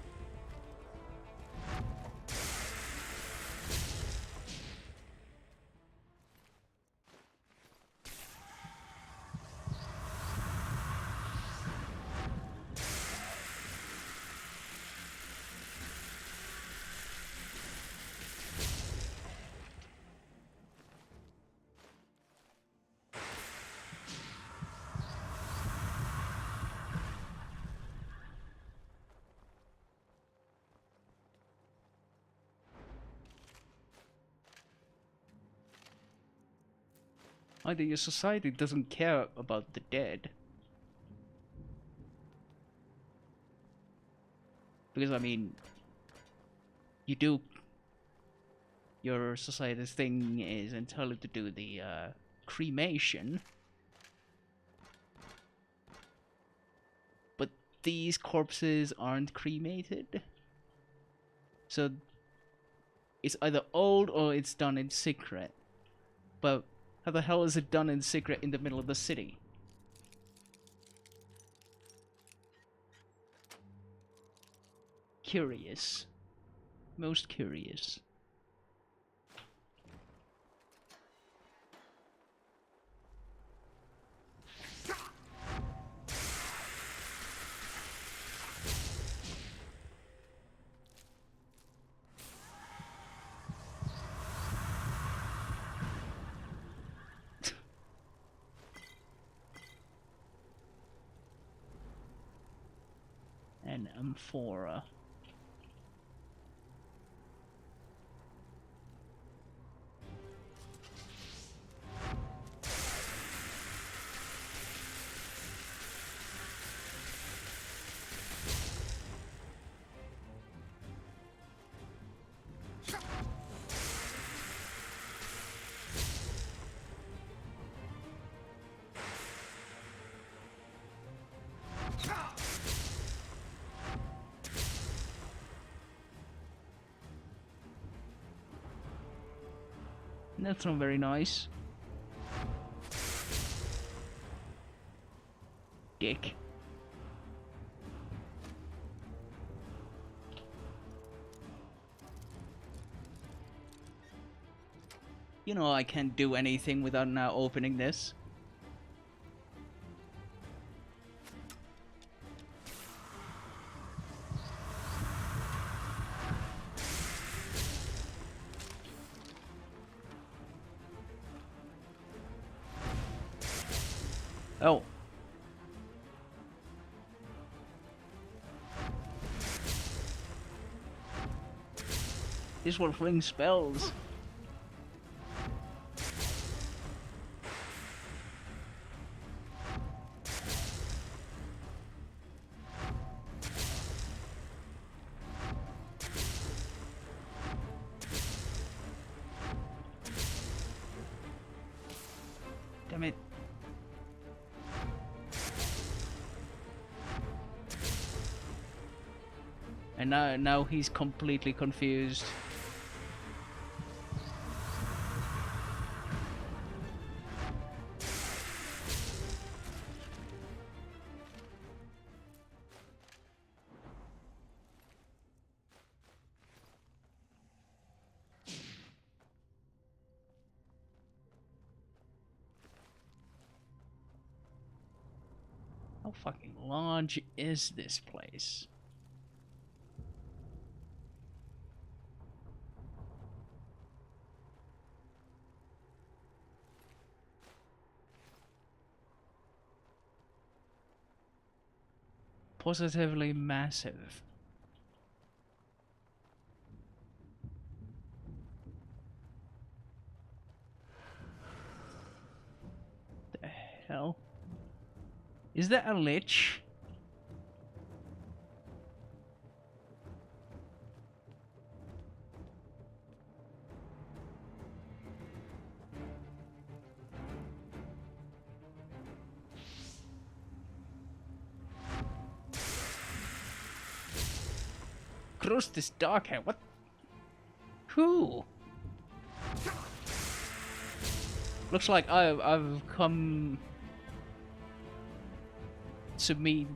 either your society doesn't care about the dead. Because, I mean, you do... Your society's thing is entitled to do the cremation. But these corpses aren't cremated. So it's either old or it's done in secret. But how the hell is it done in secret in the middle of the city? Curious. Most curious. An amphora. That's not very nice. Dick. You know I can't do anything without now opening this. Oh. This will fling spells. Damn it. And now he's completely confused. How fucking large is this place? Positively massive. The hell? Is that a lich? This dark hair. What? Who? Looks like I've come to meet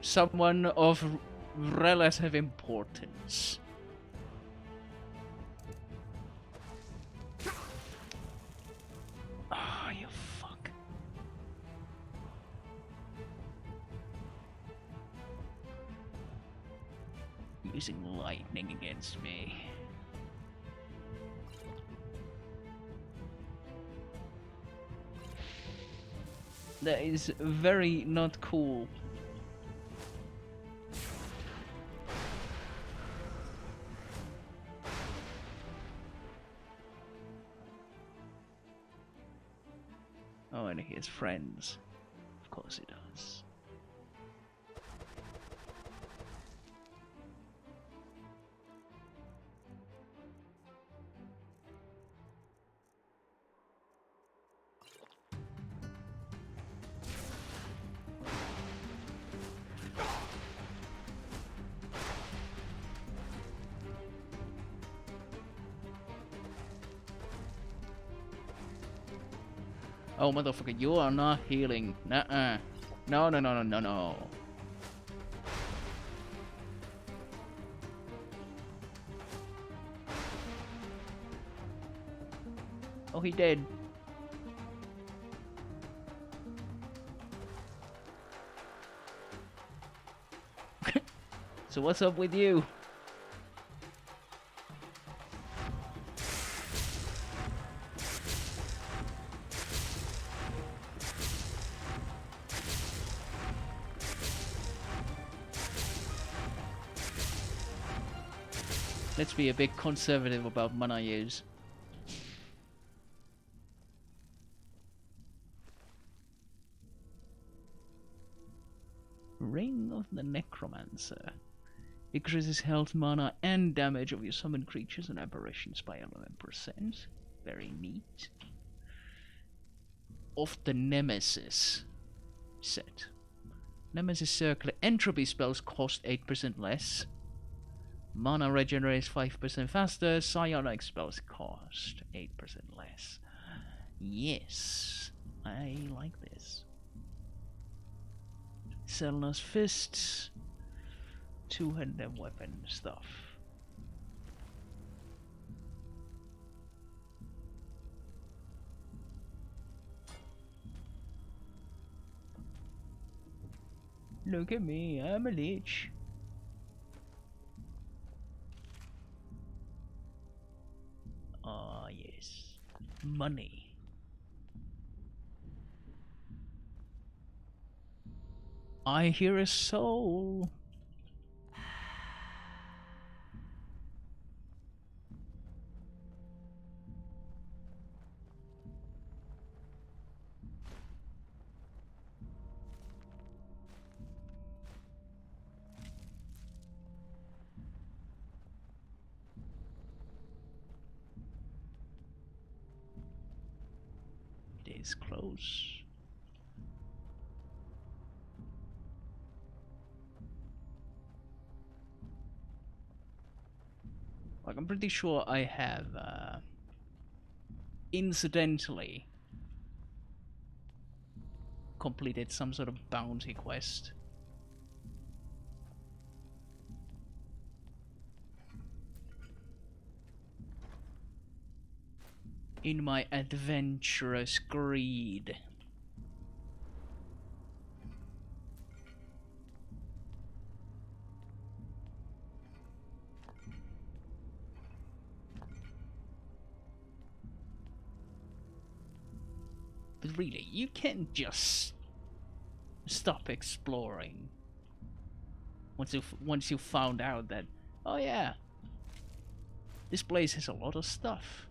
someone of relative importance. Ah, you fuck. Using lightning against me. That is very not cool. Oh, and he has friends. Of course he does. Oh, motherfucker, you are not healing. Nuh-uh. No, no, no, no, no, no. Oh, he dead. So what's up with you? Let's be a bit conservative about mana use. Ring of the Necromancer. Increases health, mana, and damage of your summoned creatures and apparitions by 11%. Very neat. Of the Nemesis set. Nemesis Circle entropy spells cost 8% less. Mana regenerates 5% faster. Psionic spells cost 8% less. Yes, I like this. Selna's Fists. Two-handed weapon stuff. Look at me, I'm a lich. Ah, yes. Money. I hear a soul. It is close. Like, I'm pretty sure I have, incidentally completed some sort of bounty quest. In my adventurous greed. But really, you can't just stop exploring once you found out that, oh yeah, this place has a lot of stuff.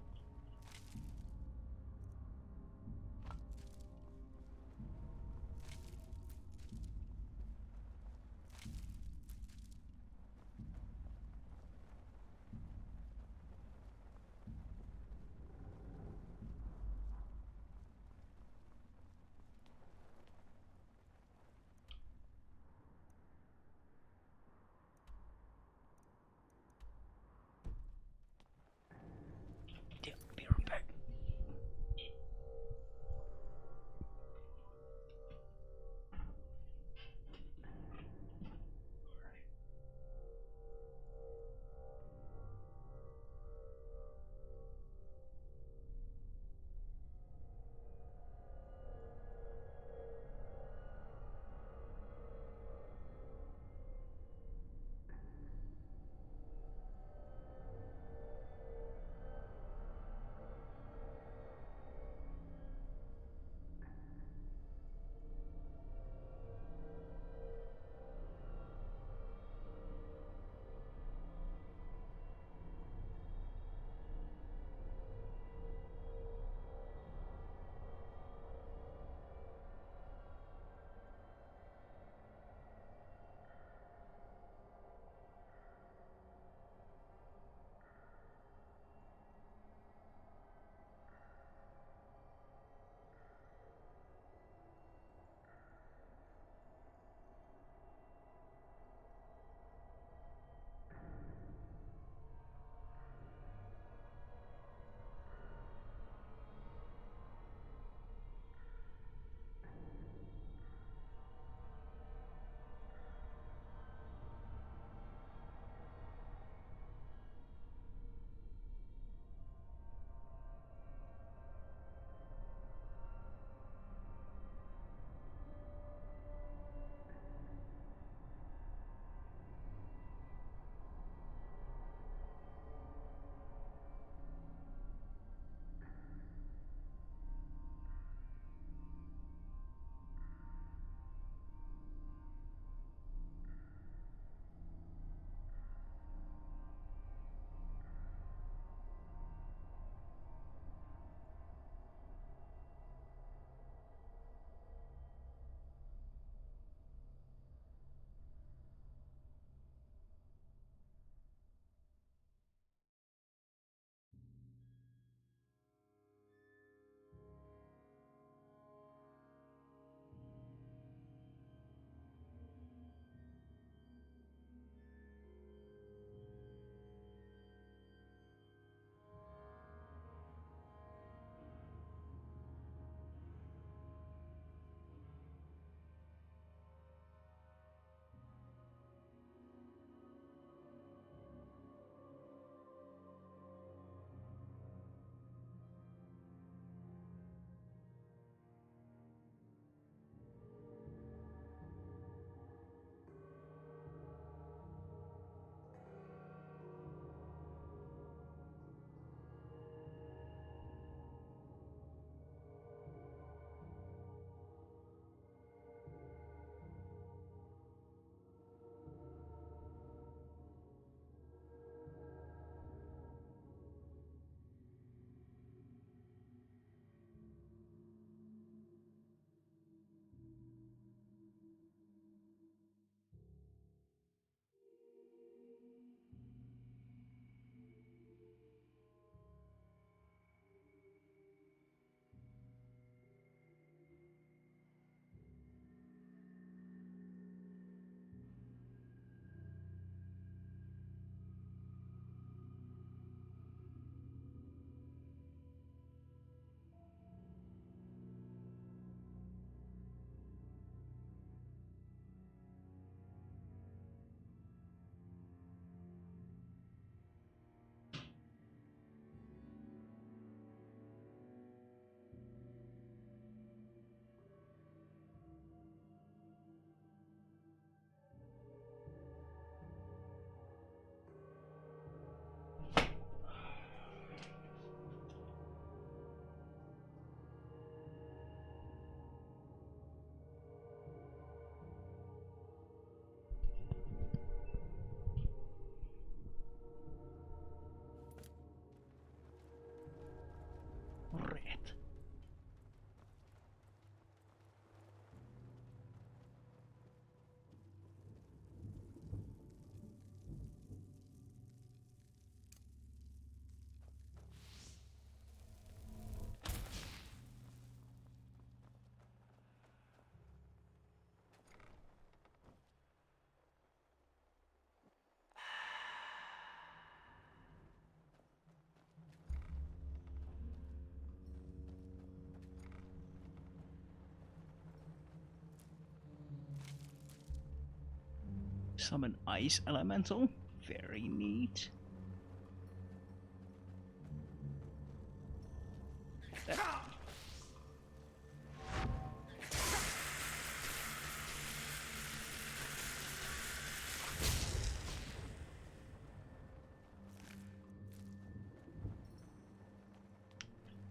Summon ice elemental. Very neat.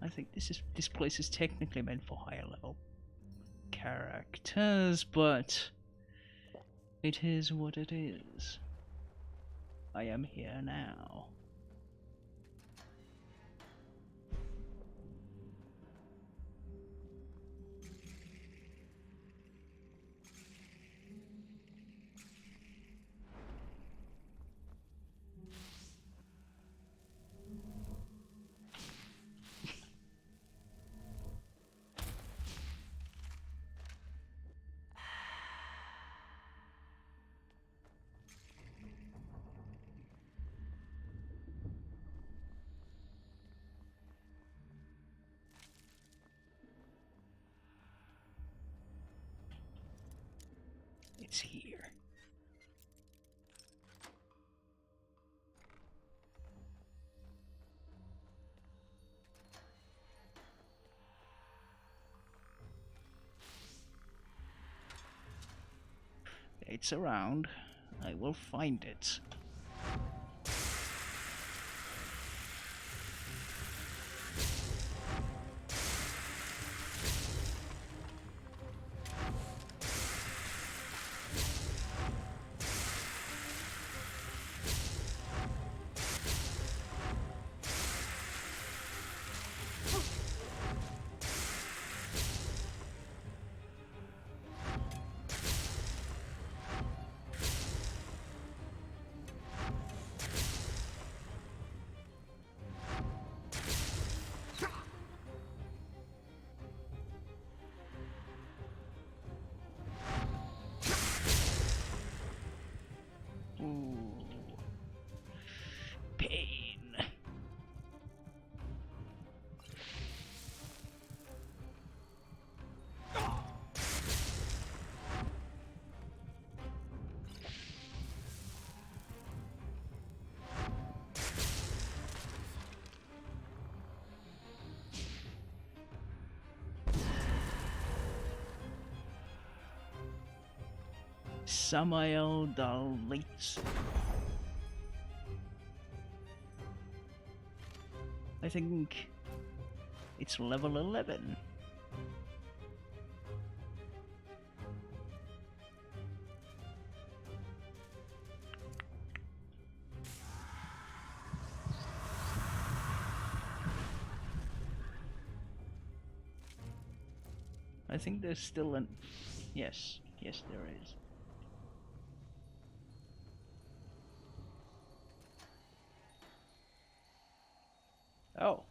I think this place is technically meant for higher level characters, but it is what it is. I am here now. It's here. It's around. I will find it. Pain. Samael Dalit. I think it's level 11. I think there's still an... Yes, yes there is. Oh.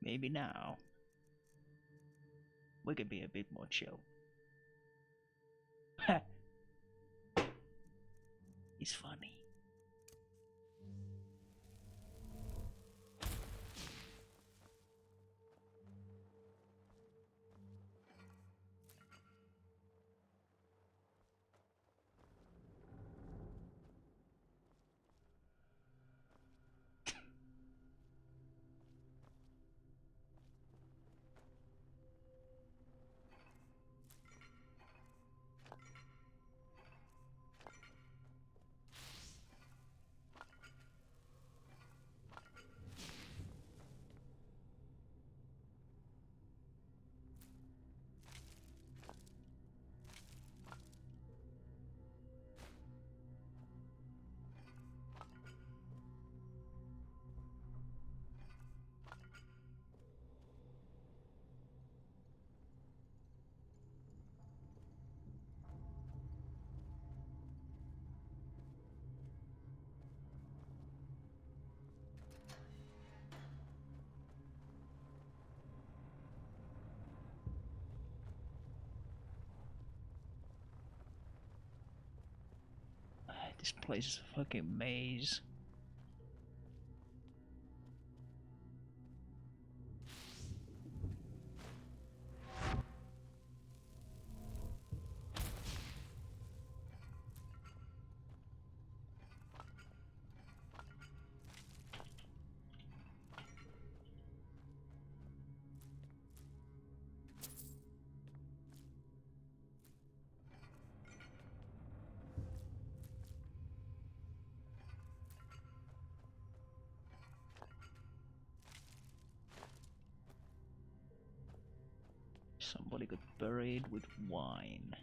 Maybe now we could be a bit more chill. Ha! It's funny. This place is a fucking maze. Somebody got buried with wine.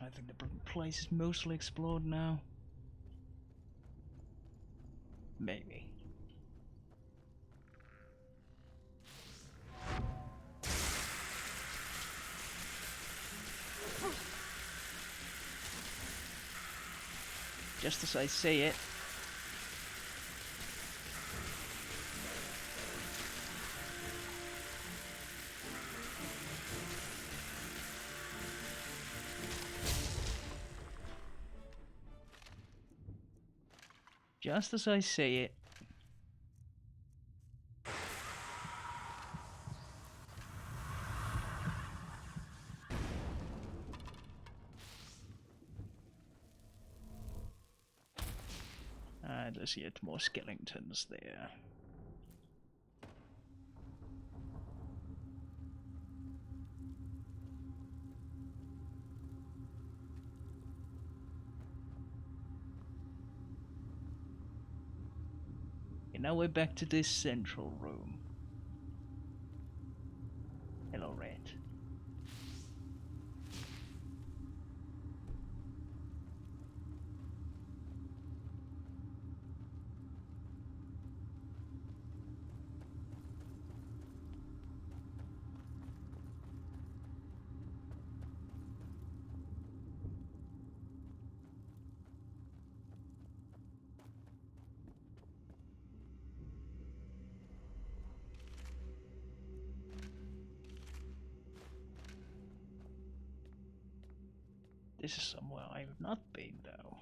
I think the place is mostly explored now. Maybe. Just as I say it. Just as I say it. And there's yet more skeletons there. And now we're back to this central room. Hello, Red. This is somewhere I have not been, though.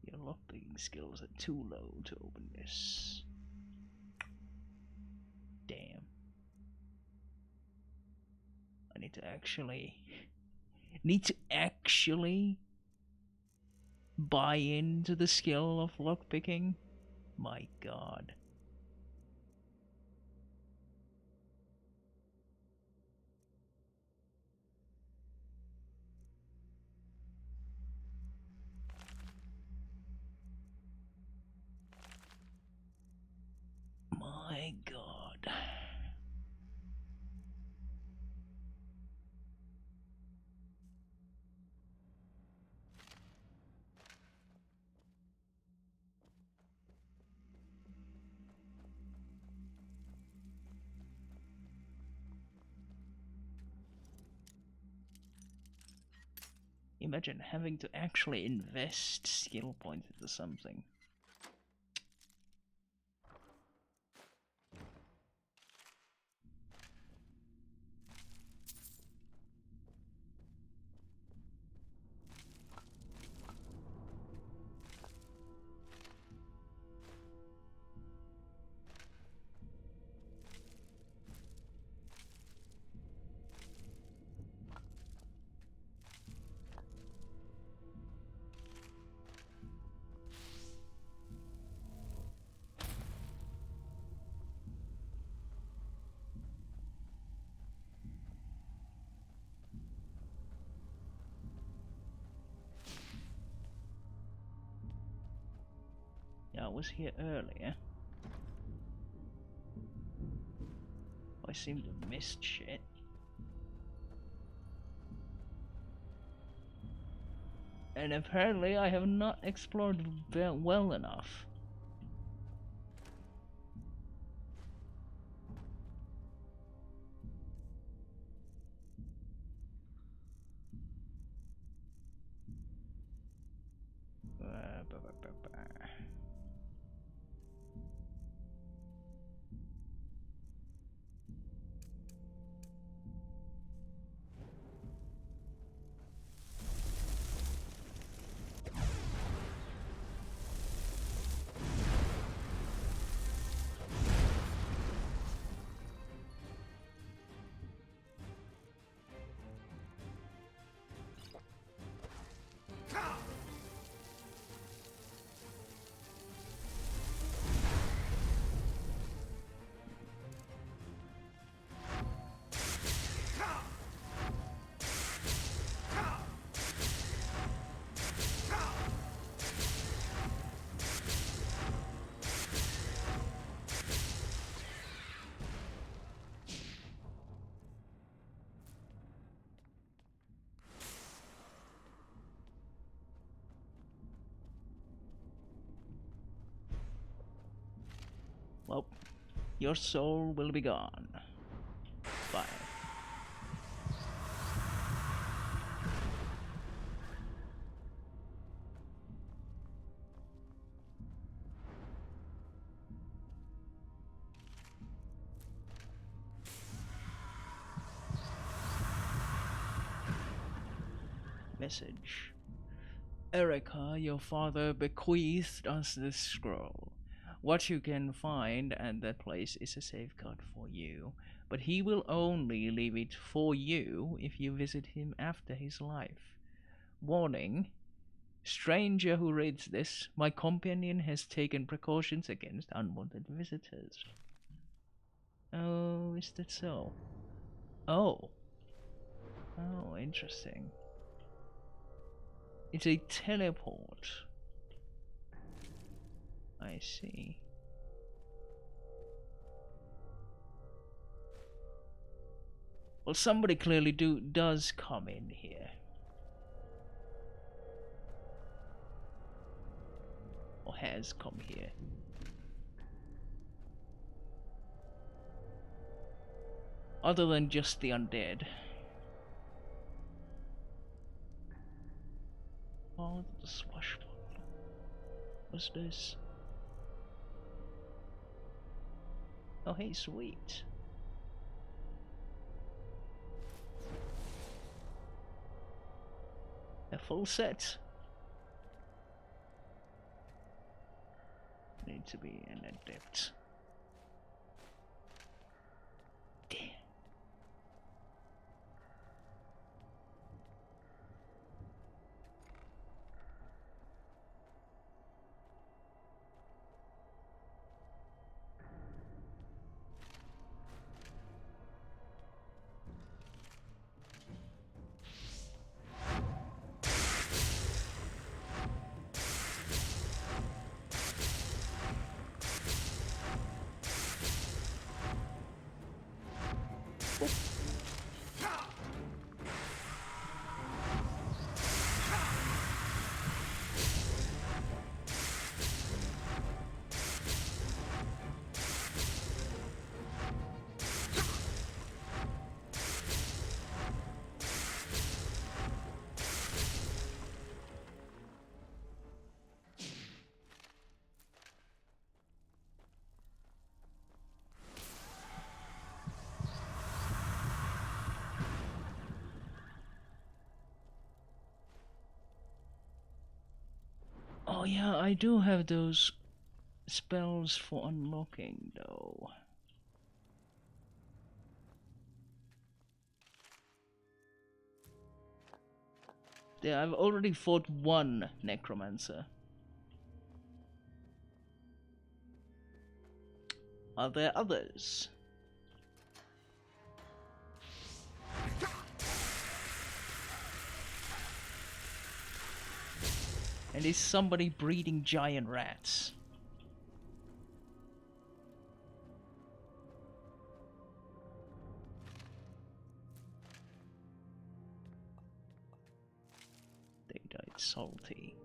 Your lockpicking skills are too low to open this. Damn. I need to actually buy into the skill of lockpicking. My God. My God. Imagine having to actually invest skill points into something. I was here earlier. I seem to have missed shit. And apparently I have not explored well enough. Well, your soul will be gone. Bye. Message. Erica, your father bequeathed us this scroll. What you can find at that place is a safeguard for you, but he will only leave it for you if you visit him after his life. Warning. Stranger who reads this, my companion has taken precautions against unwanted visitors. Oh, is that so? Oh. Oh, interesting. It's a teleport. I see. Well, somebody clearly does come in here. Or has come here. Other than just the undead. Oh, the swashbuckler. What's this? Oh, hey, sweet. A full set. Need to be an adept. Damn. Oh yeah, I do have those spells for unlocking though. Yeah, I've already fought one necromancer. Are there others? And is somebody breeding giant rats? bit salty.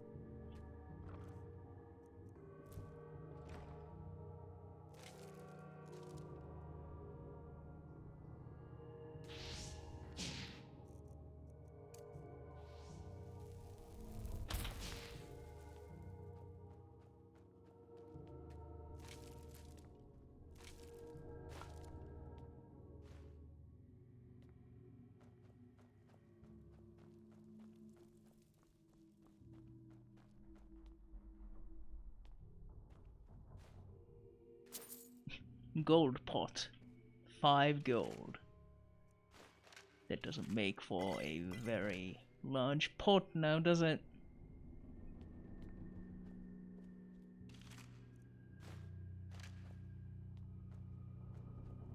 Gold pot. 5 gold. That doesn't make for a very large pot now, does it?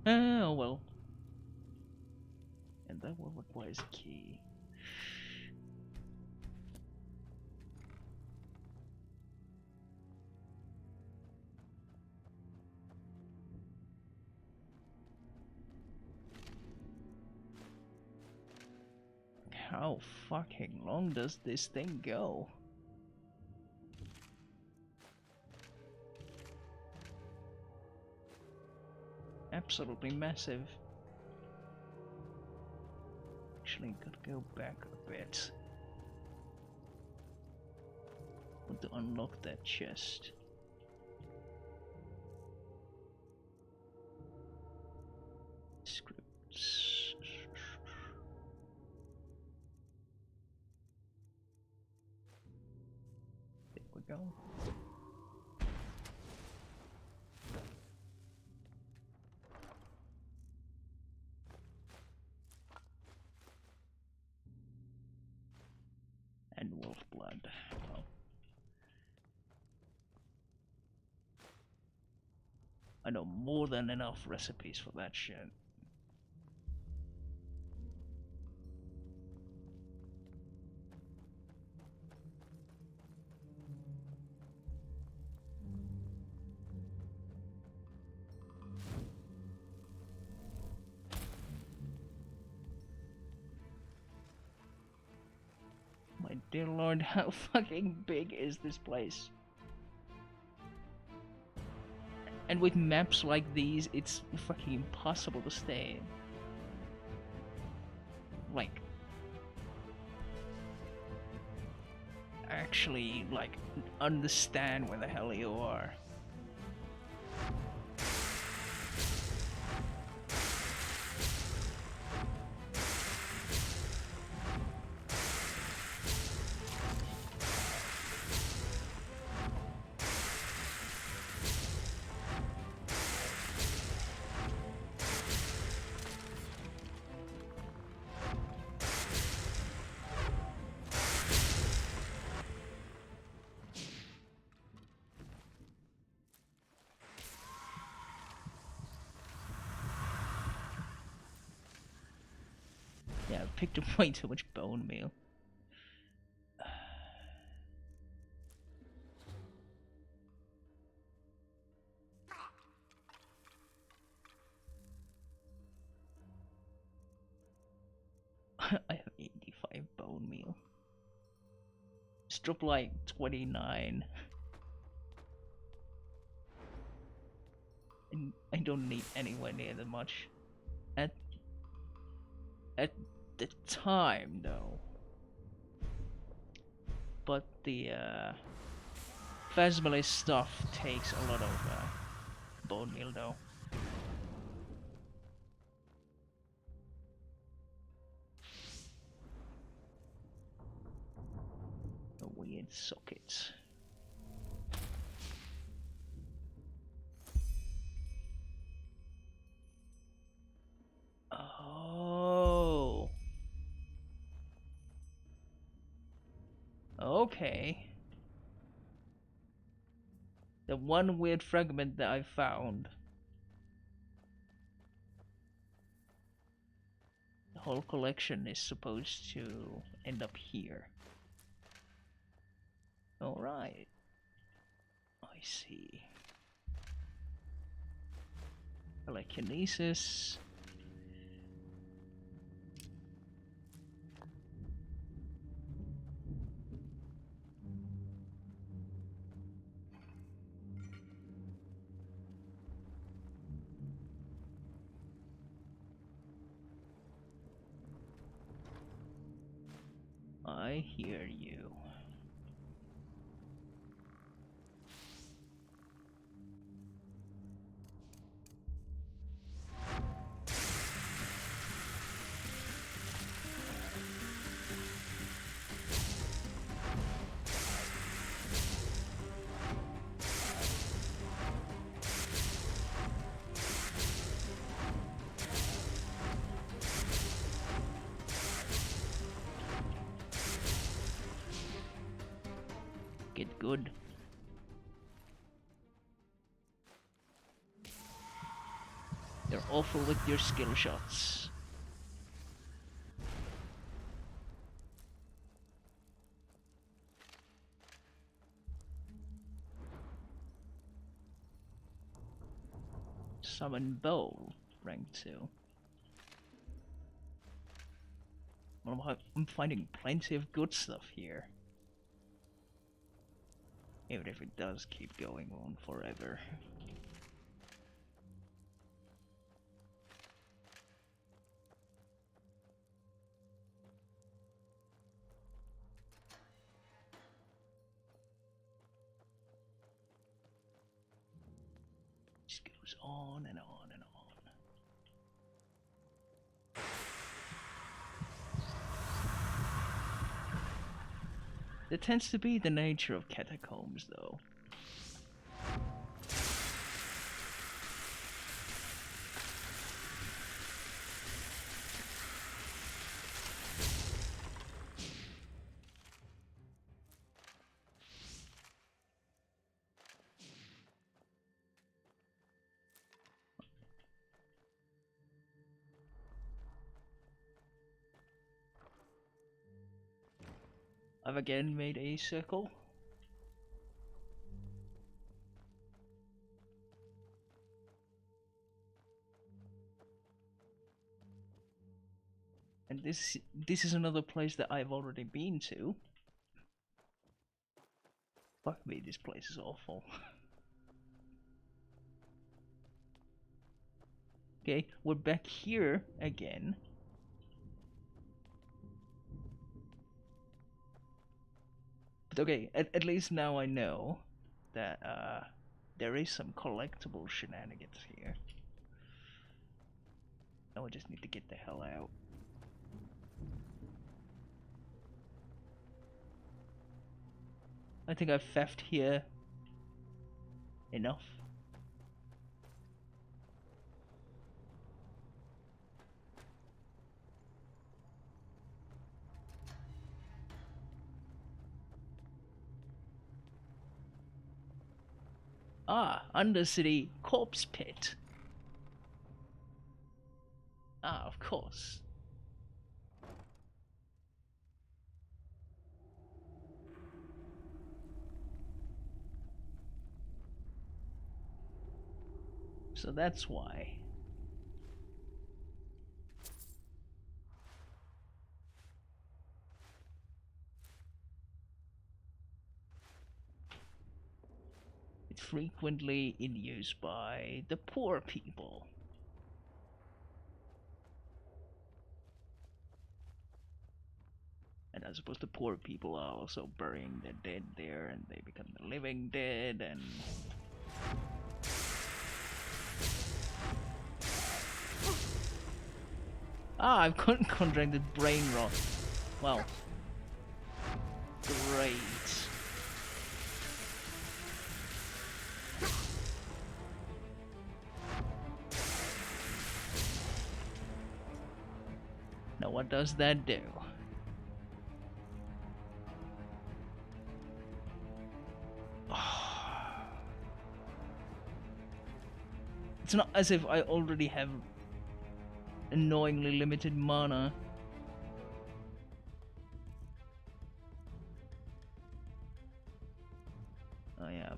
Oh well. And that one requires a key. How fucking long does this thing go? Absolutely massive. Actually, gotta go back a bit. Want to unlock that chest. Scripts. There we go. And wolf blood. Well, I know more than enough recipes for that shit. My dear lord, how fucking big is this place? And with maps like these, it's fucking impossible to stay in. Like, actually, like, understand where the hell you are. Yeah, I picked up way too much bone meal. I have 85 bone meal. It's dropped like 29. And I don't need anywhere near that much. At the time, though. But the Phasmile stuff takes a lot of bone meal, though. A weird socket. Oh. Okay. The one weird fragment that I found. The whole collection is supposed to end up here. Alright. I see. Telekinesis. I hear you. Get good. You're awful with your skill shots. Summon bow, rank 2. Well, I'm finding plenty of good stuff here. Even if it does keep going on forever. Just goes on and on and on. That tends to be the nature of catacombs, though. I've again made a circle. And this is another place that I've already been to. Fuck me, this place is awful. Okay, we're back here again. But okay, at least now I know that there is some collectible shenanigans here. Now I just need to get the hell out. I think I've theft here enough. Ah, Undercity Corpse Pit. Ah, of course. So that's why. It's frequently in use by the poor people. And I suppose the poor people are also burying their dead there, and they become the living dead, and... Ah, I've contracted brain rot. Well, great. Now what does that do? It's not as if I already have annoyingly limited mana. Oh yeah,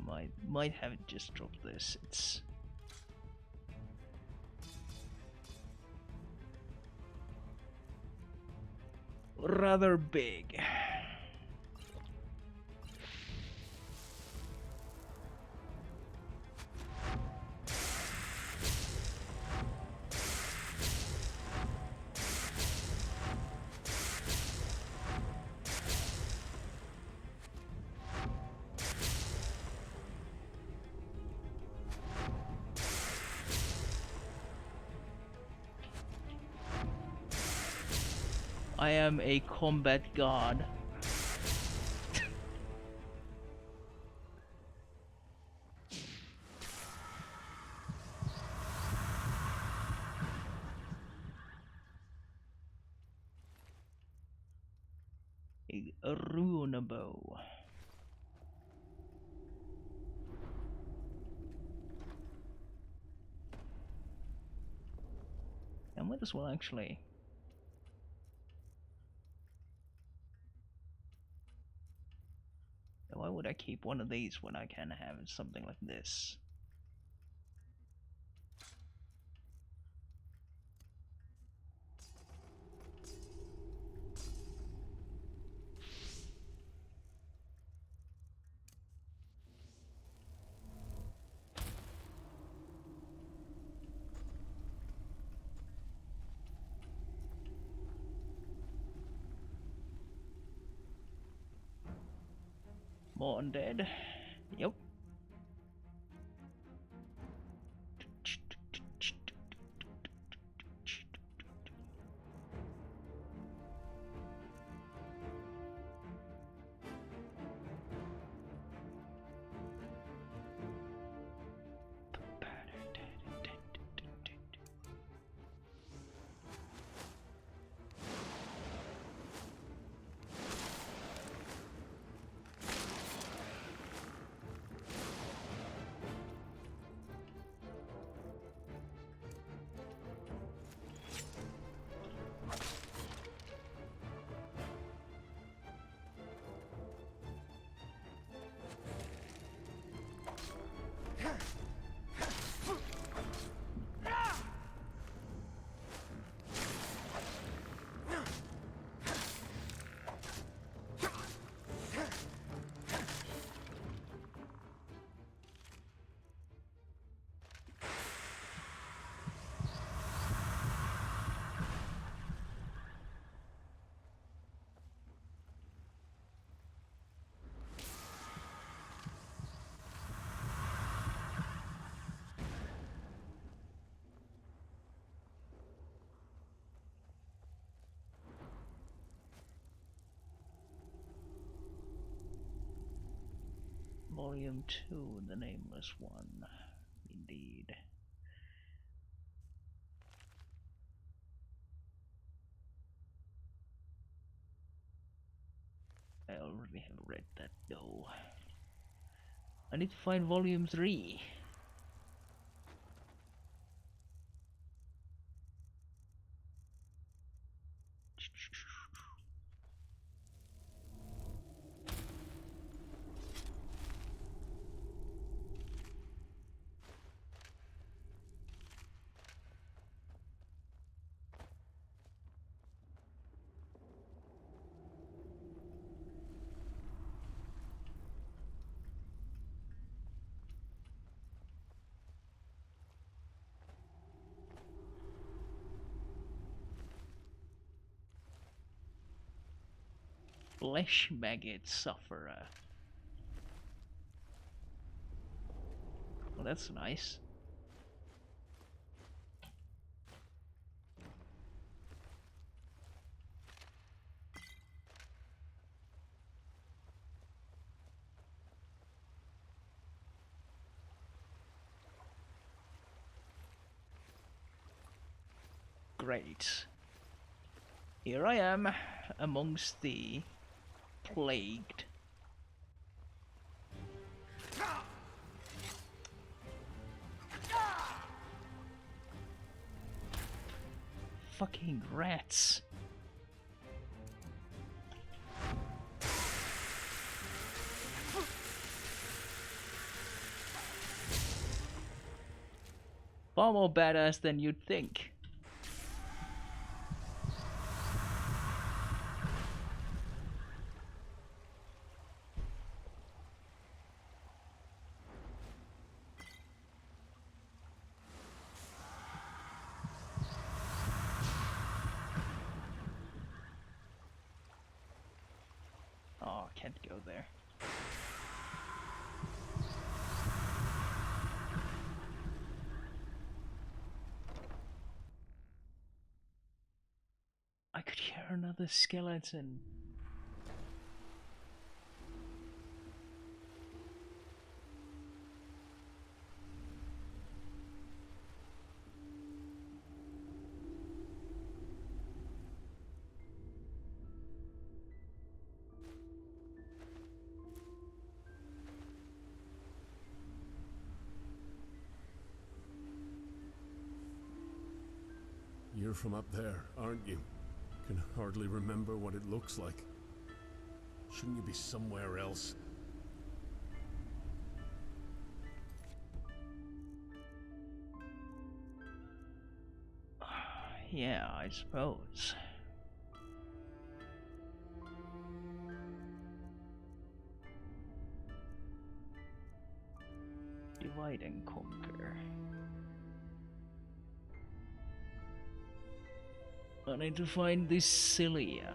might have just dropped this. It's rather big. I am a combat god. A rune bow. I might as well actually. Why would I keep one of these when I can have something like this? More undead. Yep. Volume 2, The Nameless One. Indeed. I already have read that though. I need to find Volume 3. Flesh maggot sufferer. Well, that's nice. Great. Here I am amongst the plagued. Fucking rats. Far more badass than you'd think. Oh, I can't go there. I could hear Another skeleton. You're from up there, aren't you? Can hardly remember what it looks like. Shouldn't you be somewhere else? Yeah, I suppose. Divide and conquer. I need to find this Cilia.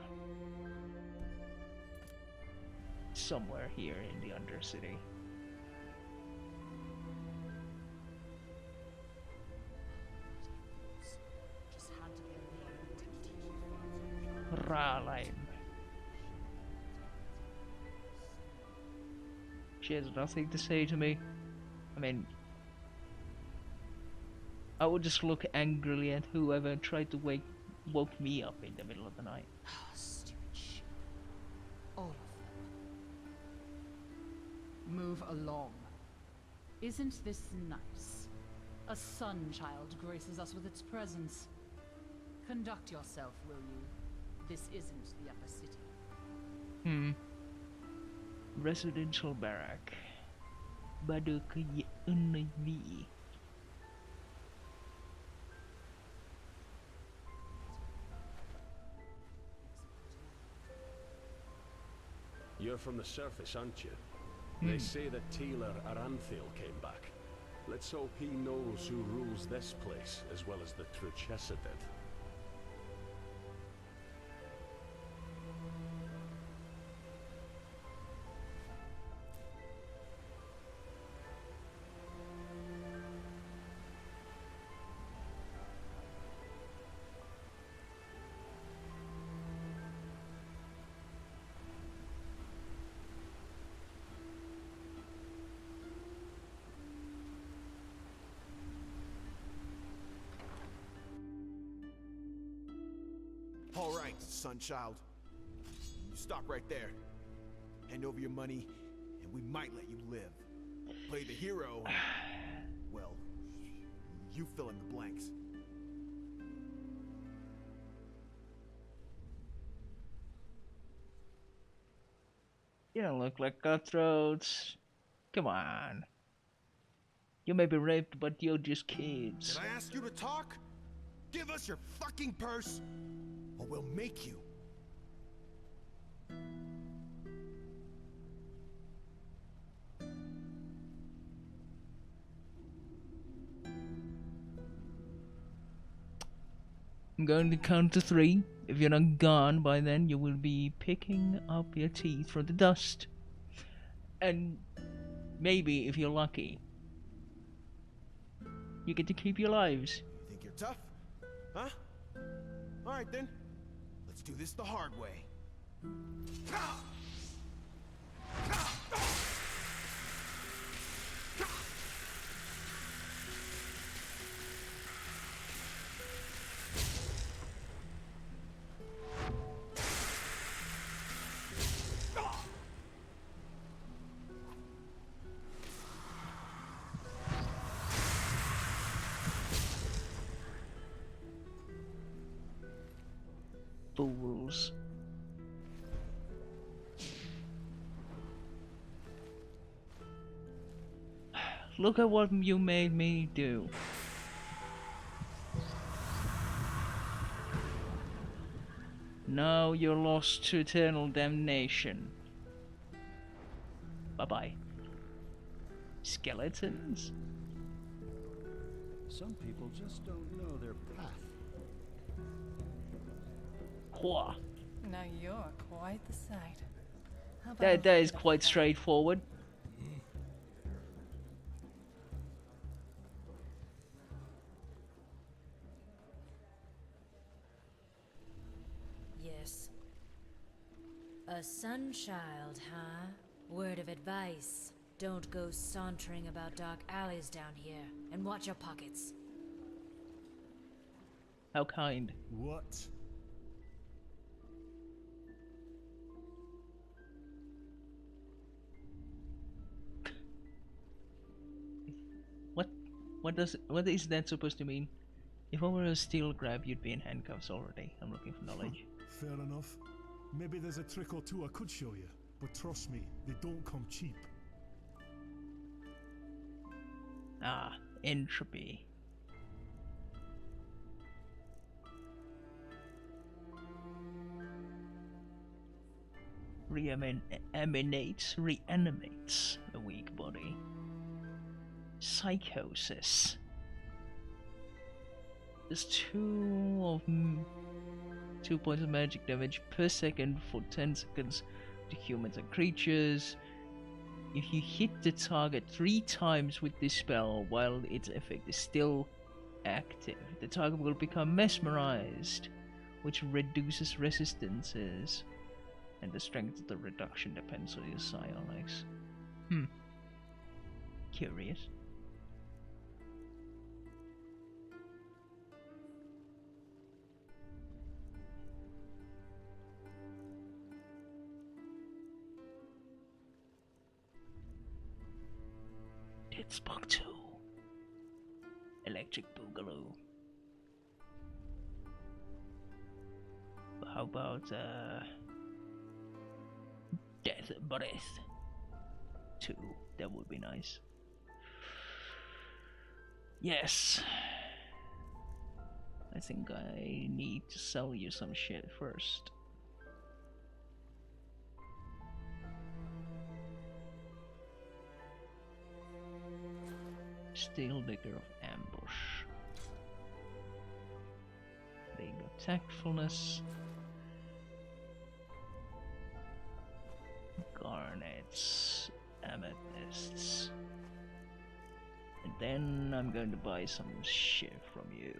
Somewhere here in the Undercity. Raleigh. She has nothing to say to me. I mean, I would just look angrily at whoever tried to woke me up in the middle of the night. Oh, stupid shit. All of them. Move along. Isn't this nice? A sun child graces us with its presence. Conduct yourself, will you? This isn't the upper city. Residential barrack. Badu ke UNV. You're from the surface, aren't you? They say that Taylor Aranthil came back. Let's hope he knows who rules this place as well as the Truchessa did. All right, Sunchild. You stop right there. Hand over your money, and we might let you live. Play the hero, and, well, you fill in the blanks. You don't look like cutthroats. Come on. You may be raped, but you're just kids. Did I ask you to talk? Give us your fucking purse, or we'll make you. I'm going to count to 3. If you're not gone by then, you will be picking up your teeth from the dust. And maybe, if you're lucky, you get to keep your lives. You think you're tough? Huh? All right then. Let's do this the hard way. Fools. Look at what you made me do. Now you're lost to eternal damnation. Bye-bye. Skeletons? Some people just don't know their path. Qua. Now you're quite the sight. How about That is quite straightforward. Yes, Sunchild, huh? Word of advice. Don't go sauntering about dark alleys down here, and watch your pockets. How kind. What? What is that supposed to mean? If I were a steel grab, you'd be in handcuffs already. I'm looking for knowledge. Fair enough. Maybe there's a trick or two I could show you, but trust me, they don't come cheap. Ah, entropy. Reanimates a weak body. Psychosis. There's 2 points of magic damage per second for 10 seconds to humans and creatures. If you hit the target 3 times with this spell while its effect is still active, the target will become mesmerized, which reduces resistances, and the strength of the reduction depends on your psionics. Curious. Dead Spock 2. Electric Boogaloo. How about Death Breath 2? That would be nice. Yes. I think I need to sell you some shit first. Steel Digger of Ambush. They got Tactfulness. Garnets. Amethysts. And then I'm going to buy some shit from you.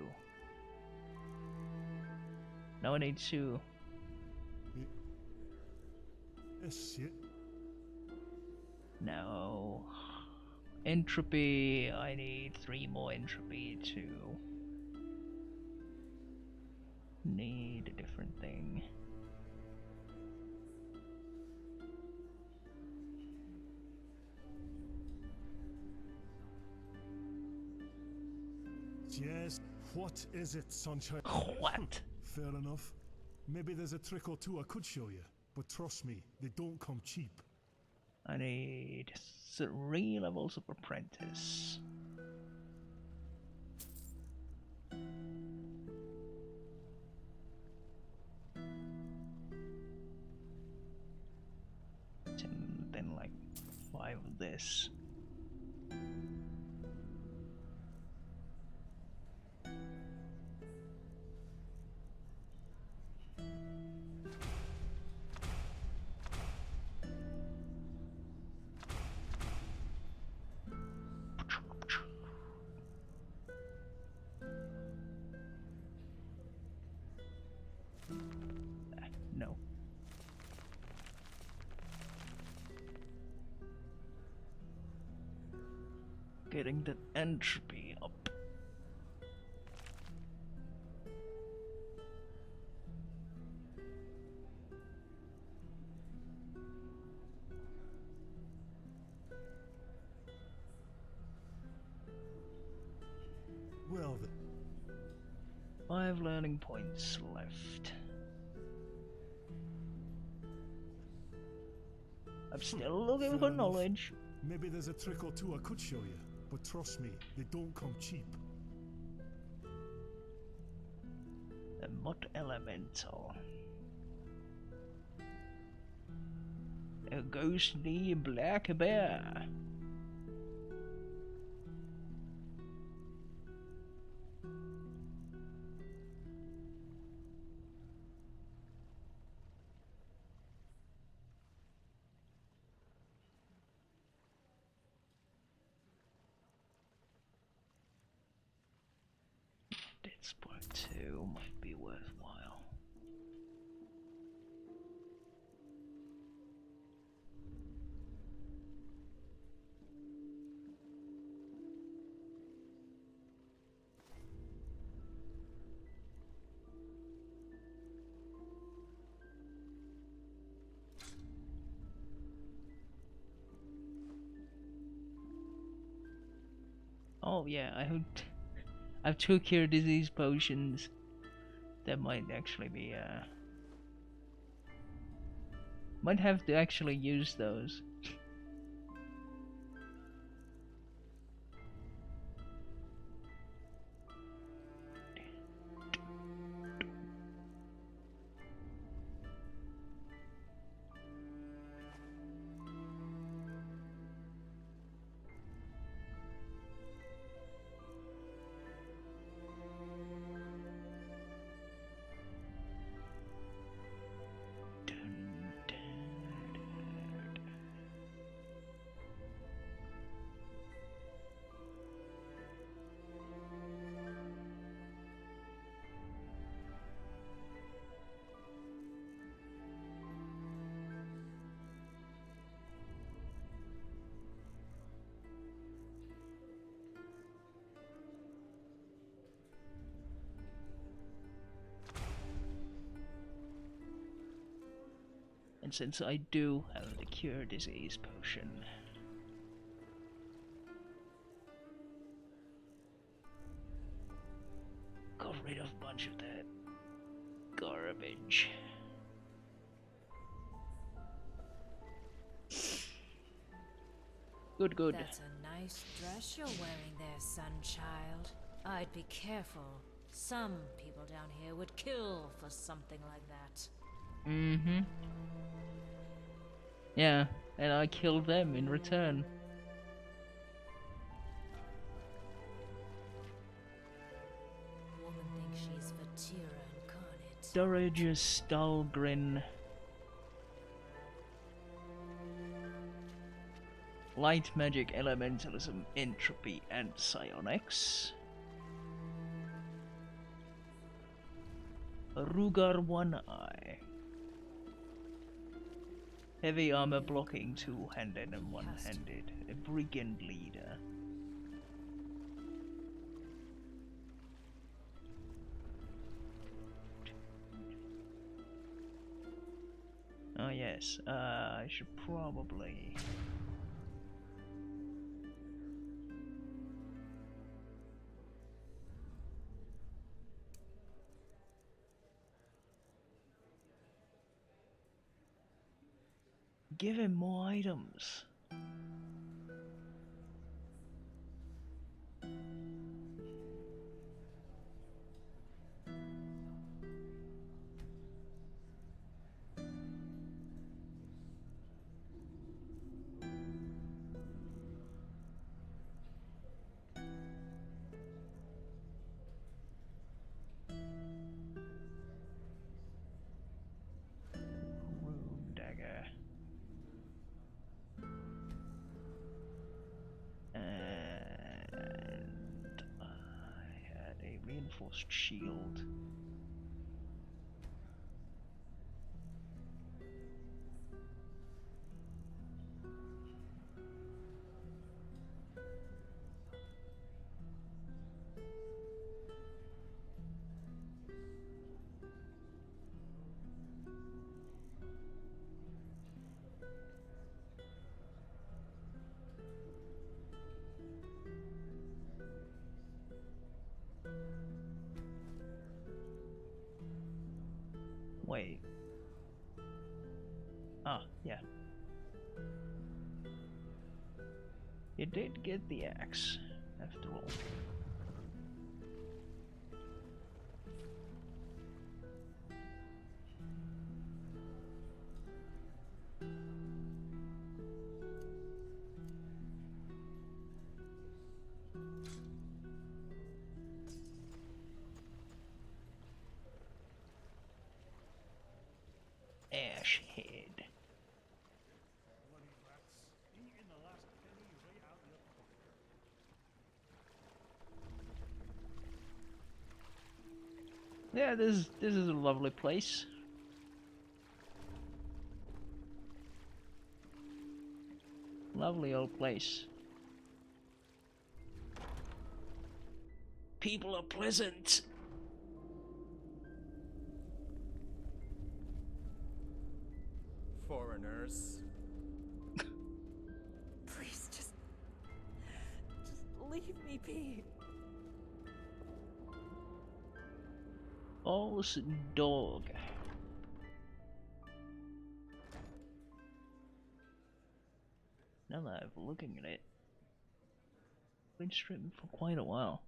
Now I need to... Shit. Now... Entropy, I need 3 more entropy to need a different thing. Yes, what is it, Sunshine? What? Fair enough. Maybe there's a trick or two I could show you, but trust me, they don't come cheap. I need 3 levels of apprentice. Then like 5 of this. No. Getting that entropy up. Well then. 5 learning points left. I'm still looking for knowledge. Maybe there's a trick or two I could show you, but trust me, they don't come cheap. The Mort Elemental. A ghostly black bear. Dead Spock 2 might be worthwhile. Oh yeah, I have 2 cure disease potions. That might actually be might have to actually use those. And since I do have the cure disease potion, got rid of a bunch of that garbage. Good, good. That's a nice dress you're wearing there, sunchild. I'd be careful. Some people down here would kill for something like that. Mm-hmm. Yeah, and I killed them in return. Woman thinks she's Vatira incarnate. Dorigus Stalgrin. Light magic, elementalism, entropy, and psionics. Rugar One Eye. Heavy armor blocking, two-handed and one-handed. A brigand leader. Oh yes, I should probably... give him more items. Rune dagger. And I had a reinforced shield. Wait. Ah, yeah. You did get the axe, after all. Ash head. Yeah, this is a lovely place. Lovely old place. People are pleasant. Foreigners. Please, just leave me creepy. False dog. Now that I'm looking at it, been streaming for quite a while.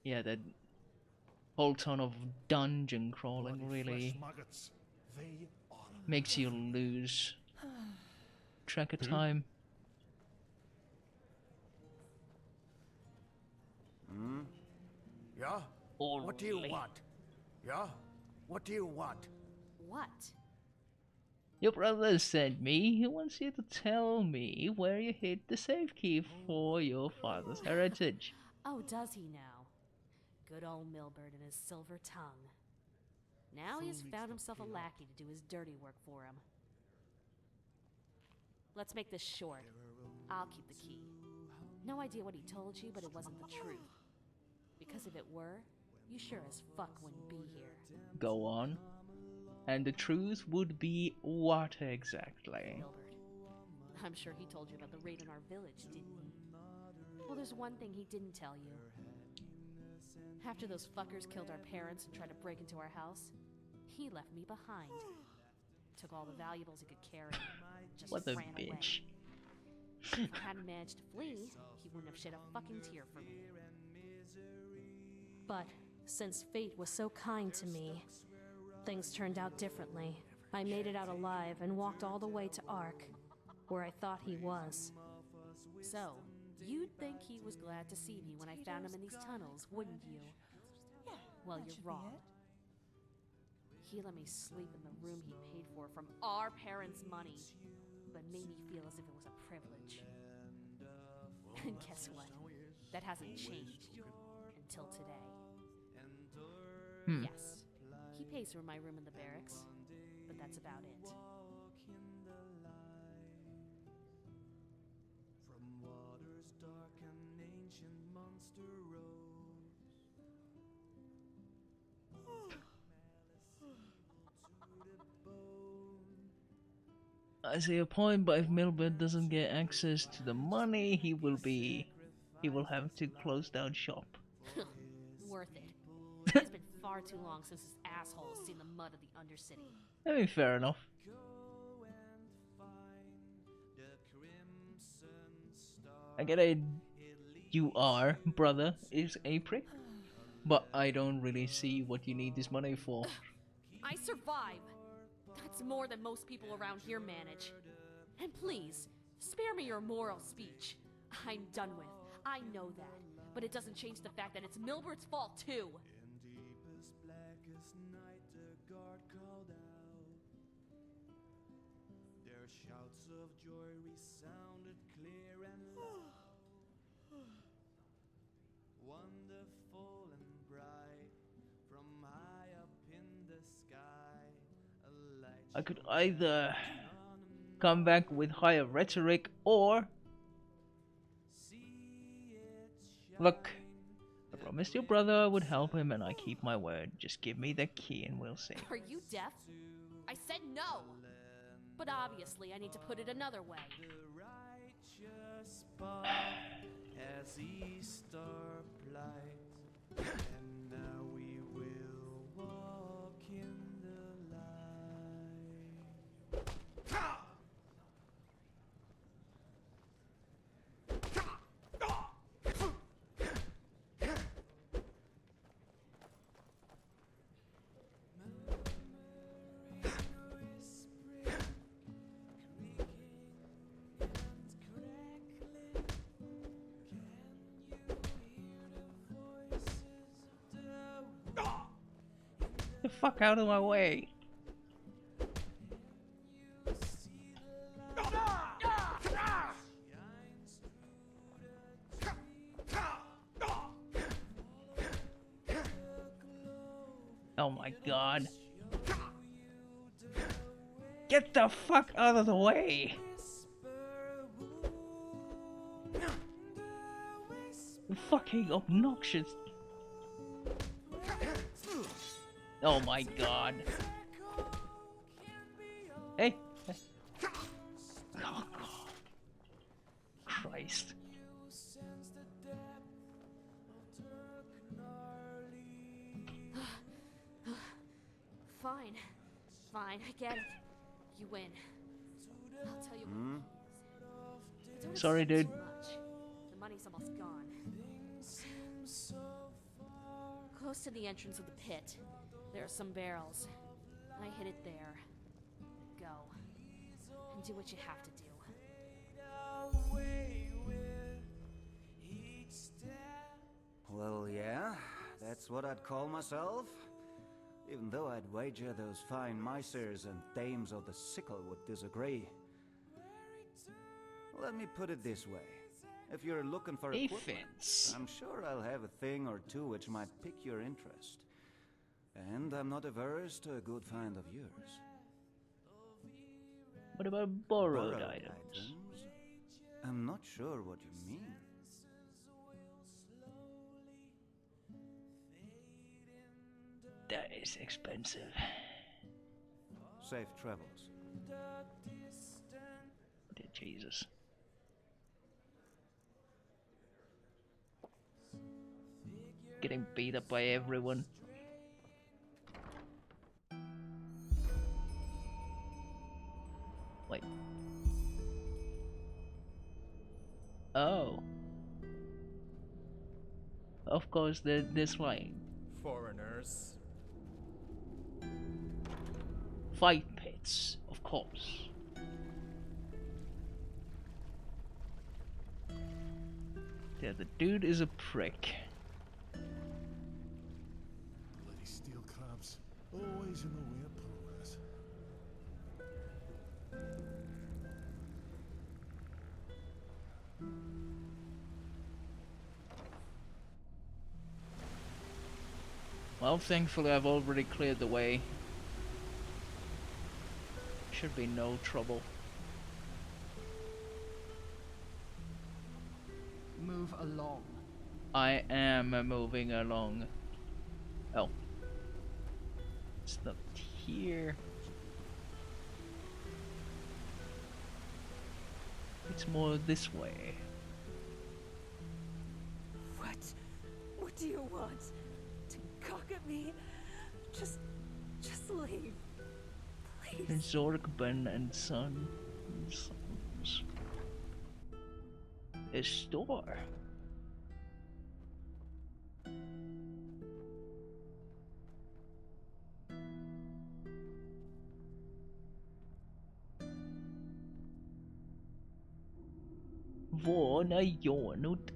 Yeah, that whole ton of dungeon crawling really makes you lose track of time. Hmm? Yeah? What do you want? Yeah? What do you want? What? Your brother sent me. He wants you to tell me where you hid the safe key for your father's heritage. Oh, does he now? Good old Milbert and his silver tongue. Now he has found himself a lackey to do his dirty work for him. Let's make this short. I'll keep the key. No idea what he told you, but it wasn't the truth. Because if it were, you sure as fuck wouldn't be here. Go on. And the truth would be what exactly? Milbert, I'm sure he told you about the raid on our village, didn't he? Well, there's one thing he didn't tell you. After those fuckers killed our parents and tried to break into our house, he left me behind. Took all the valuables he could carry. Just what a ran bitch. Away. If I hadn't managed to flee, he wouldn't have shed a fucking tear for me. But since fate was so kind to me, things turned out differently. I made it out alive and walked all the way to Ark, where I thought he was. So, you'd think he was glad to see me when I found him in these tunnels, wouldn't you? Yeah, well, you're wrong. He let me sleep in the room he paid for from our parents' money, but made me feel as if it was a privilege. And guess what? That hasn't changed until today. Yes, he pays for my room in the barracks, but that's about it. I see a point, but if Milbert doesn't get access to the money, he will have to close down shop. Worth it. It's been far too long since this asshole has seen the mud of the Undercity. I mean, fair enough. I get it. You are, brother, is a prick, but I don't really see what you need this money for. I survive. That's more than most people around here manage. And please, spare me your moral speech. I'm done with. I know that. But it doesn't change the fact that it's Milbert's fault, too. Their shouts of joy resounded clear and loud. Wonderful and bright, from high up in the sky, a light. I could either come back with higher rhetoric or look, I promised your brother I would help him and I keep my word. Just give me the key and we'll see. Are you deaf? I said no! But obviously I need to put it another way. As Easter plight, and now we will walk in the light. The fuck out of my way. Oh my god. Get the fuck out of the way. You're fucking obnoxious. Oh my god. Hey. Oh god. Christ. Fine. Fine, I get it. You win. I'll tell you what it is. Don't Sorry, expect dude. too much. The money's almost gone. Close to the entrance of the pit, there are some barrels. I hid it there. Go. And do what you have to do. Well, yeah, that's what I'd call myself. Even though I'd wager those fine misers and dames of the sickle would disagree. Let me put it this way. If you're looking for equipment, I'm sure I'll have a thing or two which might pique your interest. And I'm not averse to a good find of yours. What about borrowed items? I'm not sure what you mean. That is expensive. Safe travels. Dear Jesus. Getting beat up by everyone. Wait. Oh. Of course, this line. Foreigners. Fight pits, of course. Yeah, the dude is a prick. Bloody steel crabs. Always in the way of progress. Well, thankfully I've already cleared the way. Should be no trouble. Move along. I am moving along. Oh. It's not here. It's more this way. What do you want? To cock at me? Just leave. Please. Zorkben and Sons. A store. Vad är Jonut?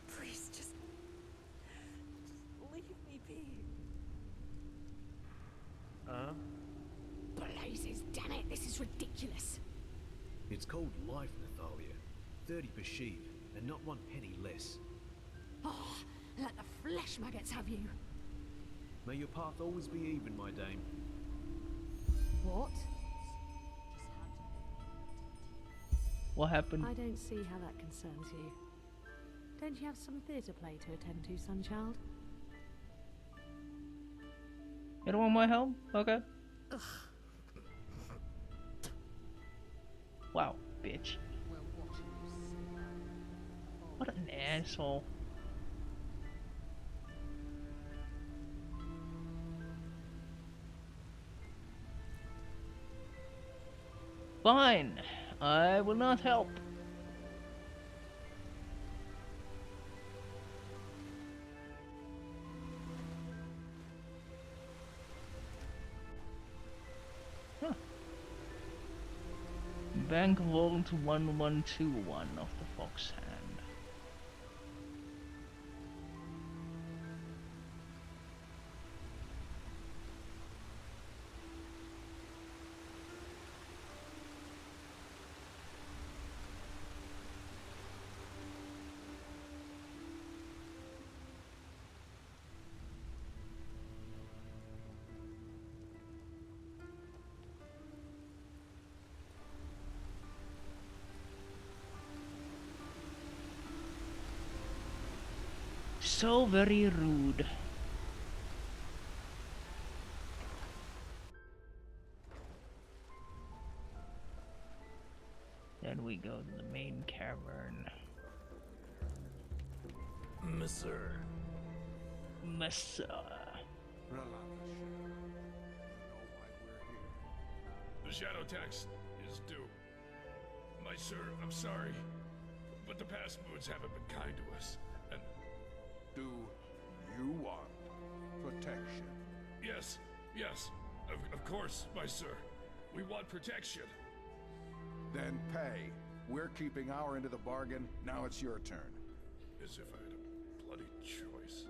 Please, just leave me be. Blazes, damn it, this is ridiculous. It's called life, Nathalia. 30 per sheep, and not 1 penny less. Oh, let the flesh maggots have you. May your path always be even, my dame. What? What happened? I don't see how that concerns you. Don't you have some theatre play to attend to, Sunchild? You don't want my help? Okay. Ugh. Wow, bitch. What an asshole. Fine, I will not help. Huh. Bank Vault 1121 of the Fox Hand. So very rude. go to the main cavern. Monsieur. Monsieur. The shadow tax is due. My sir, I'm sorry, but the past moods haven't been kind to us, and... Do you want protection? Yes, of course, my sir. We want protection. Then pay. We're keeping our end of the bargain. Now it's your turn. As if I had a bloody choice.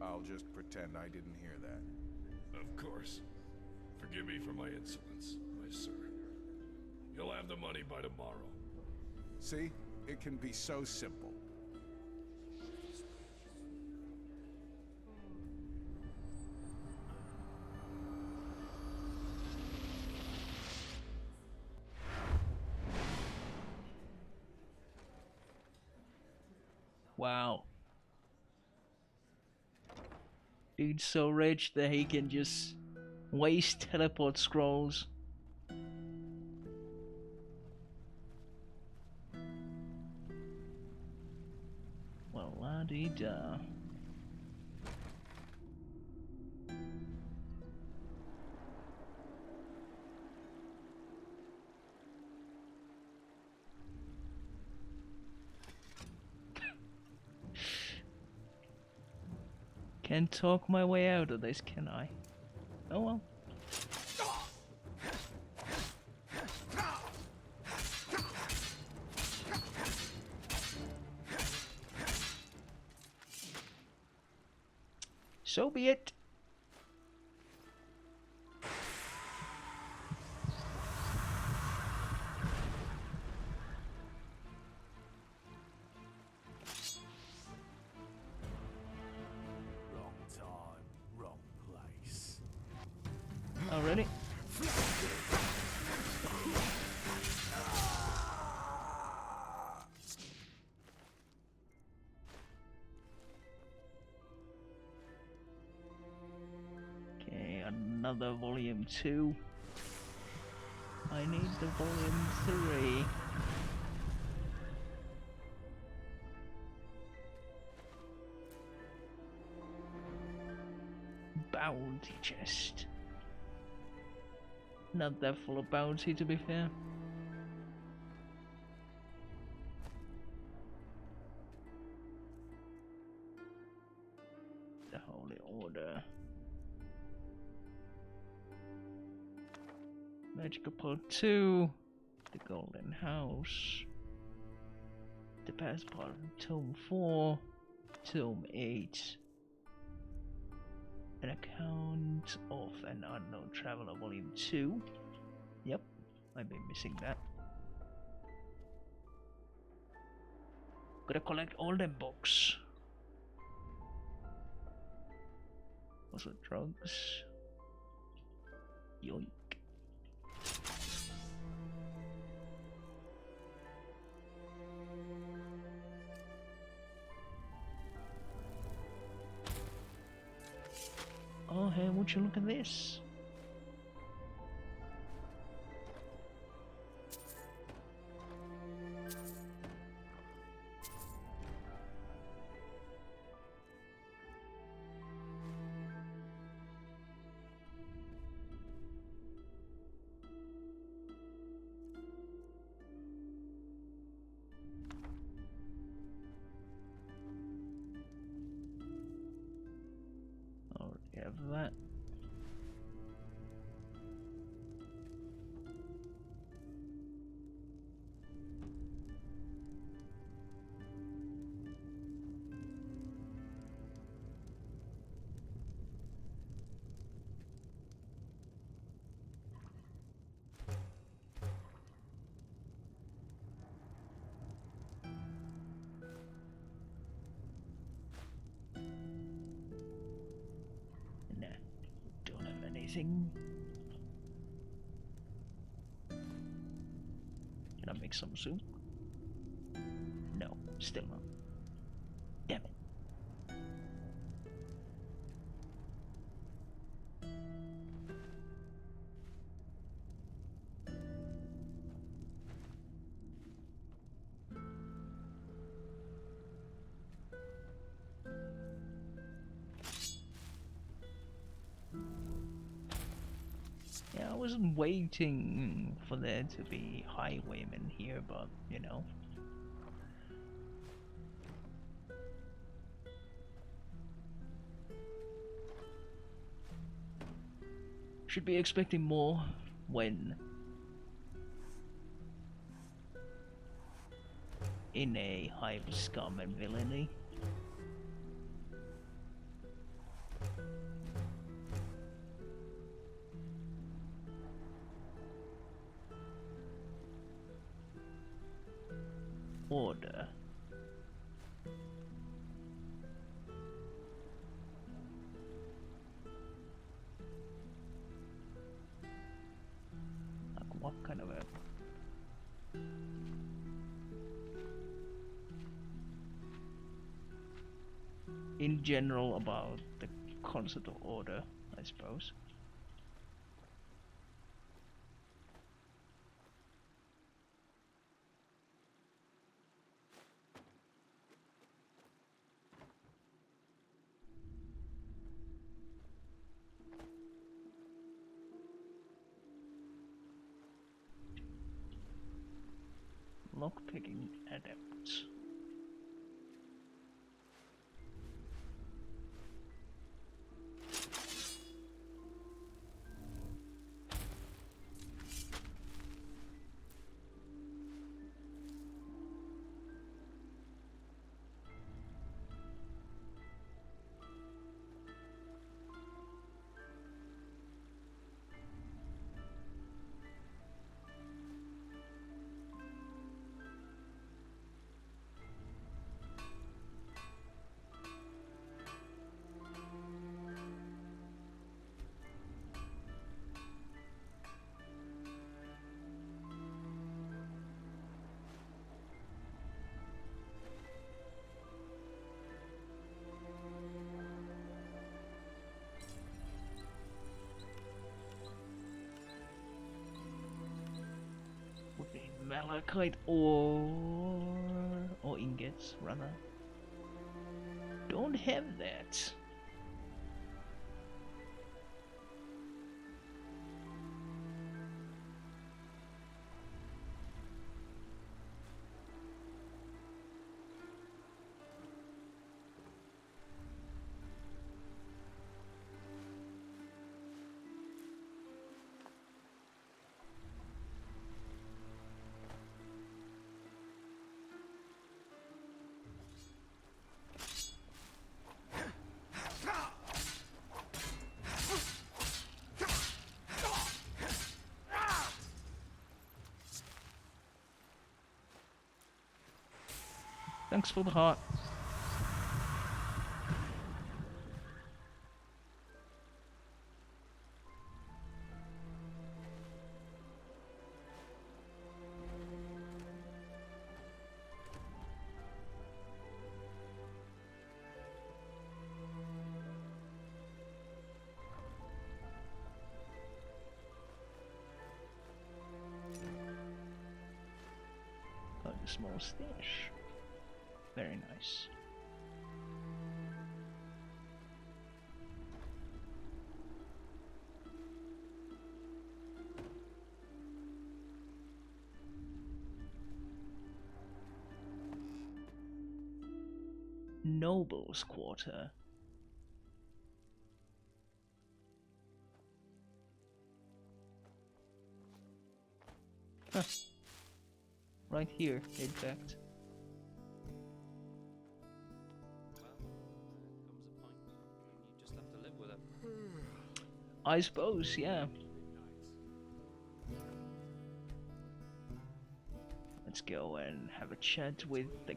I'll just pretend I didn't hear that. Of course. Forgive me for my insolence, my sir. You'll have the money by tomorrow. See? It can be so simple. Wow. Dude's so rich that he can just waste teleport scrolls. Well, la-dee-da. Can't talk my way out of this, can I? Oh well. So be it. Already? Okay, another volume 2. I need the volume 3. Bounty chest. Not that full of bounty, to be fair. The Holy Order. Magical Part 2. The Golden House. The Passport. Tome 4. Tome 8. An account of an unknown traveler, volume 2. Yep, I've been missing that. Gotta collect all them books. Also drugs. Yoink. Oh, hey, would you look at this? Already have that. Nah, don't have anything. Can I make some soup? No, still not. Damn it. was waiting for there to be highwaymen here, but you know. Should be expecting more when in a hive of scum and villainy. Order. Like what kind of a... In general about the concept of order, I suppose. Lockpicking adepts. Malachite or ingots, rather. Don't have that. Thanks for the heart. Got a small stash. Very nice. Noble's Quarter. Huh. Right here, in fact. I suppose, yeah. Let's go and have a chat with the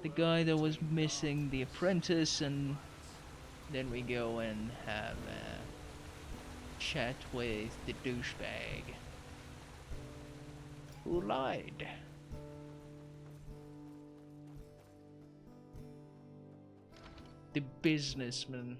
guy that was missing, the apprentice, and then we go and have a chat with the douchebag who lied. The businessman.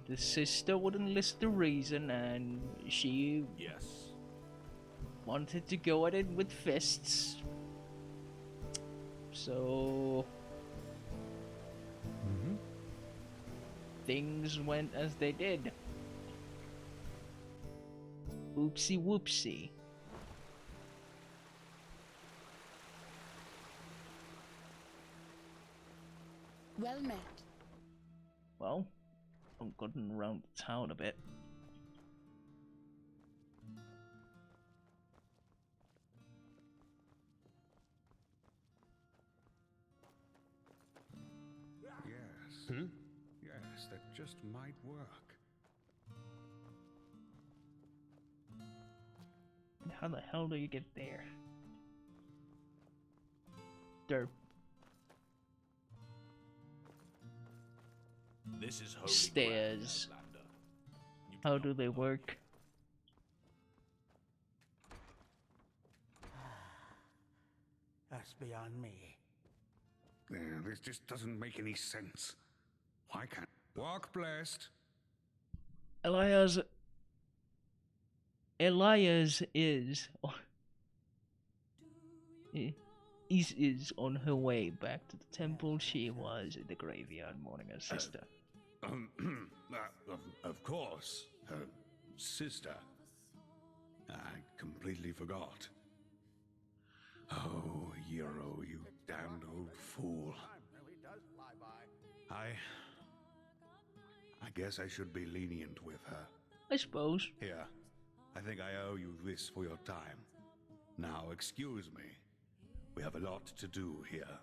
the sister wouldn't list the reason, and she wanted to go at it with fists. So things went as they did. Oopsie whoopsie. Well met. Well, I'm gotten around the town a bit. Yes. Yes, that just might work. How the hell do you get there? Derp. This is holy Stairs. ground, Outlander. How do they work? That's beyond me. This just doesn't make any sense. Why can't... Walk blessed. Elias is on her way back to the temple. She was in the graveyard mourning her sister. Of course, her sister. I completely forgot. Oh, Euro, you damned old fool. I guess I should be lenient with her. I suppose. Here, I think I owe you this for your time. Now, excuse me. We have a lot to do here.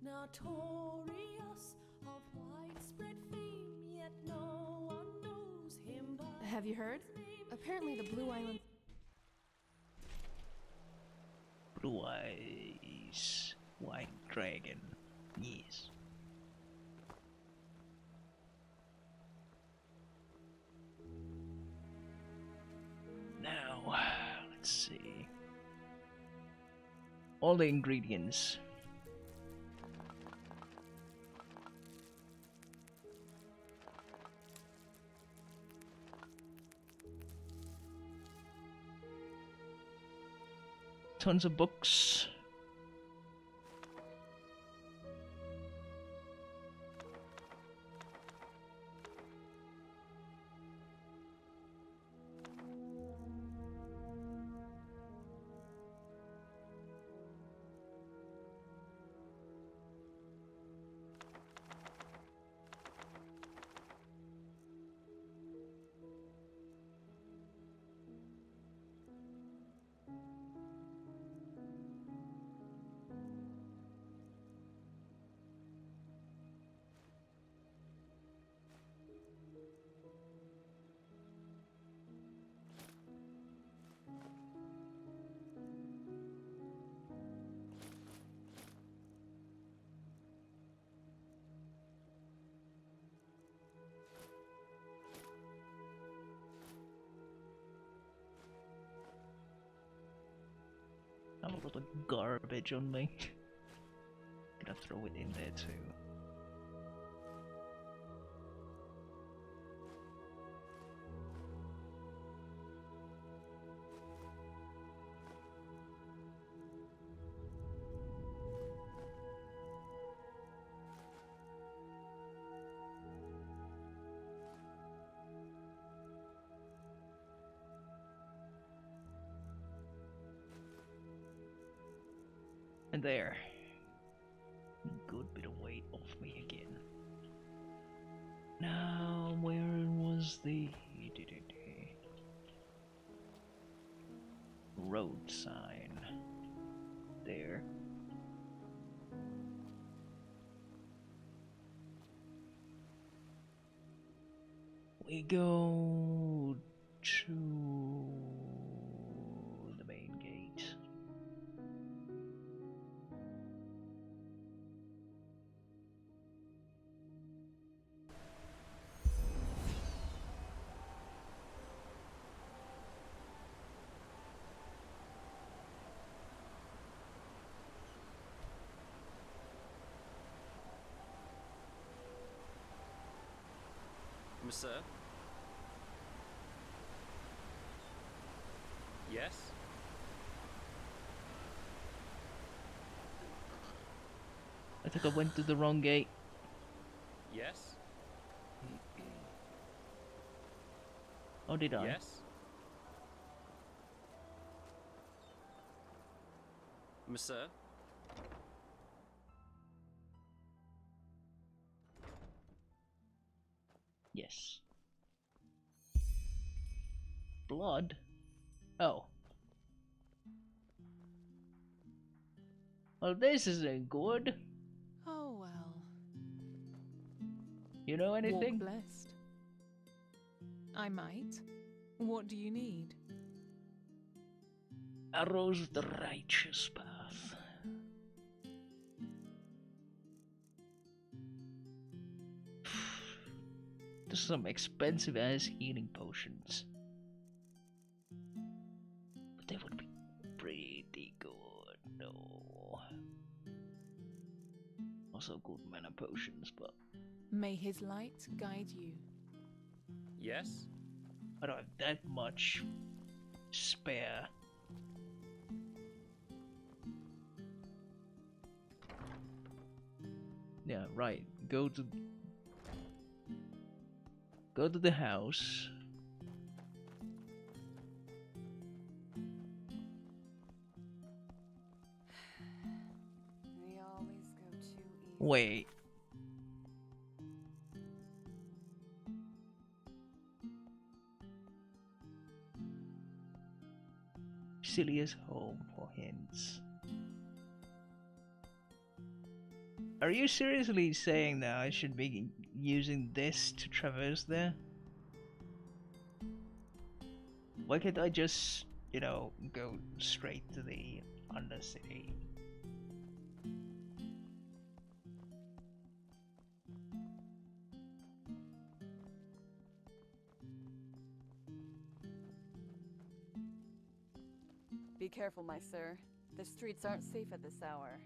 Notorious of widespread fame, yet no one knows him by Have you heard? Apparently the Blue Island... Blue Eyes White Dragon. Yes. Now, let's see. All the ingredients. Tons of books. I have a lot of garbage on me. Gonna throw it in there too. And there. Good bit of weight off me again. Now, where was the road sign? There. We go to the main gate. Sir? Yes? I think I went to the wrong gate. Yes? Or did I? Yes? Sir? Yes. Blood? Oh. Well, this isn't good. Oh well. You know anything? Walk blessed. I might. What do you need? Arrows of the righteous path. There's some expensive ass healing potions. But they would be pretty good, no. Also good mana potions, but May his light guide you. Yes? I don't have that much spare. Yeah, right. Go to the house. They always go too easy. Wait. Celia's home for hints. Are you seriously saying that I should be using this to traverse there? Why can't I just, you know, go straight to the Undercity? Be careful, my sir. The streets aren't safe at this hour.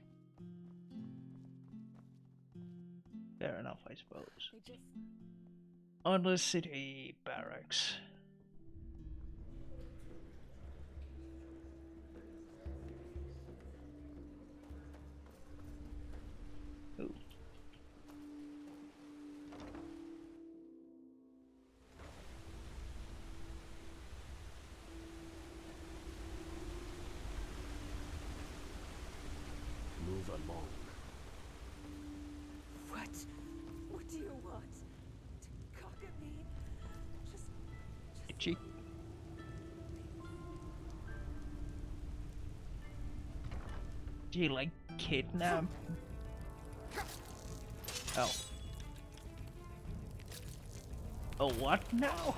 Fair enough, I suppose. They just... Undercity barracks. Ooh. Move along. What? What do you want? To cock at me? Just Itchy. Do you like kidnap? Oh. Oh, what now?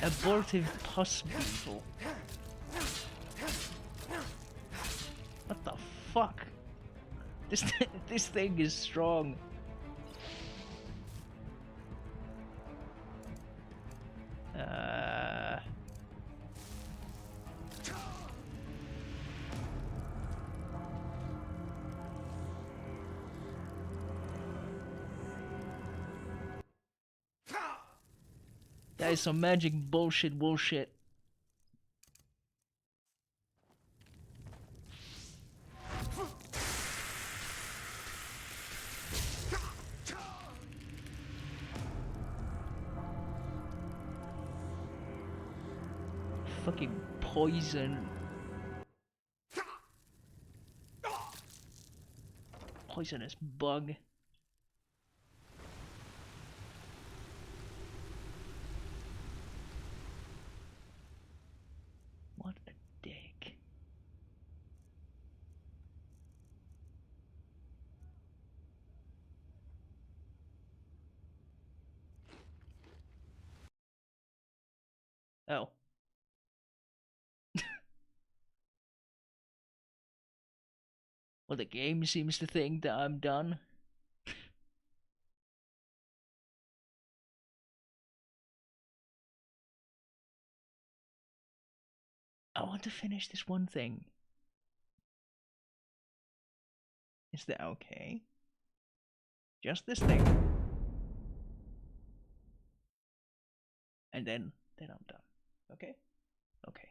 Abortive pus beetle. What the fuck? This thing is strong. That is some magic bullshit. Fucking poison. Poisonous bug. What a dick. Oh. Well, the game seems to think that I'm done. I want to finish this one thing. Is that okay? Just this thing. and then I'm done. Okay? Okay.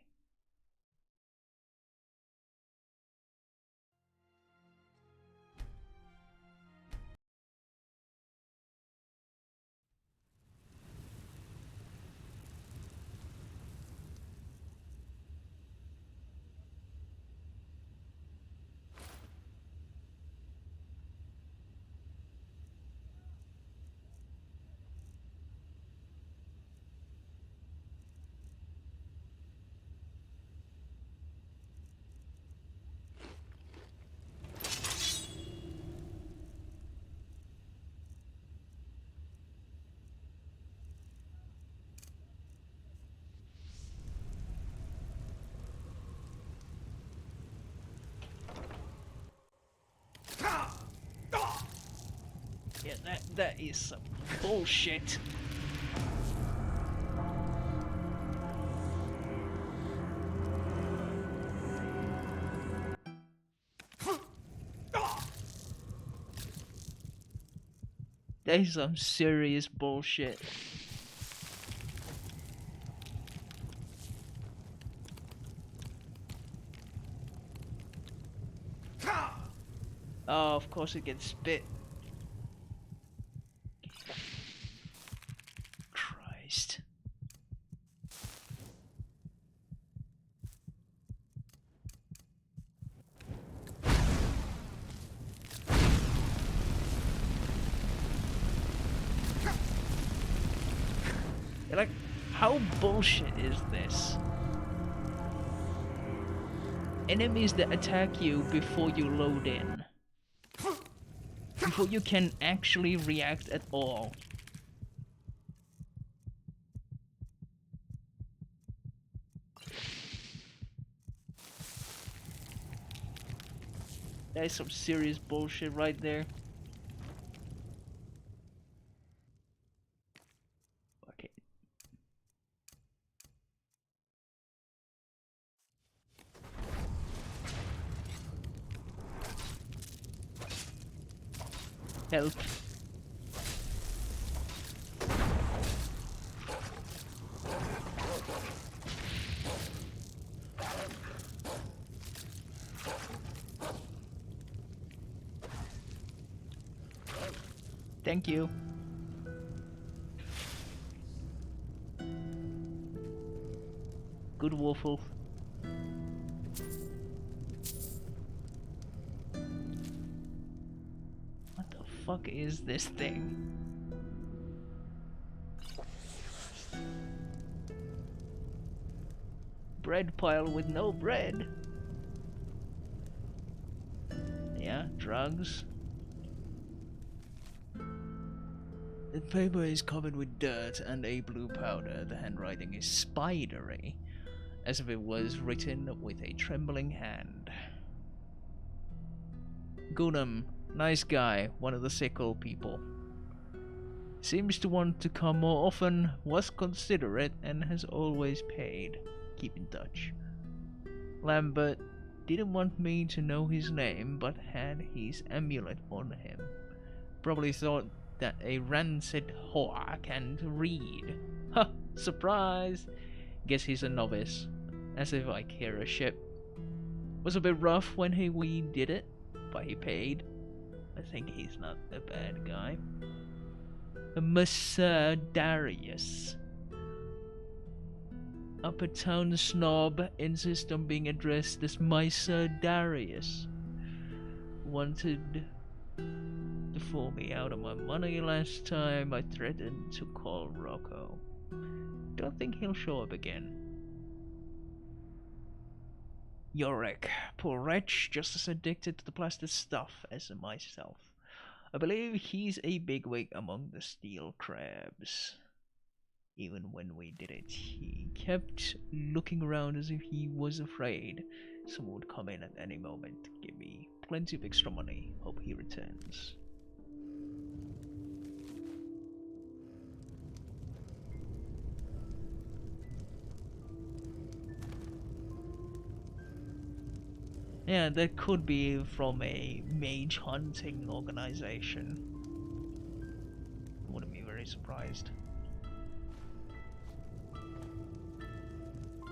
Yeah, that is some bullshit. That is some serious bullshit. Oh, of course it gets spit. Christ. Like, how bullshit is this? Enemies that attack you before you load in. Before you can actually react at all. That is some serious bullshit right there. Okay. Help. Thank you. Good waffle. What the fuck is this thing? Bread pile with no bread. Yeah, drugs. The paper is covered with dirt and a blue powder. The handwriting is spidery, as if it was written with a trembling hand. Gunam, nice guy, one of the sickle people. Seems to want to come more often, was considerate, and has always paid. Keep in touch. Lambert didn't want me to know his name, but had his amulet on him. Probably thought that a rancid whore can't read. Ha! Surprise! Guess he's a novice. As if I care a shit. Was a bit rough when we did it, but he paid. I think he's not a bad guy. Monsieur Darius. Upper town snob insists on being addressed as Monsieur Darius. Wanted to fool me out of my money last time. I threatened to call Rocco. Don't think he'll show up again. Yorick, poor wretch, just as addicted to the plastic stuff as myself. I believe he's a bigwig among the steel crabs. Even when we did it, he kept looking around as if he was afraid someone would come in at any moment. Give me plenty of extra money. Hope he returns. Yeah, that could be from a mage hunting organization. Wouldn't be very surprised.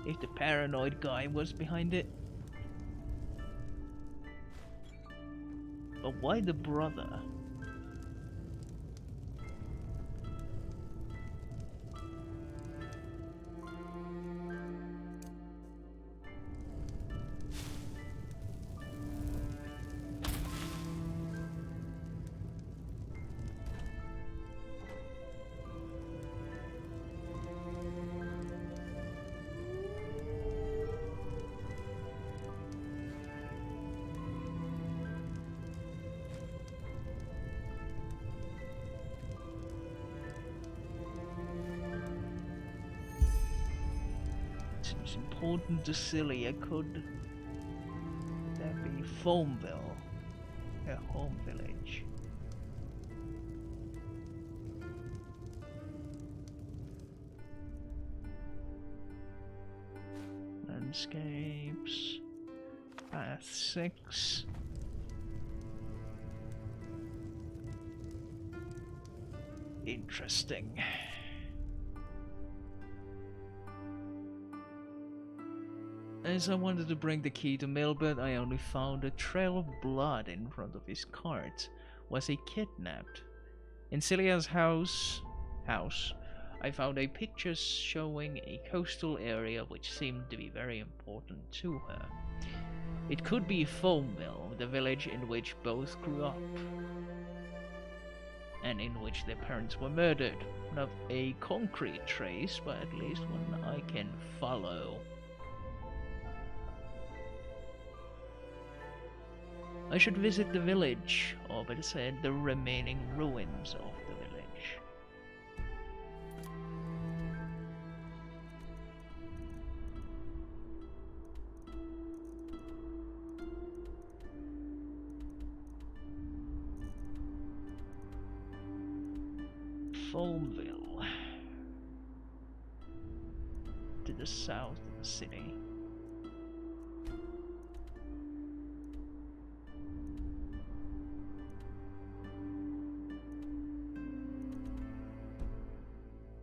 if the paranoid guy was behind it. But why the brother? Seems important to Cilia. Could that be Foamville, her home village? Landscapes. Path 6. Interesting. As I wanted to bring the key to Milbert, I only found a trail of blood in front of his cart. Was he kidnapped? In Celia's house, I found a picture showing a coastal area which seemed to be very important to her. It could be Foamville, the village in which both grew up, and in which their parents were murdered. Not a concrete trace, but at least one I can follow. I should visit the village, or better said, the remaining ruins of the village. Foamville, to the south of the city.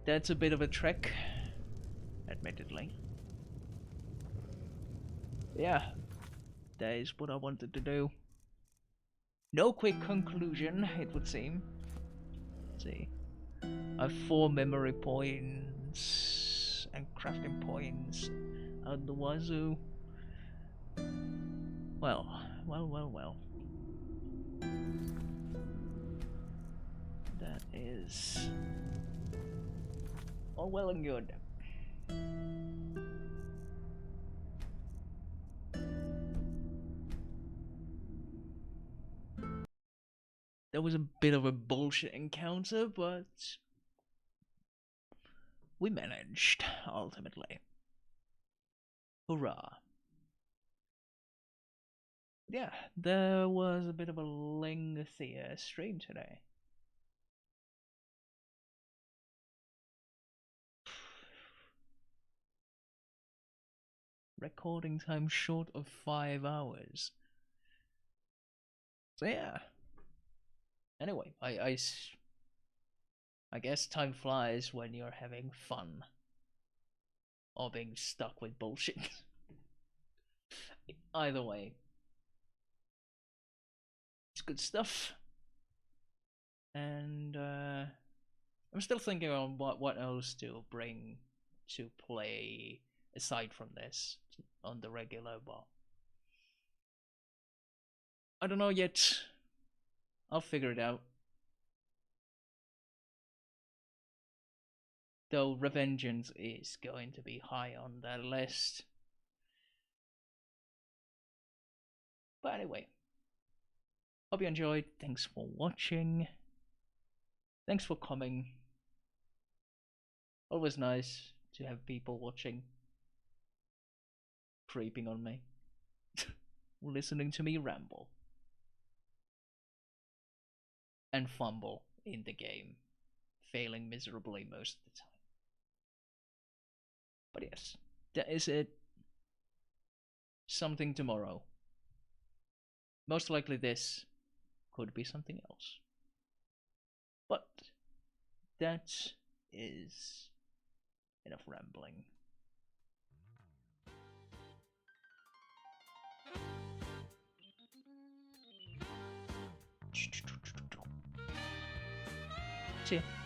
That's a bit of a trek, admittedly. Yeah, that is what I wanted to do. No quick conclusion, it would seem. Let's see. I have 4 memory points and crafting points out the wazoo. Well. That is all well and good. That was a bit of a bullshit encounter, but we managed, ultimately. Hurrah. Yeah, there was a bit of a lengthier stream today. Recording time short of 5 hours. So yeah. Anyway, I guess time flies when you're having fun. Or being stuck with bullshit. Either way. It's good stuff. And I'm still thinking on what else to bring to play aside from this on the regular, but I don't know yet. I'll figure it out. Though Revengeance is going to be high on that list. But anyway, hope you enjoyed. Thanks for watching. Thanks for coming. Always nice to have people watching. Creeping on me. Listening to me ramble. And fumble in the game. Failing miserably most of the time. But yes, that is it. Something tomorrow. Most likely this could be something else. But that is enough rambling. to you.